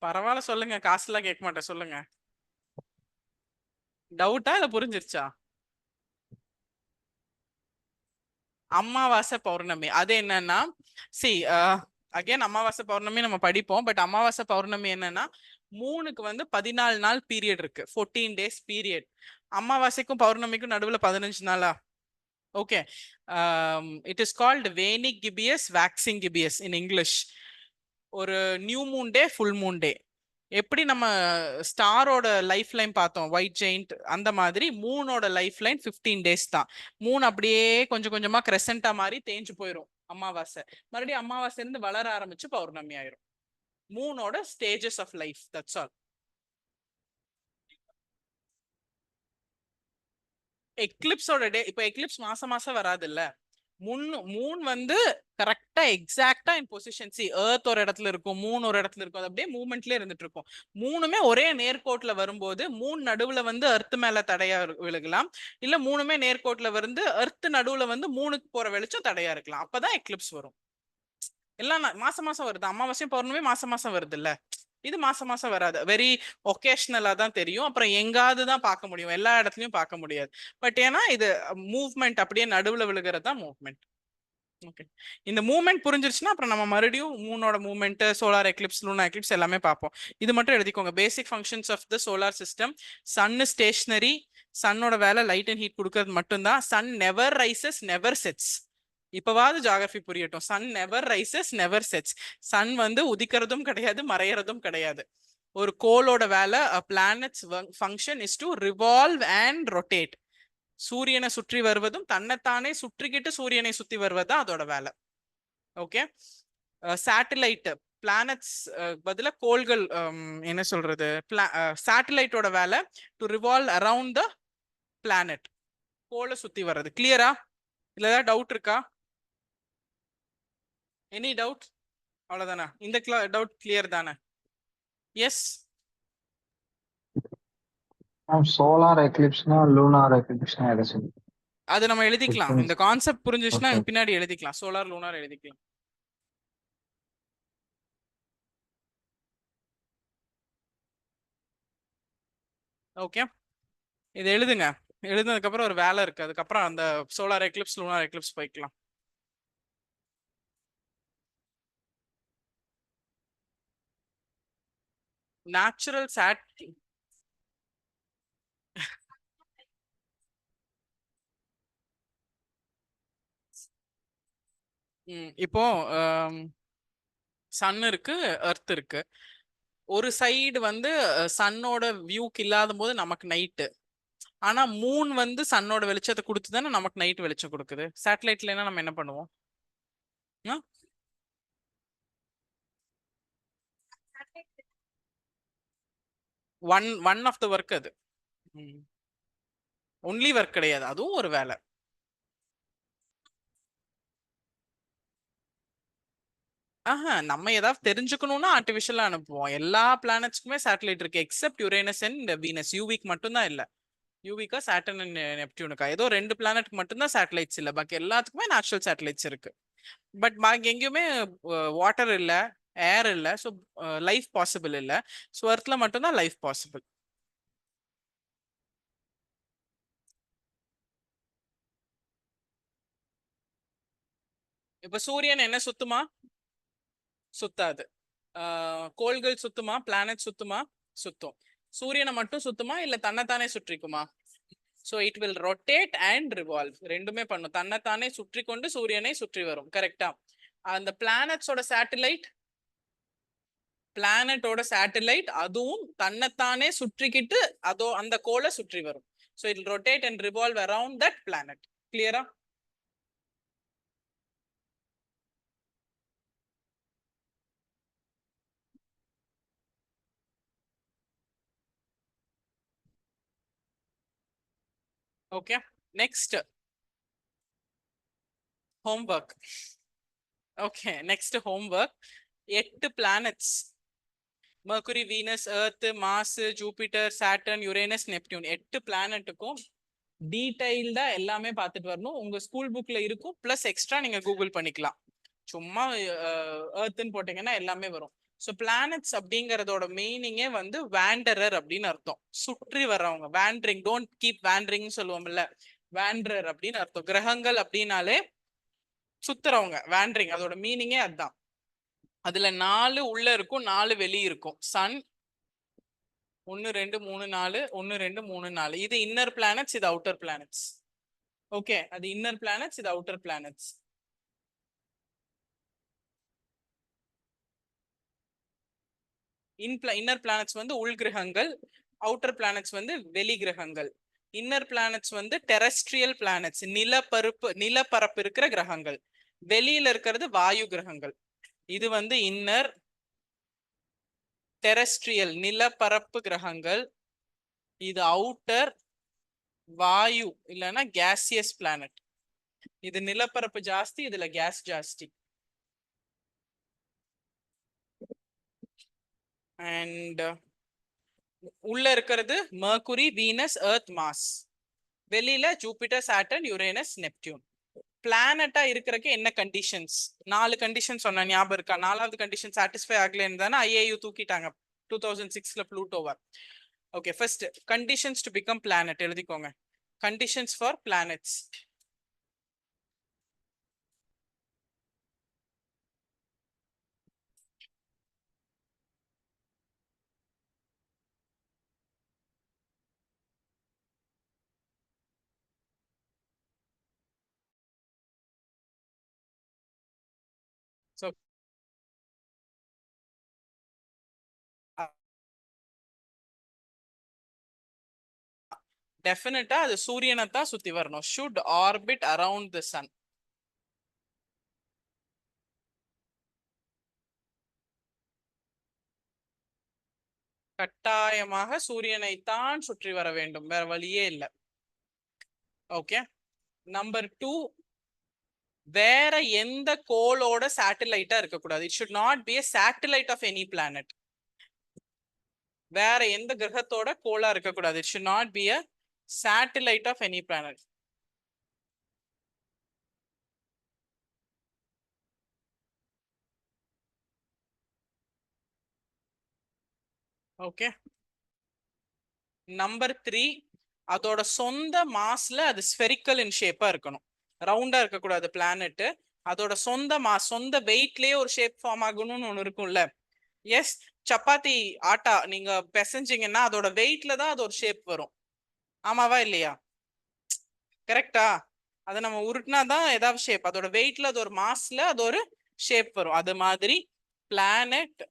பரவாயில்ல சொல்லுங்க, காசுலாம் கேட்க மாட்டேன், சொல்லுங்க. டவுட்டா இல்ல புரிஞ்சிருச்சா? அமாவாசை பௌர்ணமி அது என்னன்னா, சி அகைன் அமாவாசை பௌர்ணமி நம்ம படிப்போம். பட் அமாவாசை பௌர்ணமி என்னன்னா, மூணுக்கு வந்து 14 நாள் பீரியட் இருக்கு, 14 days பீரியட். அமாவாசைக்கும் பௌர்ணமிக்கும் நடுவுல 15 நாளா? Okay. It is called Vedic gibbous, waxing gibbous in English. ஒரு new moon day, full moon day. எப்படி நம்ம ஸ்டாரோட லைஃப் லைன் பார்த்தோம் ஒயிட் ஜெயிண்ட், அந்த மாதிரி மூனோட லைஃப் லைன் 15 டேஸ் தான். மூன் அப்படியே கொஞ்சம் கொஞ்சமா கிரெசண்டா மாதிரி தேஞ்சு போயிடும் அமாவாசை. மறுபடியும் அமாவாசை இருந்து வளர ஆரம்பிச்சு பௌர்ணமி ஆயிரும். மூனோட stages of life, that's all. எக்லிப்ஸோட டே, இப்போ எக்லிப்ஸ் மாசம் மாசம் வராது இல்ல, மூன் வந்து கரெக்டா எக்ஸாக்டா இன் பொசிஷன். சி எர்த் ஒரு இடத்துல இருக்கும், மூன் ஒரு இடத்துல இருக்கும், அது அப்படியே மூவ்மெண்ட்லயே இருந்துட்டு இருக்கும். மூணுமே ஒரே நேர்கோட்ல வரும்போது மூன் நடுவுல வந்து எர்த் மேல தடையா விழுகலாம், இல்ல மூணுமே நேர்கோட்ல வந்து எர்த் நடுவுல வந்து மூணுக்கு போற வெளிச்சம் தடையா இருக்கலாம். அப்பதான் எக்லிப்ஸ் வரும். எல்லாம் மாசம் மாசம் வருது, அமாவாசையும் பௌர்ணமி மாசம் மாசம் வருது இல்ல, இது மாசம் மாசம் வராது, வெரி ஒகேஷனலா தான் தெரியும். அப்புறம் எங்காவது தான் பார்க்க முடியும், எல்லா இடத்துலயும் பார்க்க முடியாது. பட் ஏன்னா இது மூவ்மெண்ட், அப்படியே நடுவுல விழுகிறது தான் மூவ்மெண்ட். ஓகே, இந்த மூவ்மெண்ட் புரிஞ்சிருச்சுன்னா அப்புறம் நம்ம மறுபடியும் மூனோட movement, solar eclipse, lunar eclipse எல்லாமே பார்ப்போம். இது மட்டும் எழுதிக்கோங்க, basic functions of the solar system. Sun stationary, சன்னோட வேலை லைட் அண்ட் ஹீட் கொடுக்கறது மட்டும்தான். Sun never rises never sets. இப்பவாவது ஜியோகிராஃபி புரியட்டும். Sun never rises never sets. Sun வந்து உதிக்கிறதும் கிடையாது, மறையறதும் கிடையாது. ஒரு கோளோட வேலை, planets function is to revolve and rotate. சூரியனை சுற்றி வருவதும் தன்னைத்தானே சுற்றிக்கிட்டு சூரியனை சுத்தி வருவது அதோட வேலை. ஓகே, சேட்டலைட், பிளானட்ஸ் பதிலா கோள்கள், என்ன சொல்றது, சேட்டலைட்டோட வேலை to revolve around the planet, கோளை சுத்தி வர்றது. கிளியரா? இல்ல ஏதாவது டவுட் இருக்கா? Any doubt? அவ்வளவுதானே, இந்த டவுட் கிளியர் தானே? எஸ், சோலார் எக்லிப்ஸ்னா லூனார் எக்லிப்ஸ்னா எதை சொல்லுங்க? அது நம்ம எழுதிக்கலாம். இந்த கான்செப்ட் புரிஞ்சிச்சுன்னா Okay. பின்னாடி எழுதிக்கலாம், சோலார் லூனார் எழுதிக்கலாம். ஓகே, இது எழுதுங்க. எழுதுனதுக்கு அப்புறம் ஒரு வேலை இருக்கு, அதுக்கப்புறம் அந்த சோலார் எக்லிப்ஸ், லூனார் எக்லிப்ஸ் போய்க்கலாம். நேச்சுரல் சாட் இப்போ சன் இருக்கு, எர்த் இருக்கு. ஒரு சைடு வந்து சன்னோட வியூக்கு இல்லாத போது நமக்கு நைட்டு, ஆனா மூன் வந்து சன்னோட வெளிச்சத்தை கொடுத்து தானே நமக்கு நைட் வெளிச்சம் கொடுக்குது. சேட்டலைட்ல நம்ம என்ன பண்ணுவோம்? ஒன் ஆஃப் த ஒர்க் அது, ஒன்லி ஒர்க் கிடையாது, அதுவும் ஒரு வேலை. நம்ம ஏதாவது தெரிஞ்சுக்கணும்னா ஆர்டிஃபிஷியலா அனுப்புவோம். எல்லா பிளானட்ஸ்க்குமே சேட்டலைட் இருக்கு, எக்ஸப்ட் யுரேனஸ் அண்ட் வீனஸ். யூவிக்கு மட்டும்தான் இல்ல, யூவிக்கா சாட்டர்ன் அண்ட் நெப்டியூனுக்கா ஏதோ 2 பிளானட்க்கு மட்டும்தான் சேட்டலைட்ஸ் இல்ல, பாக்கி எல்லாத்துக்குமே நேச்சுரல் சேட்டலைட்ஸ் இருக்கு. பட் பாக்கி எங்கேயுமே வாட்டர் இல்ல, ஏர் இல்ல, ஸோ லைஃப் பாசிபிள் இல்ல. ஸோ எர்த்ல மட்டும்தான் லைஃப் பாசிபிள். இப்ப சூரியன் என்ன சுத்துமா? சுத்தாது. கோள்கள் சுத்துமா? பிளானட் சுத்துமா? சுத்தும். சூரியனை மட்டும் சுத்துமா இல்ல தன்னைத்தானே சுற்றிக்குமா? So it will rotate and revolve, ரெண்டுமே பண்ணும். தன்னைத்தானே சுற்றி கொண்டு சூரியனை சுற்றி வரும். கரெக்டா? அந்த பிளானட்ஸோட சேட்டலைட் அதுவும் தன்னைத்தானே சுற்றிக்கிட்டு அதோ அந்த கோளை சுற்றி வரும். So it will rotate and revolve around that planet. கிளியரா? Okay, next homework. Okay, next homework. 8 planets, Mercury, Venus, Earth, Mars, Jupiter, Saturn, Uranus, Neptune, 8 பிளானட்டுக்கும் டீடைல்டா எல்லாமே பார்த்துட்டு வரணும். உங்க ஸ்கூல் புக்ல இருக்கும், பிளஸ் எக்ஸ்ட்ரா நீங்க கூகுள் பண்ணிக்கலாம். சும்மா எர்த்ன்னு போட்டீங்கன்னா எல்லாமே வரும். ஸோ பிளானட்ஸ் அப்படிங்கறதோட மீனிங்கே வந்து வேண்டரர் அப்படின்னு அர்த்தம், சுற்றி வர்றவங்க. வேண்டரிங், டோன்ட் கீப் வேண்டரிங் சொல்லுவோம்ல, வேண்டரர் அப்படின்னு அர்த்தம். கிரகங்கள் அப்படின்னாலே சுத்துறவங்க, வேண்டரிங், அதோட மீனிங்கே அதுதான். அதுல 4 உள்ள இருக்கும், 4 வெளியே இருக்கும். சன் 1 2 3 4, 1 2 3 4, இது இன்னர் பிளானட்ஸ், இது அவுட்டர் பிளானட்ஸ். ஓகே, அது இன்னர் பிளானட்ஸ், இது அவுட்டர் பிளானட்ஸ். இன்னர் பிளானட்ஸ் வந்து உள் கிரகங்கள், அவுட்டர் பிளானட்ஸ் வந்து வெளி கிரகங்கள். இன்னர் பிளானட்ஸ் வந்து டெரஸ்ட்ரியல் பிளானட்ஸ், நிலப்பரப்பு இருக்கிற கிரகங்கள். வெளியில இருக்கிறது வாயு கிரகங்கள். இது வந்து இன்னர் டெரஸ்ட்ரியல் நிலப்பரப்பு கிரகங்கள். இது அவுட்டர் வாயு இல்லைன்னா கேசியஸ் பிளானட். இது நிலப்பரப்பு ஜாஸ்தி, இதுல கேஸ் ஜாஸ்தி. அண்ட் உள்ள இருக்கிறது மெர்குரி, வீனஸ், எர்த், மாஸ். வெளியில ஜூபிட்டர், சாட்டர்ன், யுரேனஸ், நெப்டியூன். பிளானட்டா இருக்கிறதுக்கு என்ன கண்டிஷன்ஸ்? 4 கண்டிஷன் சொன்ன ஞாபகம் இருக்கா? 4வது கண்டிஷன் சாட்டிஸ்ஃபை ஆகலன்னு தானே ஐஏயு தூக்கிட்டாங்க 2006ல ப்ளூட்டோவா. Okay, first conditions to become planet எழுதிக்கோங்க. Conditions for planets. So டெஃபினட்டா அது சூரியனை தான் சுத்தி வரணும். should orbit around the sun. கட்டாயமாக சூரியனை தான் சுற்றி வர வேண்டும், வேற வழியே இல்லை. ஓகே, நம்பர் 2, வேற எந்த கோளோட சேட்டலைட்டா இருக்கக்கூடாது. It should not be a satellite of any planet. வேற எந்த கிரகத்தோட கோளா இருக்கக்கூடாது. It should not be a satellite of any planet. Okay, number 3, அதோட சொந்த மாஸ்ல அது ஸ்பெரிக்கல் இன் ஷேப்பா இருக்கணும். ரவுண்டா இருக்கக்கூடாது பிளானட். அதோட சொந்த மாஸ், சொந்த வெயிட்லயே ஒரு ஷேப் ஃபார்ம் ஆகணும்னு ஒண்ணு இருக்கும்ல. எஸ், சப்பாத்தி ஆட்டா நீங்க பிசைஞ்சீங்கன்னா அதோட வெயிட்ல தான் அது ஒரு ஷேப் வரும். ஆமாவா இல்லையா? கரெக்டா? அதை நம்ம உருட்டினா தான் ஏதாவது ஷேப், அதோட வெயிட்ல அது ஒரு மாஸ்ல அது ஒரு ஷேப் வரும். அது மாதிரி பிளானட்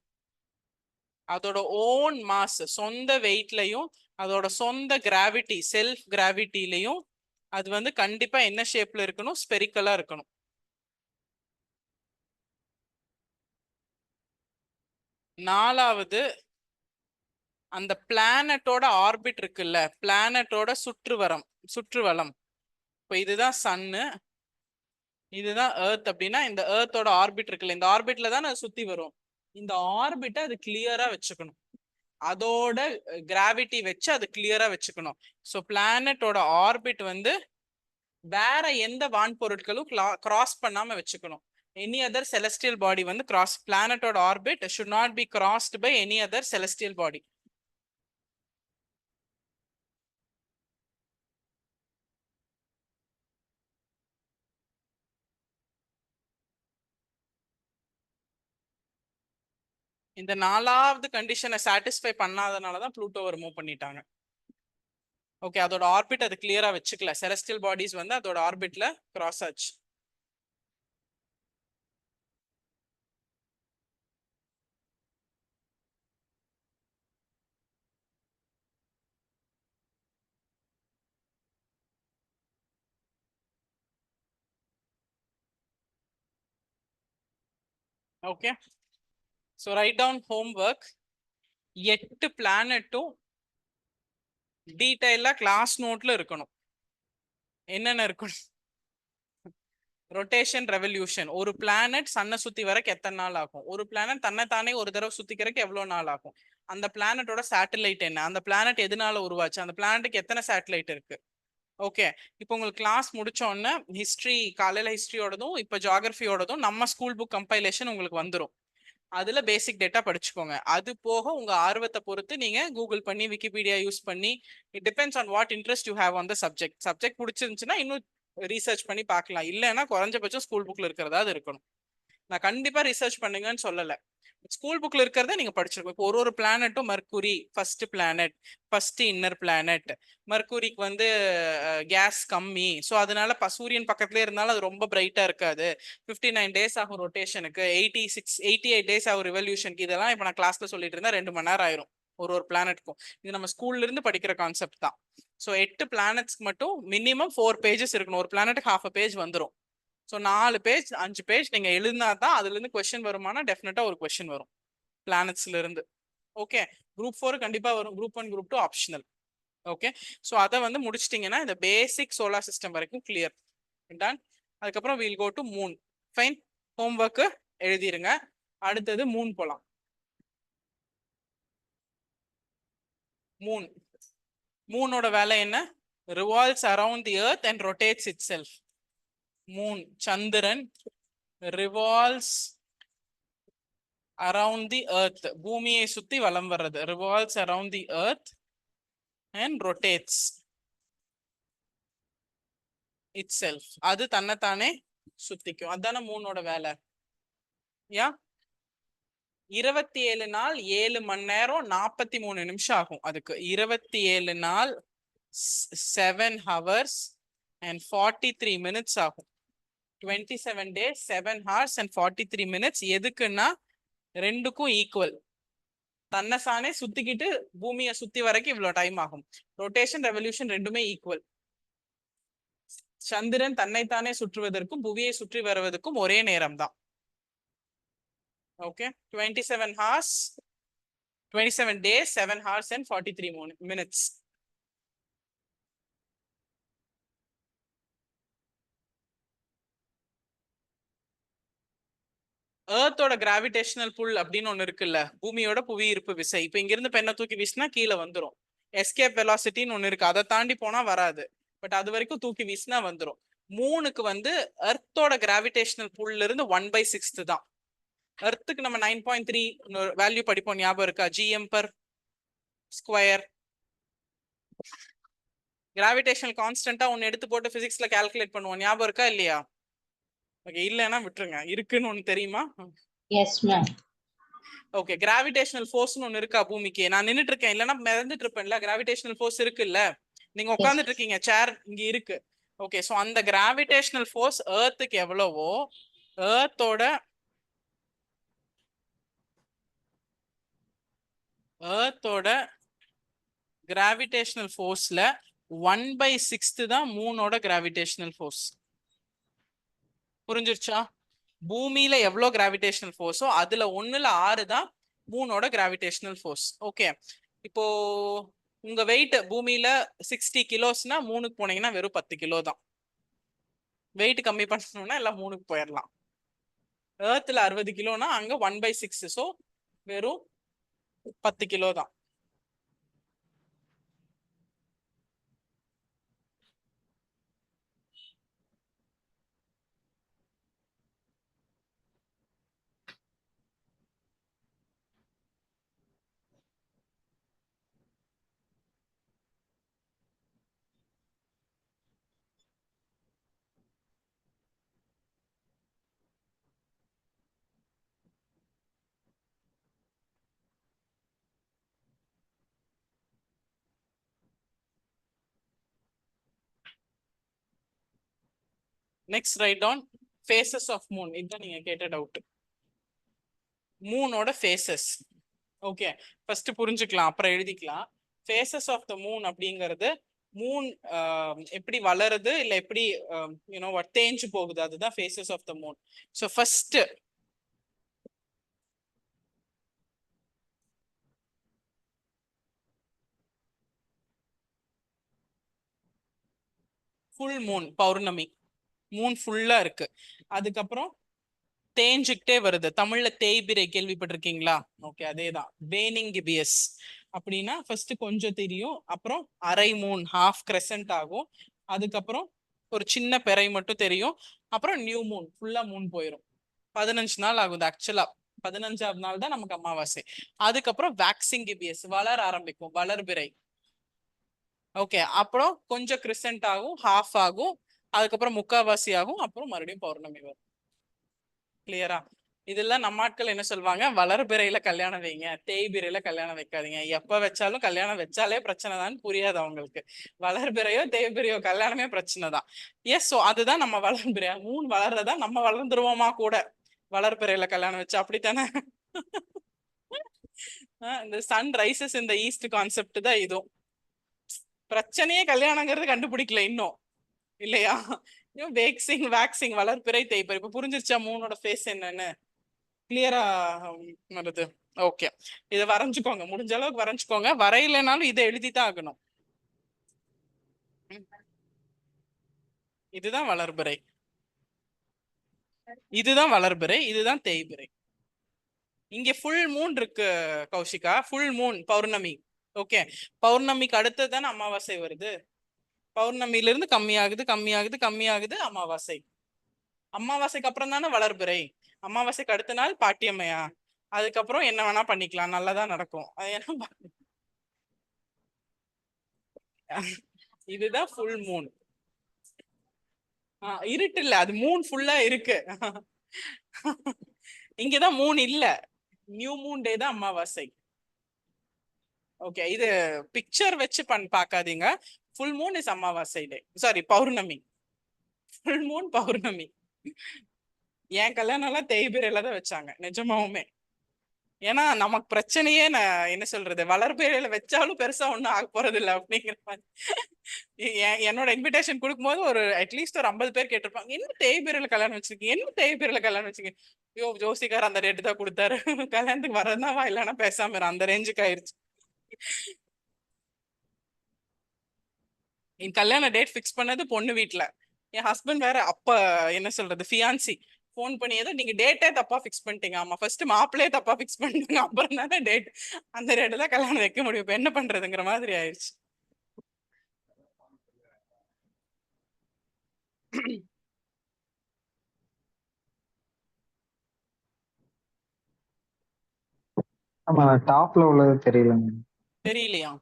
அதோட ஓன் மாஸ், சொந்த வெயிட்லயும் அதோட சொந்த கிராவிட்டி, செல்ஃப் கிராவிட்டிலையும் அது வந்து கண்டிப்பா என்ன ஷேப்ல இருக்கணும்? ஸ்பெரிக்கலா இருக்கணும். நாலாவது, அந்த பிளானட்டோட ஆர்பிட் இருக்குல்ல, பிளானட்டோட சுற்றுவலம். இப்போ இதுதான் சன்னு, இதுதான் எர்த் அப்படின்னா இந்த எர்த்தோட ஆர்பிட் இருக்குல்ல, இந்த ஆர்பிட்ல தான் அது சுத்தி வரும். இந்த ஆர்பிட்டை அது கிளியரா வச்சுக்கணும். அதோட கிராவிட்டி வச்சு அது கிளியரா வச்சுக்கணும். ஸோ பிளானட்டோட ஆர்பிட் வந்து வேற எந்த வான்பொருட்களும் கிராஸ் பண்ணாம வச்சுக்கணும். எனி அதர் செலஸ்டியல் பாடி வந்து கிராஸ், பிளானட்டோட orbit should not be crossed by any other celestial body. இந்த 4வது கண்டிஷனை சாட்டிஸ்ஃபை பண்ணாதனாலதான் ப்ளூட்டோவை ரிமூவ் பண்ணிட்டாங்க. ஓகே, அதோட ஆர்பிட் அது கிளியரா வச்சுக்கல. செலஸ்டியல் பாடிஸ் வந்து அதோட ஆர்பிட்ல கிராஸ் ஆச்சு. Okay, so write down homework. 8 பிளானட்டும் டீடைலா கிளாஸ் நோட்ல இருக்கணும். என்னென்ன இருக்கணும்? Rotation, revolution. ஒரு பிளானட் சன்னை சுத்தி வரக்கு எத்தனை நாள் ஆகும்? ஒரு பிளானட் தன்னை தானே ஒரு தடவை சுத்திக்கிறதுக்கு எவ்வளவு நாள் ஆகும்? அந்த பிளானட்டோட சேட்டலைட் என்ன? அந்த பிளானட் எதனால உருவாச்சு? அந்த பிளானட்டுக்கு எத்தனை சேட்டலைட் இருக்கு? ஓகே, இப்போ உங்களுக்கு கிளாஸ் முடிச்சோடனே ஹிஸ்ட்ரி, காலையில ஹிஸ்ட்ரியோடதும் இப்போ ஜியாகிரபியோடதும் நம்ம ஸ்கூல் புக் கம்பைலேஷன் உங்களுக்கு வந்துடும். அதுல பேசிக் டேட்டா படிச்சுக்கோங்க. அது போக உங்க ஆர்வத்தை பொறுத்து நீங்க கூகுள் பண்ணி, விக்கிபீடியா யூஸ் பண்ணி, it depends on what interest you have on the subject பிடிச்சிருந்துச்சுன்னா இன்னும் ரீசர்ச் பண்ணி பார்க்கலாம். இல்லைன்னா குறைஞ்சபட்சம் ஸ்கூல் புக்ல இருக்கிறதா இருக்கணும். நான் கண்டிப்பா ரிசர்ச் பண்ணுங்கன்னு சொல்லலை. ஸ்கூல் புக்ல இருக்கிறத நீங்க படிச்சிருக்கோம். இப்போ ஒரு பிளானட்டும் Mercury first planet, first inner planet. மெர்க்குரிக்கு வந்து கேஸ் கம்மி, ஸோ அதனால சூரியன் பக்கத்துலேயே இருந்தாலும் அது ரொம்ப பிரைட்டா இருக்காது. 59 டேஸ் ஆகும் ரொட்டேஷனுக்கு, 88 டேஸ் ஆகும் ரிவல்யூஷனுக்கு. இதெல்லாம் இப்போ நான் கிளாஸ்ல சொல்லிட்டு இருந்தா 2 மணி நேரம் ஆயிரும் ஒரு பிளானட்டுக்கும். இது நம்ம ஸ்கூல்ல இருந்து படிக்கிற கான்செப்ட் தான். ஸோ 8 பிளானட்ஸ்க்கு மட்டும் மினிமம் 4 பேஜஸ் இருக்கணும். ஒரு பிளானட்டுக்கு half a பேஜ் வந்துடும். ஸோ 4 பேஜ் 5 பேஜ் நீங்க எழுதினா தான் அதுல இருந்து கொஸ்டின் வருமானா டெஃபினட்டா ஒரு கொஸ்டின் வரும் பிளானட்ஸ்ல இருந்து. ஓகே, குரூப் 4 கண்டிப்பா வரும், group 1 group 2 optional. Okay, so அதை வந்து முடிச்சிட்டிங்கன்னா இந்த பேசிக் சோலார் சிஸ்டம் வரைக்கும் கிளியர் டன். அதுக்கப்புறம் we'll go to moon. Fine, homework எழுதிருங்க. அடுத்தது மூன் போலாம். மூன், மூனோட வேலை என்ன? revolves around the earth and rotates itself. Moon Chandran revolves around the earth, பூமியை சுத்தி வலம் வர்றது, revolves around the earth and rotates itself. அது தன்னைத்தானே சுத்திக்கும். அதான மூனோட வேலை. யா 27 நாள் 7 மணி நேரம் 43 நிமிஷம் ஆகும் அதுக்கு. 27 நாள் 7 hours and 43 minutes ஆகும். 27 days 7 hours and 43 minutes. எதுக்குன்னா ரெண்டுக்கும் ஈக்குவல். தன்னைத்தானே சுத்திக்கிட்டு பூமியை சுத்தி வரைக்கும் இவ்வளவு டைம் ஆகும். ரொட்டேஷன் ரெவல்யூஷன் ரெண்டுமே ஈக்குவல். சந்திரன் தன்னைத்தானே சுற்றுவதற்கும் புவியை சுற்றி வருவதற்கும் ஒரே நேரம் தான். Okay, 27 hours 27 days 7 hours and 43 minutes. ஏர்த்தோட கிராவிடேஷனல் புல் அப்படின்னு ஒண்ணு இருக்குல்ல, பூமியோட புவி ஈர்ப்பு விசை. இப்ப இங்க இருந்து பெண்ணை தூக்கி வீசினா கீழே வந்துடும். எஸ்கேப் வெலாசிட்டின்னு ஒண்ணு இருக்கு, அதை தாண்டி போனா வராது. பட் அது வரைக்கும் தூக்கி வீசினா வந்துடும். மூனுக்கு வந்து எர்த்தோட கிராவிடேஷனல் புல்ல இருந்து 1/6 தான். எர்த்துக்கு நம்ம 9.3 வேல்யூ படிப்போம், ஞாபகம் இருக்கா? GM per square. கிராவிடேஷனல் கான்ஸ்டன்டா ஒன்னு எடுத்து போட்டு பிசிக்ஸ்ல கால்குலேட் பண்ணுவோம், ஞாபகம் இருக்கா இல்லையா? ஓகே, இல்லைன்னா விட்டுருங்க. இருக்குன்னு ஒண்ணு தெரியுமா? Yes ma'am. ஓகே, கிராவிடேஷனல் ஃபோர்ஸ்னு ஒண்ணு இருக்கா பூமிக்கு? நான் நின்னுட்டு இருக்கேன், இல்லைன்னா மிதந்துட்டு இருப்பேன்ல. கிராவிடேஷனல் ஃபோர்ஸ் இருக்குல்ல, நீங்க உட்காந்துட்டு இருக்கீங்க, சேர் இங்க இருக்கு. ஓகே, ஸோ அந்த கிராவிடேஷனல் ஃபோர்ஸ் ஏர்த்துக்கு எவ்வளவோ, ஏர்த்தோட கிராவிடேஷனல் ஃபோர்ஸ்ல 1/6 தான் மூனோட கிராவிடேஷனல் ஃபோர்ஸ். புரிஞ்சிருச்சா? பூமியில எவ்வளவு கிராவிடேஷனல் ஃபோர்ஸோ அதுல 1/6 தான் மூனோட கிராவிடேஷனல் ஃபோர்ஸ். ஓகே, இப்போ உங்க வெயிட் பூமியில 60 கிலோஸ்னா மூணுக்கு போனீங்கன்னா வெறும் 10 கிலோ தான். வெயிட் கம்மி பண்ணணும்னா எல்லாம் மூணுக்கு போயிடலாம். ஏர்த்ல 60 கிலோனா அங்க 1/6, ஸோ வெறும் 10 கிலோ தான். Next write on phases of moon. இதுதான் நீங்க கேட்ட டவுட், மூனோட ஃபேசஸ். ஓகே, ஃபர்ஸ்ட் புரிஞ்சுக்கலாம், அப்புறம் எழுதிக்கலாம். ஃபேசஸ் ஆஃப் த மூன் அப்படிங்கிறது மூன் எப்படி வளருது இல்ல எப்படி தேஞ்சு போகுது, அதுதான் phases of the moon. So first full moon, பௌர்ணமி, மூன் ஃபுல்லா இருக்கு. அதுக்கப்புறம் தேஞ்சுக்கிட்டே வருது. தமிழ்ல தேய்பிரை கேள்விப்பட்டிருக்கீங்களா? ஓகே, அதேதான். வேனிங் கிபியஸ் அப்படின்னா ஃபர்ஸ்ட் கொஞ்சம் தெரியும், அப்புறம் அரை மூன், ஹாஃப் கிரெசன்ட் ஆகும். அதுக்கப்புறம் ஒரு சின்ன பிறை மட்டும் தெரியும். அப்புறம் நியூ மூன், ஃபுல்லா மூன் போயிடும். 15 நாள் ஆகுது ஆக்சுவலா. 15ஆவது நாள் தான் நமக்கு அமாவாசை. அதுக்கப்புறம் வேக்சிங் கிபியஸ், வளர ஆரம்பிக்கும், வளர்பிறை. ஓகே, அப்புறம் கொஞ்சம் கிறிசன்ட் ஆகும், ஹாஃப் ஆகும், அதுக்கப்புறம் முக்காவாசி ஆகும், அப்புறம் மறுபடியும் பௌர்ணமி வரும். கிளியரா? இதெல்லாம் நம்ம ஆட்கள் என்ன சொல்லுவாங்க, வளர்பிறையில கல்யாணம் வைங்க, தேய்பிறையில கல்யாணம் வைக்காதீங்க. எப்ப வச்சாலும் கல்யாணம் வச்சாலே பிரச்சனை தான் புரியாது அவங்களுக்கு. வளர்பிறையோ தேய்பிறையோ கல்யாணமே பிரச்சனை தான். எஸ், ஸோ அதுதான் நம்ம வளர்பிறை. மூணு வளர்றதா நம்ம வளர்ந்துருவோமா கூட வளர்பிறையில கல்யாணம் வச்சு, அப்படித்தானே? இந்த சன் ரைசஸ் இந்த ஈஸ்ட் கான்செப்ட் தான் இதுவும். பிரச்சனையே கல்யாணங்கிறது கண்டுபிடிக்கல இன்னும், இல்லையா? வேக்சிங் வளர்பிறை தேய்பிறை. இப்ப புரிஞ்சிருச்சா மூணோட ஃபேஸ் என்னன்னு கிளியரா வருது? ஓகே, இதை வரைஞ்சுக்கோங்க, முடிஞ்ச அளவுக்கு வரைஞ்சுக்கோங்க. வரையிலனாலும் இதை எழுதிதான் ஆகணும். இதுதான் வளர்பிறை, இதுதான் வளர்பிறை, இதுதான் தேய்பிறை. இங்க ஃபுல் மூன் இருக்கு கௌஷிகா, ஃபுல் மூன் பௌர்ணமி. ஓகே, பௌர்ணமிக்கு அடுத்தது தானே அமாவாசை வருது. பௌர்ணமியில இருந்து கம்மியாகுது கம்மியாகுது கம்மியாகுது அமாவாசை. அமாவாசைக்கு அப்புறம் தானே வளர்பிறை. அமாவாசைக்கு அடுத்த நாள் பாட்டியம்மையா, அதுக்கப்புறம் என்ன வேணா பண்ணிக்கலாம், நல்லதான் நடக்கும். அது என்ன, இதுதான் ஃபுல் மூன். இருட்டு இல்ல, அது மூன் ஃபுல்லா இருக்கு. இங்கதான் மூன் இல்ல, நியூ மூன் டே தான் அமாவாசை. ஓகே, இது பிக்சர் வச்சு பாக்காதீங்க. ஃபுல் மூன் இஸ் அமாவாசை டே, சாரி பௌர்ணமி. ஃபுல் மூன் பௌர்ணமி. என் கல்யாணம் எல்லாம் தேய்பிரையில தான் வச்சாங்க நிஜமாவுமே. ஏன்னா நமக்கு பிரச்சனையே, நான் என்ன சொல்றது, வளர்பிறையில வச்சாலும் பெருசா ஒண்ணும் ஆக போறது இல்லை அப்படிங்கிற மாதிரி. என்னோட இன்விடேஷன் கொடுக்கும்போது ஒரு அட்லீஸ்ட் ஒரு 50 பேர் கேட்டிருப்பாங்க, என்ன தேய்பிரையில கல்யாணம் வச்சிருக்கீங்க, என்ன தேய்பிரையில கல்யாணம் வச்சிருக்கீங்க. ஐயோ, ஜோசிகார் அந்த ரேட்டு தான் கொடுத்தாரு, கல்யாணத்துக்கு வரதுதான் வா, இல்லைன்னா பேசாம இரு, அந்த ரேஞ்சுக்கு ஆயிருச்சு. என் கல்யாண டேட் ஃபிக்ஸ் பண்ணது பொண்ணு வீட்டுல. என் ஹஸ்பண்ட் வேற அப்ப என்ன சொல்றது ஃபியான்சி போன் பண்ணி, ஏதோ நீங்க டேட்டே தப்பா ஃபிக்ஸ் பண்ணிட்டீங்க. ஆமா, ஃபர்ஸ்ட் மாப்பிள்ளையே தப்பா ஃபிக்ஸ் பண்ணிட்டாங்க, அப்புறம் தானே டேட், அந்த ரேட்டு தான் கல்யாணம் வைக்க முடியும், இப்ப என்ன பண்றதுங்கிற மாதிரி ஆயிடுச்சு. ஆமா, டாப்ல உள்ளது தெரியலங்க. தெரியலையா?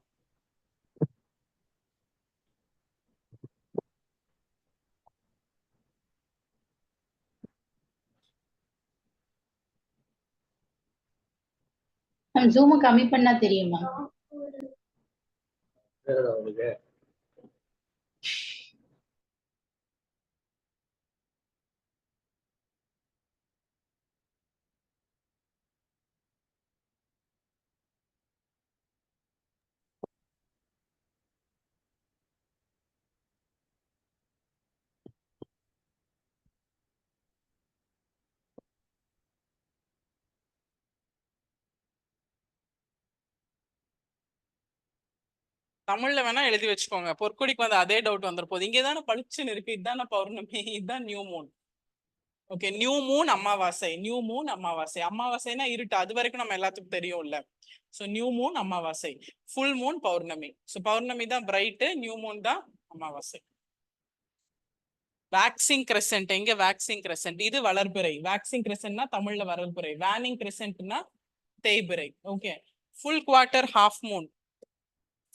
ஜூம் கம்மி பண்ணா தெரியுமா? உங்களுக்கு தமிழ்ல வேணா எழுதி வச்சுக்கோங்க, பொற்கொடிக்கு வந்து அதே டவுட் வந்துரு போகுது. இங்கதானே பளிச்சுன்னு இருக்கு, இதுதானே பௌர்ணமி, இதுதான் new Moon. Okay, new Moon அமாவாசை, நியூ மூன் அமாவாசை. அமாவாசைனா இருட்டு, அது வரைக்கும் நம்ம எல்லாத்துக்கும் தெரியும்ல. சோ நியூ மூன் அமாவாசை, ஃபுல் மூன் பௌர்ணமி. சோ பௌர்ணமி தான் பிரைட், நியூ மூன் தான் அமாவாசை. வேக்சிங் கிரெசென்ட், எங்க வேக்சிங் கிரெசென்ட்? இது வளர்பிறை. வேக்சிங் கிரெசென்ட்னா தமிழ்ல வளர்பிறை, வேனிங் கிரெசென்ட்னா தேய்பிறை. Okay, full quarter half moon.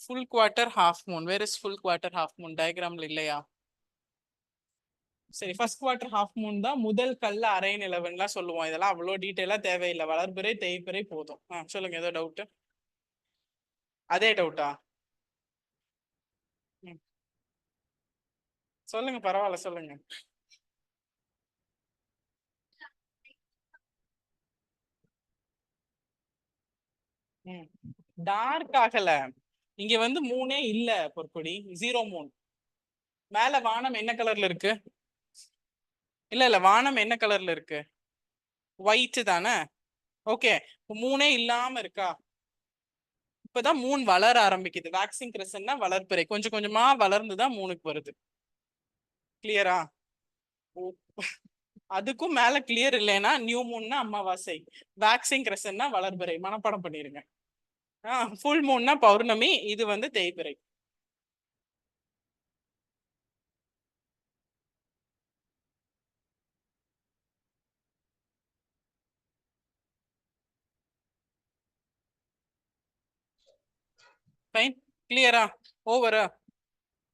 Full quarter half moon, where is full quarter half moon? டயக்ராம்ல இல்லையா? சரி, ஃபர்ஸ்ட் குவார்டர் ஹாஃப் மூன் தான் முதல் கல்ல அரை நிலவுலாம் சொல்லுவோம். இதெல்லாம் அவ்வளோ டீட்டெயிலா தேவையில்லை, வளர்பிறை தேய்பிறை போதும். சொல்லுங்க, ஏதோ டவுட்? அதே டவுட்டா? சொல்லுங்க, பரவாயில்ல, சொல்லுங்க. டார்க் ஆகல, இங்க வந்து மூணே இல்ல பொற்கொடி, 0 மூன். மேல வானம் என்ன கலர்ல இருக்கு? இல்ல வானம் என்ன கலர்ல இருக்கு? ஒயிட் தானே. ஓகே, மூணே இல்லாம இருக்கா? இப்பதான் மூன் வளர ஆரம்பிக்குது. வேக்சிங் கிரெசென்ட்னா வளர்பிறை, கொஞ்சம் கொஞ்சமா வளர்ந்துதான் மூணுக்கு வருது. கிளியரா? அதுக்கும் மேல கிளியர் இல்லைன்னா நியூ மூன்னா அமாவாசை, வேக்சிங் கிரெசென்ட்னா வளர்பிறை. மனப்பாடம் பண்ணிருங்க. ஃபுல் மூன்னா பௌர்ணமி, இது வந்து தேய்பிறை. ஃபைன், கிளியரா? ஓவரா?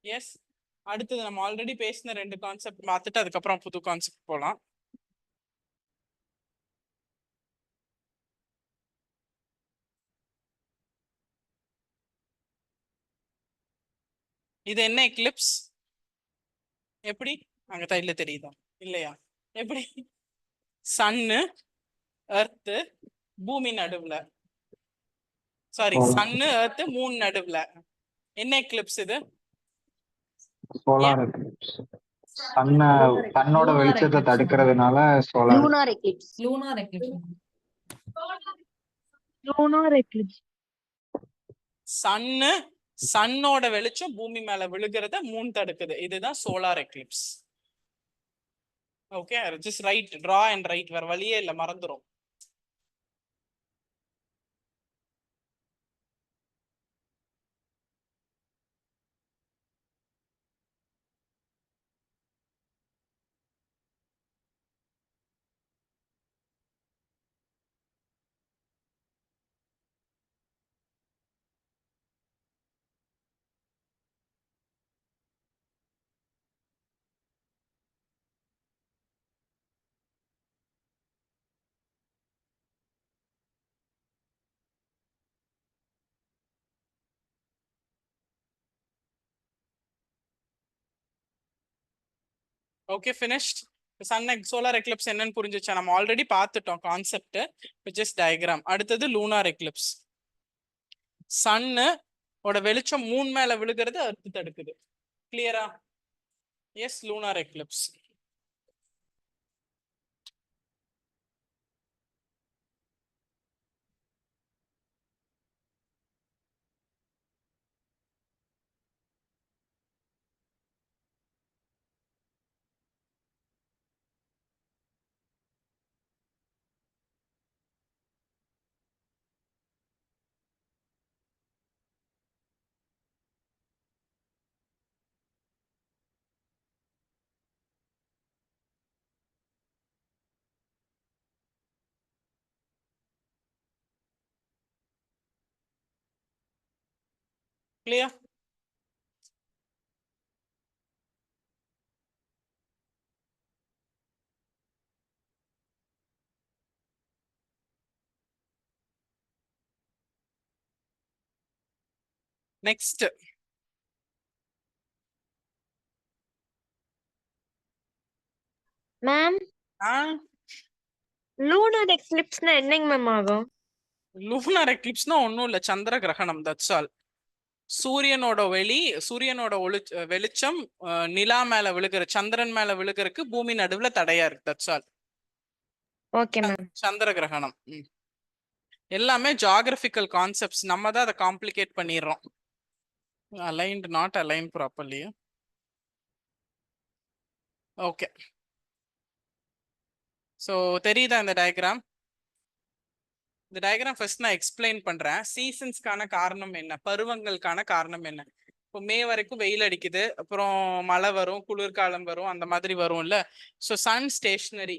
எஸ். அடுத்தது நம்ம ஆல்ரெடி பேசின 2 கான்செப்ட் பார்த்துட்டு அதுக்கப்புறம் புது கான்செப்ட் போலாம். இது என்ன எக்லிப்ஸ்? எப்படி அங்க தைல தெரியுதா இல்லையா? எப்படி? சன்னு, எர்த்து, பூமி நடுவுல. சாரி, சன்னு, எர்த்து, மூணு நடுவுல. என்ன எக்லிப்ஸ் இது? Solar eclipse. தன்னோட வெளிச்சத்தை தடுக்கிறதுனால solar. Lunar eclipse. Lunar eclipse. Lunar eclipse. சன்னோட வெளிச்சம் பூமி மேல விழுகிறத மூணு தடுக்குது. இதுதான் solar eclipse. Okay, just write, draw and write, வேற வழியே இல்ல, மறந்துரும். ஓகே, finished. சோலார் எக்லிப்ஸ் என்னன்னு புரிஞ்சுச்சா? நம்ம ஆல்ரெடி பார்த்துட்டோம் கான்செப்ட், ஜஸ்ட் டயக்ராம். அடுத்தது லூனார் எக்லிப்ஸ். சன்னு ஓட வெளிச்சம் மூணு மேல விழுகிறது, அர்த்து தடுக்குது. கிளியரா? Yes, lunar eclipse. Clear? Next, ma'am lunar எக்லிப்ஸ்னா என்னங்க மேம் ஆகும்? லூனார் எக்லிப்ஸ்னா ஒன்றும் இல்லை, சந்திர கிரகணம், தட்ஸ் ஆல். சூரியனோட வெளிச்சம் நிலா மேல விழுகிற, சந்திரன் மேல விழுகிறதுக்கு பூமி நடுவுல தடையா இருக்கு, தட்ஸ் ஆல். Okay ma'am. சந்திர கிரகணம் எல்லாமே ஜியோகிராபிக்கல் கான்செப்ட்ஸ், நம்ம தான் அதை காம்ப்ளிகேட் பண்ணிடுறோம். Aligned, not align properly. Okay, so தெரியுதா இந்த டயக்ராம்? இந்த டயக்ராம் ஃபர்ஸ்ட் நான் எக்ஸ்பிளைன் பண்றேன். சீசன்ஸ்க்கான காரணம் என்ன, பருவங்களுக்கான காரணம் என்ன. இப்போ மே வரைக்கும் வெயில் அடிக்குது, அப்புறம் மழை வரும், குளிர்காலம் வரும், அந்த மாதிரி வரும்ல. ஸோ சன் ஸ்டேஷனரி,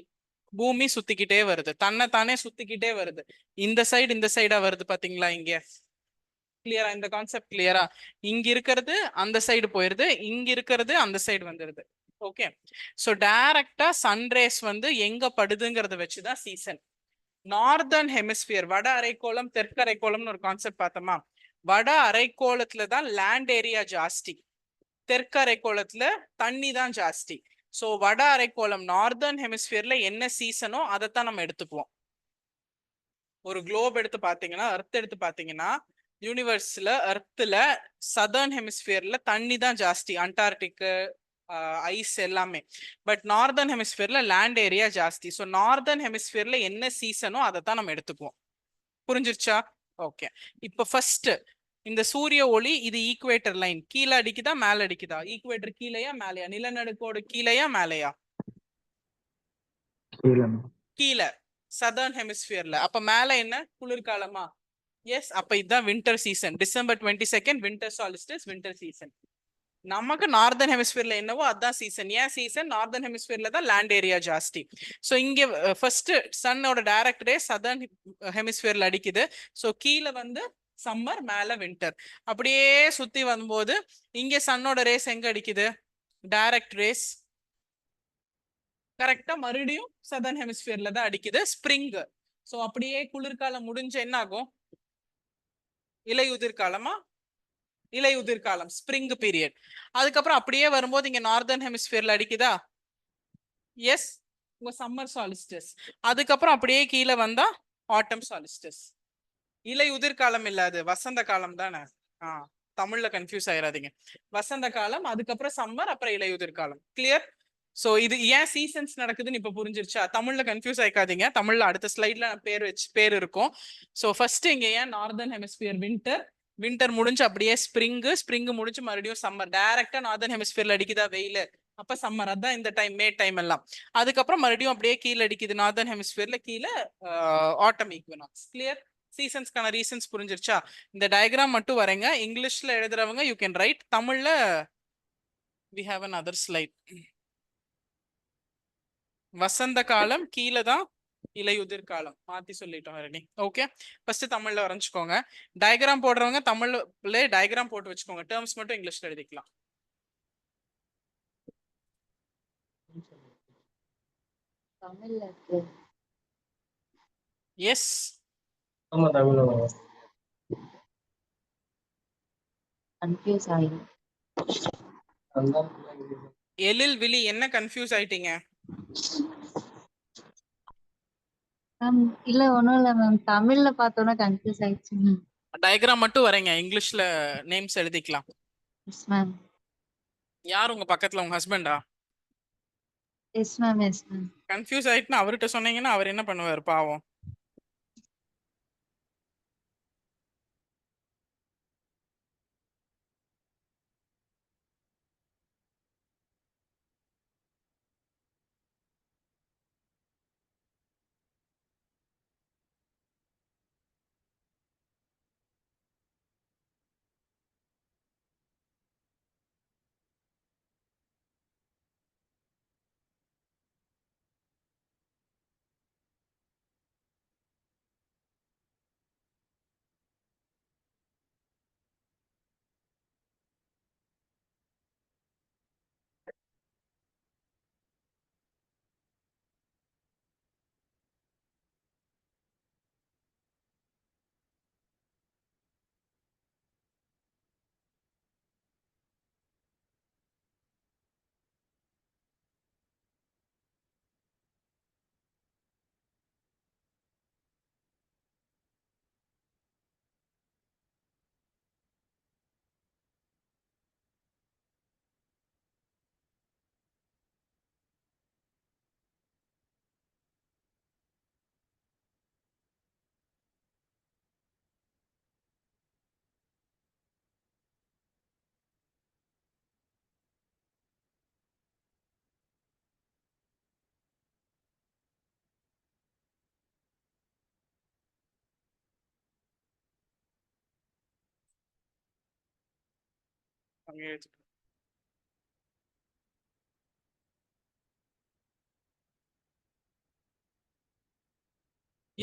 பூமி சுத்திக்கிட்டே வருது, தன்னைத்தானே சுத்திக்கிட்டே வருது. இந்த சைடா வருது பாத்தீங்களா இங்க? கிளியரா இந்த கான்செப்ட்? கிளியரா? இங்க இருக்கிறது அந்த சைடு போயிருது, இங்க இருக்கிறது அந்த சைடு வந்துருது. ஓகே, ஸோ டைரக்டா சன்ரேஸ் வந்து எங்க படுதுங்கிறத வச்சுதான் சீசன். நார்தர்ன் ஹெமிஸ்பியர், வட அரைக்கோளம், தெற்கு அரைக்கோளம்னு ஒரு கான்செப்ட் பார்த்தோமா? வட அரைக்கோளத்துல தான் லேண்ட் ஏரியா ஜாஸ்தி, தெற்கு அரைக்கோளத்துல தண்ணி தான் ஜாஸ்தி. ஸோ வட அரைக்கோளம், நார்தர்ன் ஹெமிஸ்பியர்ல என்ன சீசனோ அதைத்தான் நம்ம எடுத்துக்குவோம். ஒரு குளோப் எடுத்து பாத்தீங்கன்னா, எர்த் எடுத்து பாத்தீங்கன்னா, யூனிவர்ஸ்ல எர்த்ல சதர்ன் ஹெமிஸ்பியர்ல தண்ணி தான் ஜாஸ்தி, அண்டார்டிக், ஐஸ் எல்லாமே. பட் நார்தர்ன் ஹெமிஸ்பியர்ல லேண்ட் ஏரியா ஜாஸ்தி. ஸோ நார்தர்ன் ஹெமிஸ்பியர்ல என்ன சீசனோ அதை தான் நம்ம எடுத்துக்குவோம். புரிஞ்சிருச்சா? ஓகே, இப்போ ஃபர்ஸ்ட் இந்த சூரிய ஒளி இது ஈக்குவேட்டர் லைன், கீழே அடிக்குதா மேல அடிக்குதா? ஈக்குவேட்டர் கீழையா மேலையா? நிலநடுக்கோடு கீழையா மேலையா? கீழே, சதர்ன் ஹெமிஸ்பியர்ல. அப்ப மேல என்ன, குளிர்காலமா? எஸ், அப்ப இதுதான் winter season. December 22 winter solstice, winter season. நமக்கு நார்தர்ன் ஹெமிஸ்பியர்ல என்னவோ அதான் சீசன். ஏன் சீசன்? நார்தர்ன் ஹெமிஸ்பியர்ல தான் லேண்ட் ஏரியா ஜாஸ்தி. ஸோ இங்க ஃபர்ஸ்ட் சன்னோட டைரக்ட் ரே சதர்ன் ஹெமிஸ்பியர்ல அடிக்குது. ஸோ கீழே வந்து சம்மர், மேல வின்டர். அப்படியே சுத்தி வரும்போது இங்க சன்னோட ரேஸ் எங்க அடிக்குது? டைரக்ட் ரேஸ் கரெக்டா மறுபடியும் சதர்ன் ஹெமிஸ்பியர்ல தான் அடிக்குது, ஸ்ப்ரிங். ஸோ அப்படியே குளிர்காலம் முடிஞ்ச என்ன ஆகும்? இலையுதிர் காலமா? இலையுதிர் காலம், ஸ்ப்ரிங் பீரியட். அதுக்கப்புறம் அப்படியே வரும்போது இங்க நார்தர்ன் ஹெமிஸ்பியர்ல அடிக்குதா? எஸ், உங்க சம்மர் சாலிஸ்டஸ். அதுக்கப்புறம் அப்படியே கீழே வந்தா ஆட்டம் சாலிஸ்டஸ். இலையுதிர் காலம் இல்ல, அது வசந்த காலம் தானே. தமிழ்ல கன்ஃபியூஸ் ஆயிடாதீங்க. வசந்த காலம், அதுக்கப்புறம் சம்மர், அப்புறம் இலையுதிர் காலம். கிளியர்? சோ இது ஏன் சீசன்ஸ் நடக்குதுன்னு இப்ப புரிஞ்சிருச்சா? தமிழ்ல கன்ஃபியூஸ் ஆயிக்காதீங்க. தமிழ்ல அடுத்த ஸ்லைட்ல பேர் இருக்கும். சோ ஃபர்ஸ்ட் இங்க ஏன் நார்தர்ன் ஹெமிஸ்பியர் வின்டர், வின்டர் முடிஞ்சு அப்படியே ஸ்ப்ரிங் முடிஞ்சு மறுபடியும் சம்மர். டைரக்டா நார்தர்ன் ஹெமிஸ்பியர்ல அடிக்குதா வெயில், அப்ப சம்மர். அதான் இந்த டைம், மே டைம் எல்லாம். அதுக்கப்புறம் மறுபடியும் அப்படியே கீழே அடிக்குது நார்தர்ன் ஹெமிஸ்பியர்ல, கீழே ஆட்டம் ஈக்வினாக்ஸ். கிளியர்? சீசன்ஸ்க்கான ரீசன்ஸ் புரிஞ்சிருச்சா? இந்த டயக்ராம் மட்டும் வரேங்க. இங்கிலீஷ்ல எழுதுறவங்க யூ கேன் ரைட், தமிழ்ல we have another slide. வசந்த காலம் கீழே தான் இலையுதிர் காலம், மாத்தி சொல்லிட்டோம் ரெடி. ஓகே, ஃபர்ஸ்ட் தமிழ்ல வரைஞ்சுக்கோங்க. டயக்ராம் போடுறவங்க தமிழ்ல டயக்ராம் போட்டு வச்சுக்கோங்க, டேர்ம்ஸ் மட்டும் இங்கிலீஷ்ல எழுதிக்கலாம். தமிழ்ல இருக்கு. எஸ், ஆமா தமிழ்ல கன்ஃபியூஸ் ஆயிடும். எழில் விழி என்ன கன்ஃபியூஸ் ஆயிட்டீங்க? மேம் இல்ல ஒண்ணும் இல்ல மேம், தமிழ்ல பார்த்தோன்னா கன்ஃபியூஸ் ஆயிடுச்சு மேம். டயக்ராம் மட்டும் வரேங்க, இங்கிலீஷ்ல நேம்ஸ் எழுதிக்கலாம். Yes ma'am. யார் உங்க பக்கத்துல, உங்க ஹஸ்பண்டா? Yes ma'am, yes ma'am. Confuse ஆயிட்டுனா அவர்கிட்ட சொன்னீங்கன்னா அவர் என்ன பண்ணுவார் பாவம்?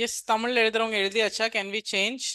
எஸ், தமிழ்ல எழுதுறவங்க எழுதியாச்சா? Can we change?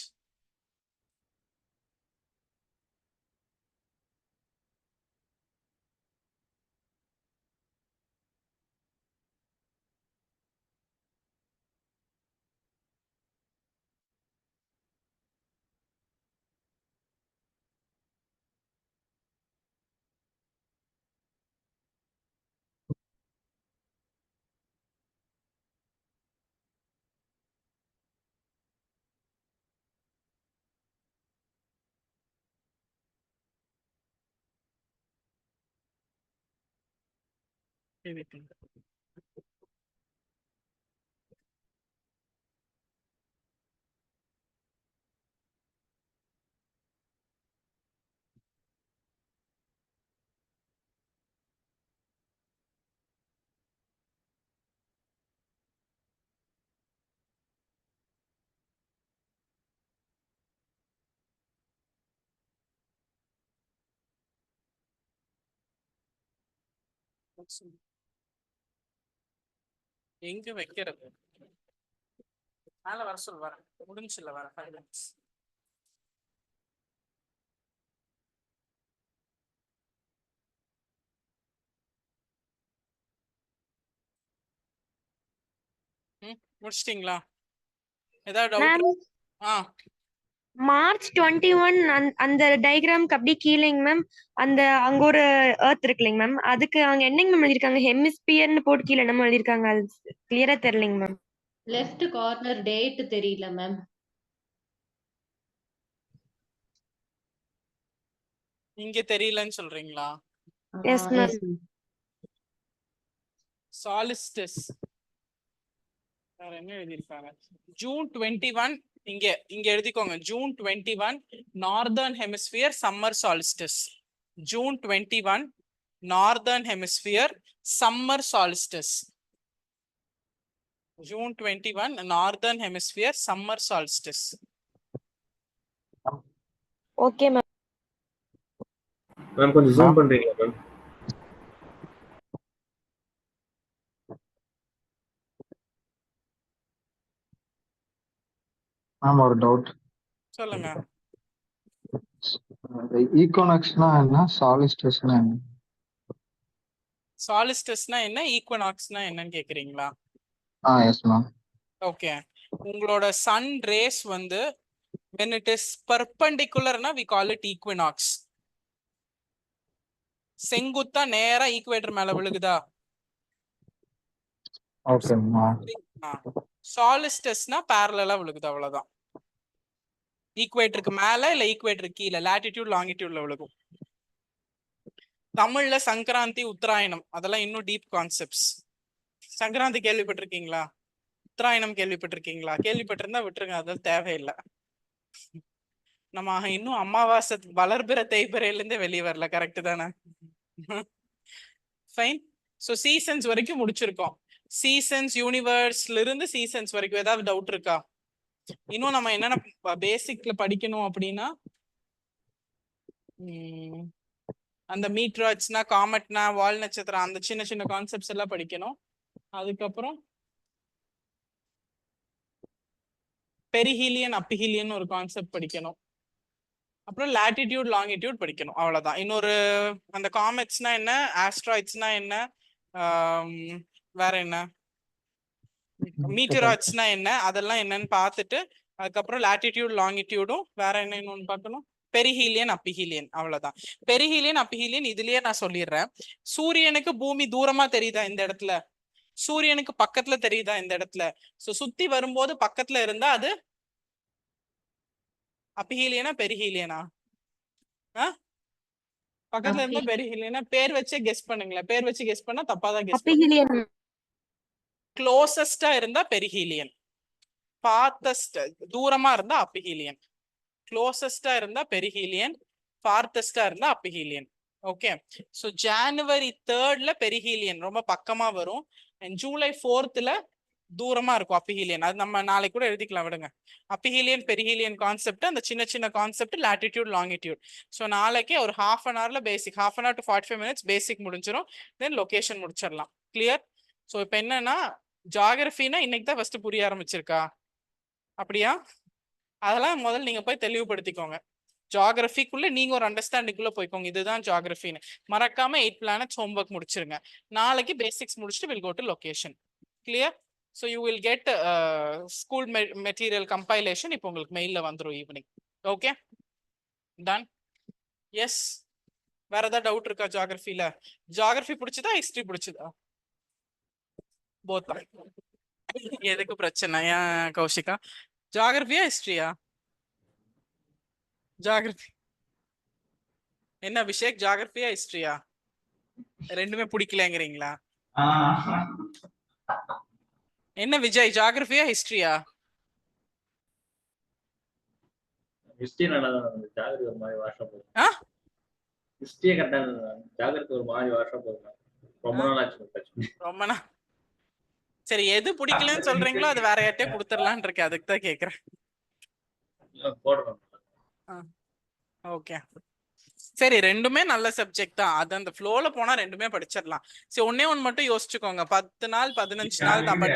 எங்க வைக்கிறது? மேல வர சொல், வர முடிஞ்சுல, வர 5 minutes. முடிச்சிட்டீங்களா? ஏதாவது மேம் டவுட்? ஆ மார்ச் 21 அந்த டயக்ராம்க்கு அப்படியே கீழேங்க மேம் அந்த அங்க ஒரு எர்த் இருக்கு இல்லைங்க மேம் அதுக்கு அங்க என்னங்க மேம் எழுதிருக்காங்க ஹெமிஸ்பியர்னு போட்டு கீழே என்னமோ எழுதிருக்காங்க அது கிளியரா தெரியலைங்க மேம் லெஃப்ட் கார்னர் டேட் தெரியல மேம். இங்க தெரியலன்னு சொல்றீங்களா? எஸ் மேம் சாலிஸ்டிஸ் வேற என்ன எழுதியிருக்காங்க? ஜூன் 21 இங்க இங்க எழுதிக்கோங்க. June 21 northern hemisphere summer solstice. June 21 northern hemisphere summer solstice. June 21 northern hemisphere summer solstice. Okay ma'am ma'am கொஞ்சம் ஜூம் பண்றீங்களா மேம்? மேம் ஒரு டவுட். சொல்லுங்க. ஈகோனக்ஸ்னா என்ன, சாலிஸ்டிஸ்னா என்ன? சாலிஸ்டிஸ்னா என்ன, ஈக்வனாக்ஸ்னா என்னன்னு கேக்குறீங்களா? Yes ma'am. ஓகே, உங்களோட சன் ரேஸ் வந்து when it is perpendicular na we call it equinox. செங்குத்தா நேரா ஈக்குவேட்டர் மேல விழுகுதா? Okay ma'am. சாலிஸ்டிஸ்னா parallel விழுகுது, அவ்வளவுதான். ஈக்குவேட்டருக்கு மேல இல்ல ஈக்குவேட்டருக்கு கீழே லாட்டிடியூட் லாங்கிடியூட்ல விழுகும். தமிழ்ல சங்கராந்தி உத்தராயணம் அதெல்லாம் இன்னும் டீப் கான்செப்ட்ஸ். சங்கராந்தி கேள்விப்பட்டிருக்கீங்களா? உத்தராயணம் கேள்விப்பட்டிருக்கீங்களா? கேள்விப்பட்டிருந்தா விட்டுருங்க, அது தேவையில்லை. நம்ம இன்னும் அமாவாசை வளர்பிற தேய்பிறையில இருந்து வெளியே வரல. கரெக்ட் தானே? ஃபைன். ஸோ சீசன்ஸ் வரைக்கும் முடிச்சிருக்கோம். சீசன்ஸ் யூனிவர்ஸ்ல இருந்து சீசன்ஸ் வரைக்கும் ஏதாவது டவுட் இருக்கா? இன்னும் நம்ம என்னென்ன பேசிக்ல படிக்கணும் அப்படின்னா, அந்த மீட்ராய்ட்ஸ்னா காமெட்னா வால் நட்சத்திரம் அந்த சின்ன சின்ன கான்செப்ட்ஸ் எல்லாம் படிக்கணும். அதுக்கப்புறம் பெரிஹீலியன் அப்பிஹீலியன் ஒரு கான்செப்ட் படிக்கணும். அப்புறம் லாட்டிடியூட் லாங்கிடியூட் படிக்கணும், அவ்வளவுதான். இன்னொரு அந்த காமெட்ஸ்னா என்ன, ஆஸ்ட்ராய்ட்ஸ்னா என்ன, வேற என்ன, மீட்டராய்ட்ஸ்னா என்ன, அதெல்லாம் என்னன்னு பார்த்துட்டு அதுக்கப்புறம் லாட்டிடியூட் லாங்கிடியூடும் வேற என்ன இன்னொன்னு பார்க்கணும். பெரிஹீலியன் அப்பிஹீலியன், அவ்வளவுதான். பெரிஹீலியன் அப்பிஹீலியன் இதுலயே நான் சொல்லிடுறேன். சூரியனுக்கு பூமி தூரமா தெரியுதா இந்த இடத்துல? சூரியனுக்கு பக்கத்துல தெரியுதா இந்த இடத்துல? சோ சுத்தி வரும்போது பக்கத்துல இருந்தா அது அப்பிஹீலியனா பெரிஹீலியனா? பக்கத்துல இருந்தா பெரிஹீலியனா? பேர் வச்சே கெஸ் பண்ணுங்களேன். பேர் வச்சு கெஸ் பண்ணா தப்பாதான் கெஸ் பண்ணுங்க. க்ளோசஸ்டா இருந்தா பெரிஹீலியன், ஃபார்தஸ்ட் தூரமா இருந்தா அப்பிஹீலியன். க்ளோசஸ்டா இருந்தா பெரிஹீலியன், ஃபார்தஸ்டா இருந்தா அப்பிஹீலியன். ஓகே, சோ ஜனவரி 3 பெரிஹீலியன் ரொம்ப பக்கமா வரும். அண்ட் ஜூலை 4 தூரமா இருக்கும் அப்பிஹீலியன். அது நம்ம நாளைக்கு கூட எழுதிக்கலாம், விடுங்க. அப்பிஹீலியன் பெரிஹீலியன் கான்செப்ட், அந்த சின்ன சின்ன கான்செப்ட் லாட்டிடியூட் லாங்கிடியூட். ஸோ நாளைக்கு ஒரு ½ an hourல basic, ½ an hour to 45 minutes பேசிக் முடிஞ்சிடும். தென் லொகேஷன் முடிச்சிடலாம். கிளியர்? ஸோ இப்போ என்னன்னா, ஜியாகிரபினா இன்னைக்கு தான் ஃபர்ஸ்ட் புரிய ஆரம்பிச்சிருக்கா? அப்படியா? அதெல்லாம் முதல்ல நீங்க போய் தெளிவுபடுத்திக்கோங்க. ஜியாகிரபிக்குள்ள நீங்க ஒரு அண்டர்ஸ்டாண்டிங்குள்ள போய்க்கோங்க, இதுதான் ஜியாகிரபின்னு. மறக்காம 8 planets ஹோம்ஒர்க் முடிச்சிருங்க. நாளைக்கு பேசிக்ஸ் முடிச்சுட்டு will go to location. Clear? So you will get school material compilation இப்போ உங்களுக்கு மெயிலில் வந்துடும் ஈவினிங். Okay, ton. எஸ், வேற ஏதாவது டவுட் இருக்கா ஜியாகிரபியில? ஜியாகிரபி பிடிச்சதா ஹிஸ்டரி பிடிச்சதா? போத்தா? எதுக்கு பிரச்சனை ஏன் கௌஷிகா? ஜியாகிரபியா ஹிஸ்டரியா? ஜியாகிரபி என்ன அபிஷேக், ஜியாகிரபியா ஹிஸ்டரியா? ரெண்டுமே பிடிக்கலங்கிறீங்களா? என்ன விஜய், ஜியாகிரபியா ஹிஸ்டரியா? ஹிஸ்டரி நல்லா தான், ஜாகிரபி ஒரு மாதிரி வாஷா போகுது. ஹிஸ்டரியே கரெக்டா இருந்தது, ஜாகிரபி ஒரு மாதிரி வாஷா போகுது. ரொம்ப நாள் ஆச்சு. ரொம்ப நாள். சரி, எது பிடிக்கலன்னு சொல்றீங்களோ அது வேற யார்ட்டே கொடுத்துடலான் இருக்கேன், அதுக்கு தான் கேக்குறேன். ஓகே, சரி, ரெண்டுமே நல்ல சப்ஜெக்ட் தான். அது அந்த ஃப்ளோல போனா ரெண்டுமே படிச்சிடலாம். சரி, ஒன்னே ஒன்று மட்டும் யோசிச்சுக்கோங்க. 10 நாள் 15 நாள் தான்.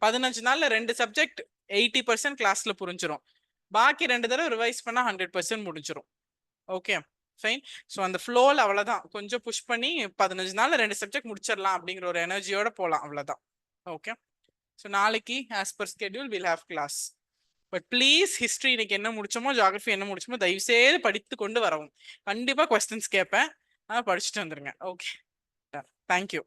15 நாள்ல 2 சப்ஜெக்ட் 80% கிளாஸ்ல புரிஞ்சிடும். பாக்கி 2 தடவை ரிவைஸ் பண்ணா 100% முடிஞ்சிடும். Okay, fine. ஸோ அந்த ஃப்ளோல அவ்வளவுதான், கொஞ்சம் புஷ் பண்ணி 15 நாள்ல 2 சப்ஜெக்ட் முடிச்சிடலாம் அப்படிங்கிற ஒரு எனர்ஜியோட போகலாம், அவ்வளவுதான். ஓகே, ஸோ நாளைக்கு as per schedule will have class. But please history இன்னைக்கு என்ன முடிச்சோமோ ஜியாகிரஃபி என்ன முடிச்சோமோ தயவு செய்து படித்து கொண்டு வரவும். கண்டிப்பா கொஸ்டின்ஸ் கேட்பேன், படிச்சுட்டு வந்துருங்க. Okay, thank you.